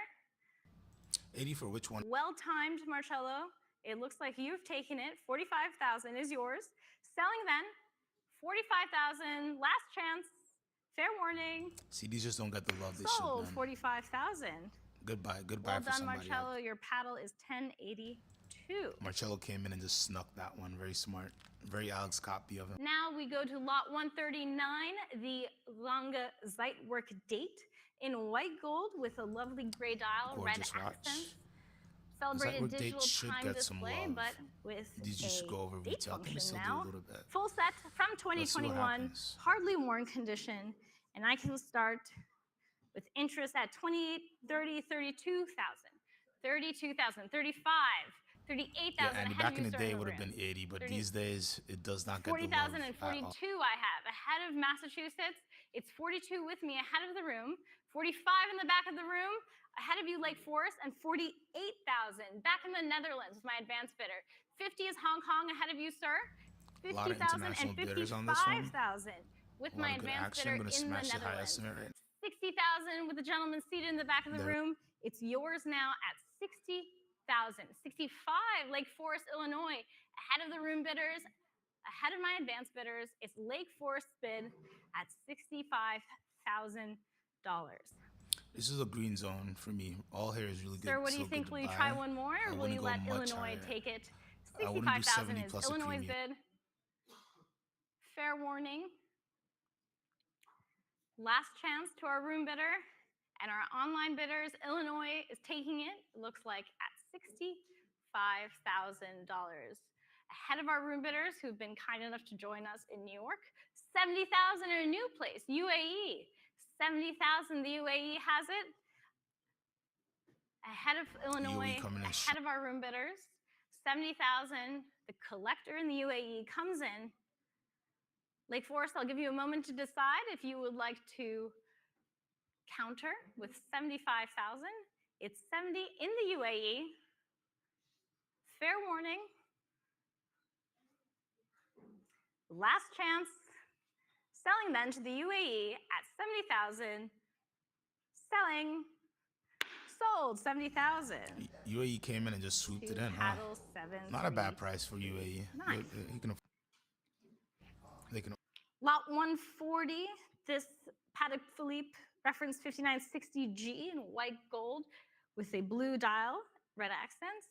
80 for which one? Well-timed, Marcello. It looks like you've taken it. 45,000 is yours. Selling then, 45,000, last chance, fair warning. See, these just don't get the love they should, Sold, man. 45,000. Goodbye Well for done, somebody Marcello. else. Your paddle is 1082. Marcello came in and just snuck that one. Very smart. Very Alex copy of him. Now we go to lot 139, the Lange Zeitwerk date in white gold with a lovely gray dial, Gorgeous red watch. accents. Celebrated Zeitwerk date digital should time get some display, love. but with These just a go over date retail. Can we function still do now. a little bit? Full set from Let's see what 2021, happens. hardly worn condition, and I can start with interest at 28, 30, 32,000, 32,000, 35, 38,000. Yeah, and back in the day it would have room. been 80, but 30, these days it does not get the 40,000 love and at all. 42 I have. Ahead of Massachusetts, it's 42 with me ahead of the room, 45 in the back of the room, ahead of you Lake Forest, and 48,000 back in the Netherlands with my advanced bidder. 50 is Hong Kong ahead of you, sir. A lot of 50,000 and international bidders on this one. 55,000 with A lot my of good advanced action. I'm bidder gonna in the smash the high Netherlands. estimate right 60,000 with the gentleman seated in the back of the There. room. It's yours now at 60,000. 65, Lake Forest, Illinois. Ahead of the room bidders, ahead of my advanced bidders, it's Lake Forest bid at $65,000. This is a green zone for me. All hair is really good. Sir, what do you still think? good Will to you buy. try one more, I or will wouldn't you go let much Illinois higher. take it? I wouldn't do 65,000 70 is plus a Illinois' premium. bid. Fair warning. Last chance to our room bidder and our online bidders. Illinois is taking it, looks like, at $65,000. Ahead of our room bidders who've been kind enough to join us in New York. 70,000 in a new place, UAE. 70,000, the UAE has it. Ahead of Illinois, coming in ahead of our room bidders. 70,000, the collector in the UAE comes in. Lake Forest, I'll give you a moment to decide if you would like to counter with 75,000. It's 70 in the UAE. Fair warning. Last chance. Selling then to the UAE at 70,000. Selling. Sold 70,000. UAE came in and just swooped it in, huh? Paddle 7. Not a bad price for UAE. Nice. They can. Lot 140, this Patek Philippe reference 5960G in white gold with a blue dial, red accents.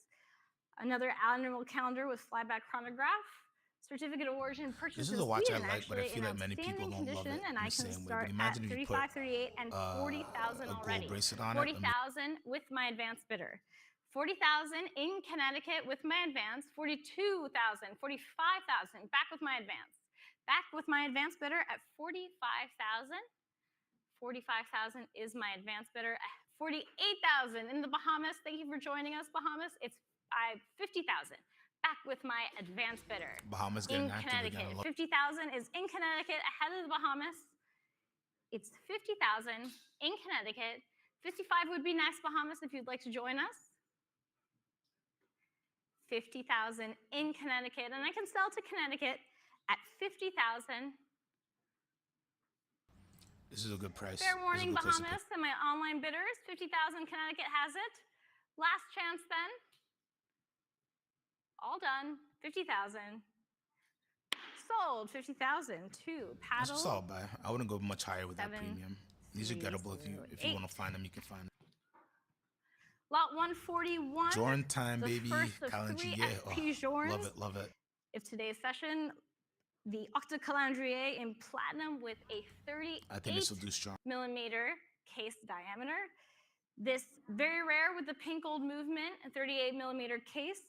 Another annual calendar with flyback chronograph. Certificate of origin purchase. This is a watch I like, but I feel like many people don't love it and in I the can same way. start But imagine at if you put 35, 38, and 40,000 a already. gold bracelet on 40,000 with my advanced bidder. 40,000 in Connecticut with my advance. 42,000, 45,000 back with my advance. Back with my advanced bidder at 45,000. 45,000 is my advanced bidder. 48,000 in the Bahamas. Thank you for joining us, Bahamas. It's 50,000. Back with my advanced bidder. Bahamas In getting active Connecticut. again. 50,000 is in Connecticut ahead of the Bahamas. It's 50,000 in Connecticut. 55 would be nice, Bahamas, if you'd like to join us. 50,000 in Connecticut, and I can sell to Connecticut at 50,000. This is a good price. Fair This is a warning, good place to pick. Bahamas and my online bidders. 50,000 Connecticut has it. Last chance then. All done. 50,000. Sold. 50,000 to That's a paddle. solid buy. I wouldn't go much higher with that 7, premium. These are gettable if you 8. want to find them, you can find them. Lot 141. Jordan time, the baby. first of Calendrier. 3 FP Jorns. Love it, love it. If today's session, the Octa Calendrier in platinum with a 38 I think this will do strong. millimeter case diameter. This very rare with the pink gold movement, a 38 millimeter case.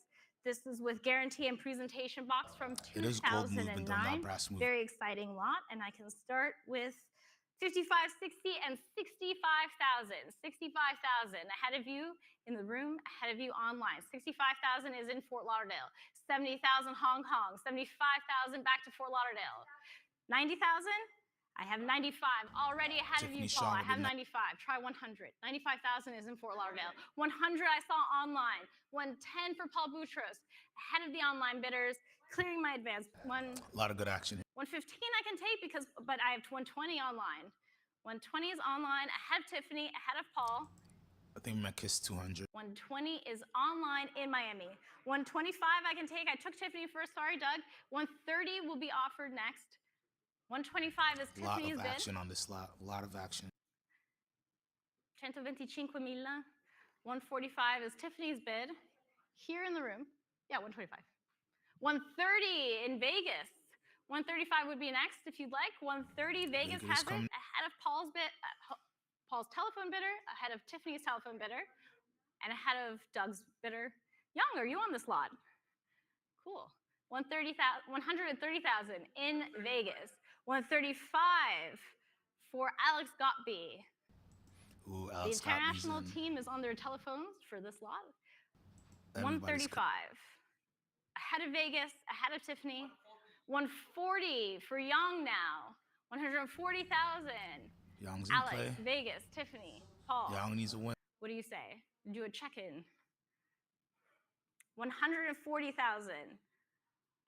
This is with guarantee and presentation box from 2009. It is gold movement, though, not brass movement. Very exciting lot, and I can start with 55,60 and 65,000. 65,000 ahead of you in the room, ahead of you online. 65,000 is in Fort Lauderdale. 70,000 Hong Kong. 75,000 back to Fort Lauderdale. 90,000. I have 95 already ahead Tiffany of you, Paul. I Shaw have 95. Try 100. 95,000 is in Fort Lauderdale. 100 I saw online. 110 for Paul Boutros. Ahead of the online bidders. Clearing my advance. A lot of good action. 115 I can take but I have 120 online. 120 is online, ahead of Tiffany, ahead of Paul. I think we might kiss 200. 120 is online in Miami. 125 I can take. I took Tiffany first. Sorry, Doug. 130 will be offered next. 125 is Tiffany's bid. A lot of action on this lot. A lot of action. 125,000. 145 is Tiffany's bid. Here in the room. Yeah, 125. 130 in Vegas. 135 would be next if you'd like. 130 Vegas has it ahead of Paul's bid, Paul's telephone bidder, ahead of Tiffany's telephone bidder, and ahead of Doug's bidder. Young, are you on this lot? Cool. 130,000 in Vegas. 135 for Alex Gottby. Ooh, The international team is on their telephones for this lot. 135. Ahead of Vegas, ahead of Tiffany. 140 for Young now. 140,000. Young's in Alex, play. Vegas, Tiffany, Paul. Young needs a win. What do you say? Do a check-in. 140,000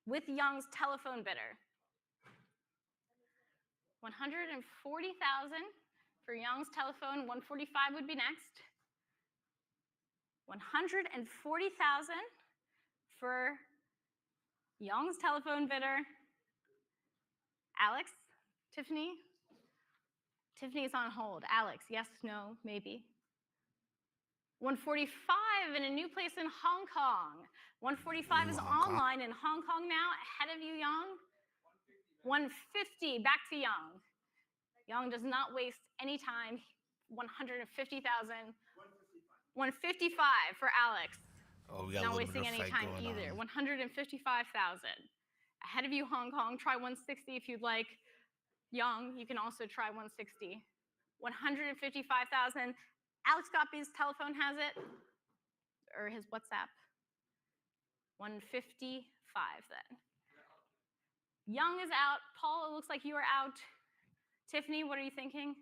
with Young's telephone bidder. 140,000 for Young's telephone. 145 would be next. 140,000 for Young's telephone bidder. Alex, Tiffany. Tiffany's on hold. Alex, yes, no, maybe. 145 in a new place in Hong Kong. 145 is online in Hong Kong now. Ahead of you, Young. 150, back to Young. Young does not waste any time. 150,000. 155 for Alex. Oh, we got not a little wasting bit of any fight time going either. on. 155,000. Ahead of you, Hong Kong. Try 160 if you'd like. Young, you can also try 160. 155,000. Alex Gottby's telephone has it, or his WhatsApp. 155 then. Young is out. Paul, it looks like you are out. Tiffany, what are you thinking?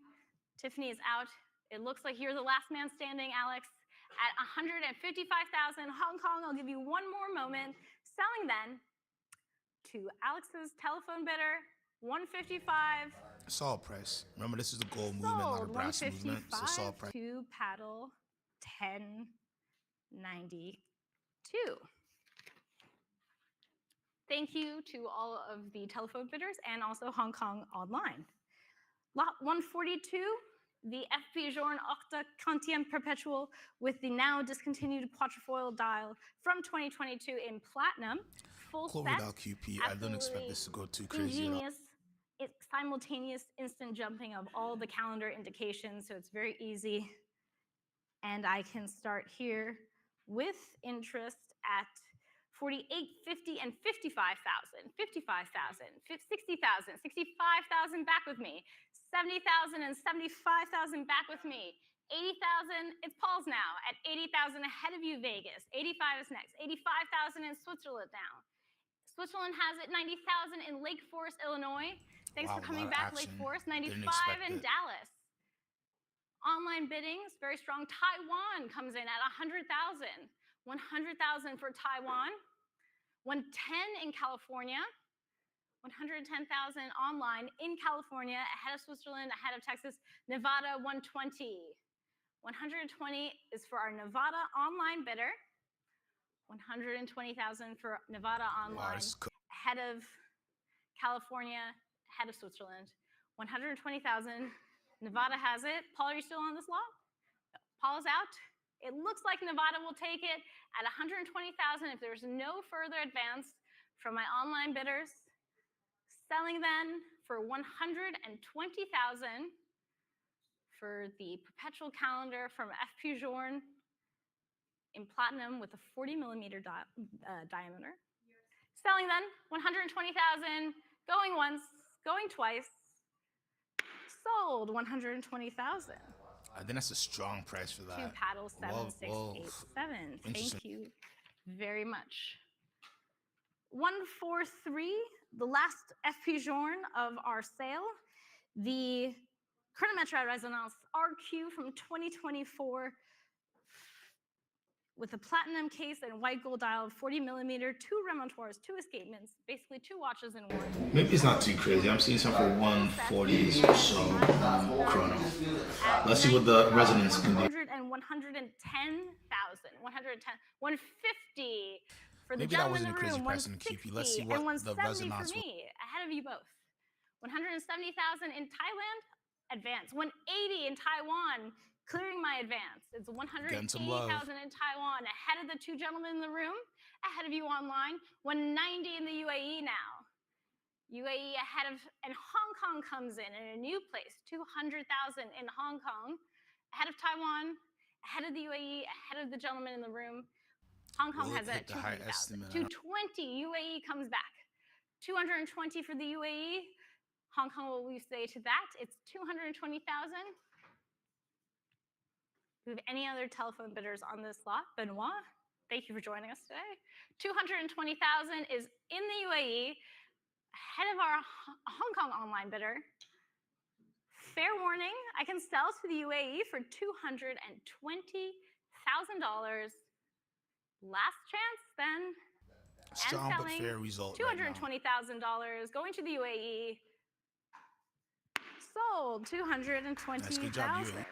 Tiffany is out. It looks like you're the last man standing, Alex. At 155,000 Hong Kong, I'll give you one more moment. Selling then to Alex's telephone bidder, 155. Solid price. Remember, this is a gold movement, not a brass movement. So solid price. To paddle 1092. Thank you to all of the telephone bidders and also Hong Kong online. Lot 142, the FP Journe Octa Quantième Perpetual with the now discontinued quatrefoil dial from 2022 in platinum. Full Cool set. without QP. I don't expect this to go too crazy at all. Ingenious, simultaneous instant jumping of all the calendar indications, so it's very easy. And I can start here with interest at 48, 50, and 55,000, 55,000, 60,000, 65,000 back with me, 70,000 and 75,000 back with me, 80,000, it's Paul's now, at 80,000 ahead of you, Vegas. 85 is next, 85,000 in Switzerland now. Switzerland has it, 90,000 in Lake Forest, Illinois. Thanks for coming back, Lake Forest. 95 in Dallas. Online biddings, very strong. Taiwan comes in at 100,000. 100,000 for Taiwan. 110 in California. 110,000 online in California, ahead of Switzerland, ahead of Texas. Nevada, 120. 120 is for our Nevada online bidder. 120,000 for Nevada online, ahead of California, ahead of Switzerland. 120,000. Nevada has it. Paul, are you still on this lot? No. Paul is out. It looks like Nevada will take it at 120,000 if there's no further advance from my online bidders. Selling then for 120,000 for the perpetual calendar from F. Pujorn in platinum with a 40mm diameter. Selling then 120,000, going once, going twice. Sold 120,000. I think that's a strong price for that. Two paddles, 7687. Thank you very much. 143, the last FP Journe of our sale, the Chronometra Resonance RQ from 2024 with a platinum case and white gold dial, 40mm, 2 remontoirs, 2 escapements, basically 2 watches in one. Maybe it's not too crazy. I'm seeing some for 140s or so chrono. Let's see what the resonance can do. 110,000, 150 for the Maybe that gentleman wasn't in a the crazy room, price in QP. Let's see what the 170 resonance for me, ahead of you both. 170,000 in Thailand, advance. 180 in Taiwan, clearing my advance. It's 180,000 in Taiwan, ahead of the 2 gentlemen in the room, ahead of you online. 190 in the UAE now. UAE ahead of, and Hong Kong comes in a new place, 200,000 in Hong Kong, ahead of Taiwan, ahead of the UAE, ahead of the gentleman in the room. Hong Kong has it at 200,000. 220, UAE comes back. 220 for the UAE. Hong Kong, what will you say to that? It's 220,000. Do we have any other telephone bidders on this lot? Benoit, thank you for joining us today. 220,000 is in the UAE, ahead of our Hong Kong online bidder. Fair warning, I can sell to the UAE for $220,000. Last chance then. Strong and but fair result. $220,000 going to the UAE. Sold 220,000. Nice, good job, UAE.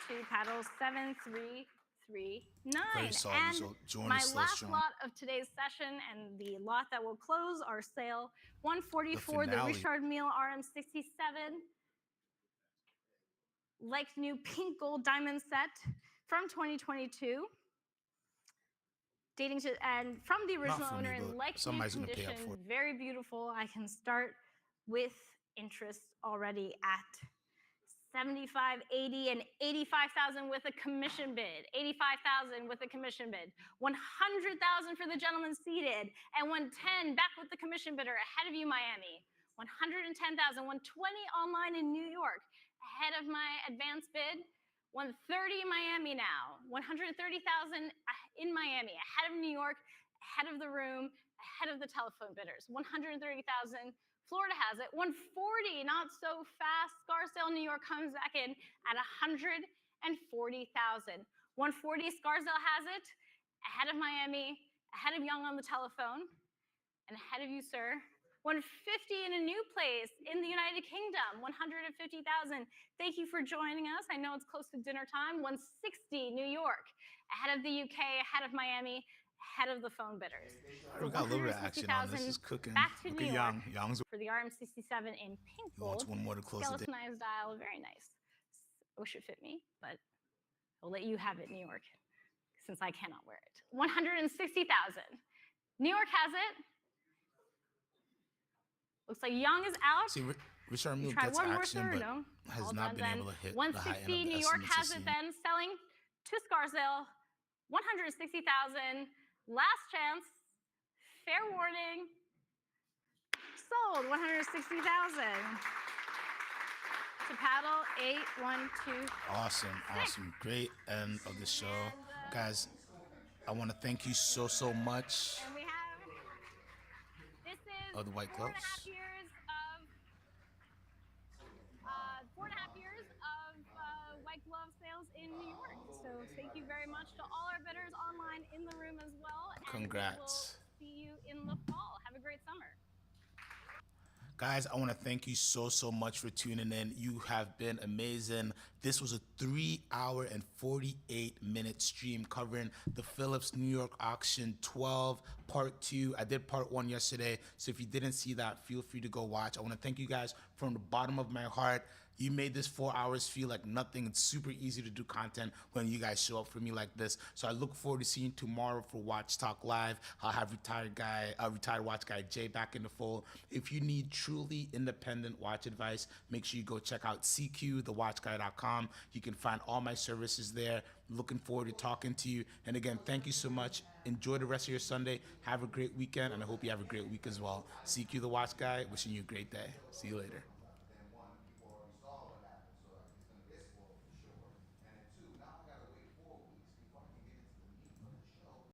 2 paddles, 7339. Very solid and result. Jordan my is still last strong. lot of today's session and the lot that will close our sale, 144, the Richard Mille RM67. Like new pink gold diamond set from 2022. Dating to, and from the original owner in like new condition, very beautiful. I can start with interest already at 75, 80, and 85,000 with a commission bid. 85,000 with a commission bid. 100,000 for the gentleman seated, and 110 back with the commission bidder ahead of you, Miami. 110,000, 120 online in New York ahead of my advance bid. 130 in Miami now. 130,000 in Miami ahead of New York, ahead of the room, ahead of the telephone bidders. 130,000. Florida has it. 140, not so fast. Scarsdale, New York comes back in at 140,000. 140, Scarsdale has it. Ahead of Miami, ahead of Young on the telephone, and ahead of you, sir. 150 in a new place in the United Kingdom. 150,000. Thank you for joining us. I know it's close to dinner time. 160, New York. Ahead of the UK, ahead of Miami, ahead of the phone bidders. We got a little bit of action on this. Is cooking. Back to New York Young's for the RM67 in pink gold. Wants one more to close the day. Skeletonized dial, very nice. I wish it fit me, but I'll let you have it, New York, since I cannot wear it. 160,000. New York has it. Looks like Young is out. See, Richard Mille try gets one more, action, sir? but No. has not been able to hit 160, the high end of New the York estimates has we've it seen. then, selling to Scarsdale. 160,000. Last chance. Fair warning. Sold 160,000. To paddle 812. Awesome. Great end of the show. Guys, I want to thank you so much. And we have, this is the white gloves. 4.5 years of white glove sales in New York. So thank you very much to all our bidders online in the room as well. Congrats. And we will see you in the fall. Have a great summer. Guys, I want to thank you so much for tuning in. You have been amazing. This was a 3-hour and 48-minute stream covering the Phillips New York Auction 12 Part 2. I did Part 1 yesterday, so if you didn't see that, feel free to go watch. I want to thank you guys from the bottom of my heart. You made this 4 hours feel like nothing. It's super easy to do content when you guys show up for me like this. So I look forward to seeing you tomorrow for Watch Talk Live. I'll have retired watch guy Jay back in the fold. If you need truly independent watch advice, make sure you go check out TheWatchGuy.com. You can find all my services there. Looking forward to talking to you. And again, thank you so much. Enjoy the rest of your Sunday. Have a great weekend, and I hope you have a great week as well. CQ The Watch Guy, wishing you a great day. See you later.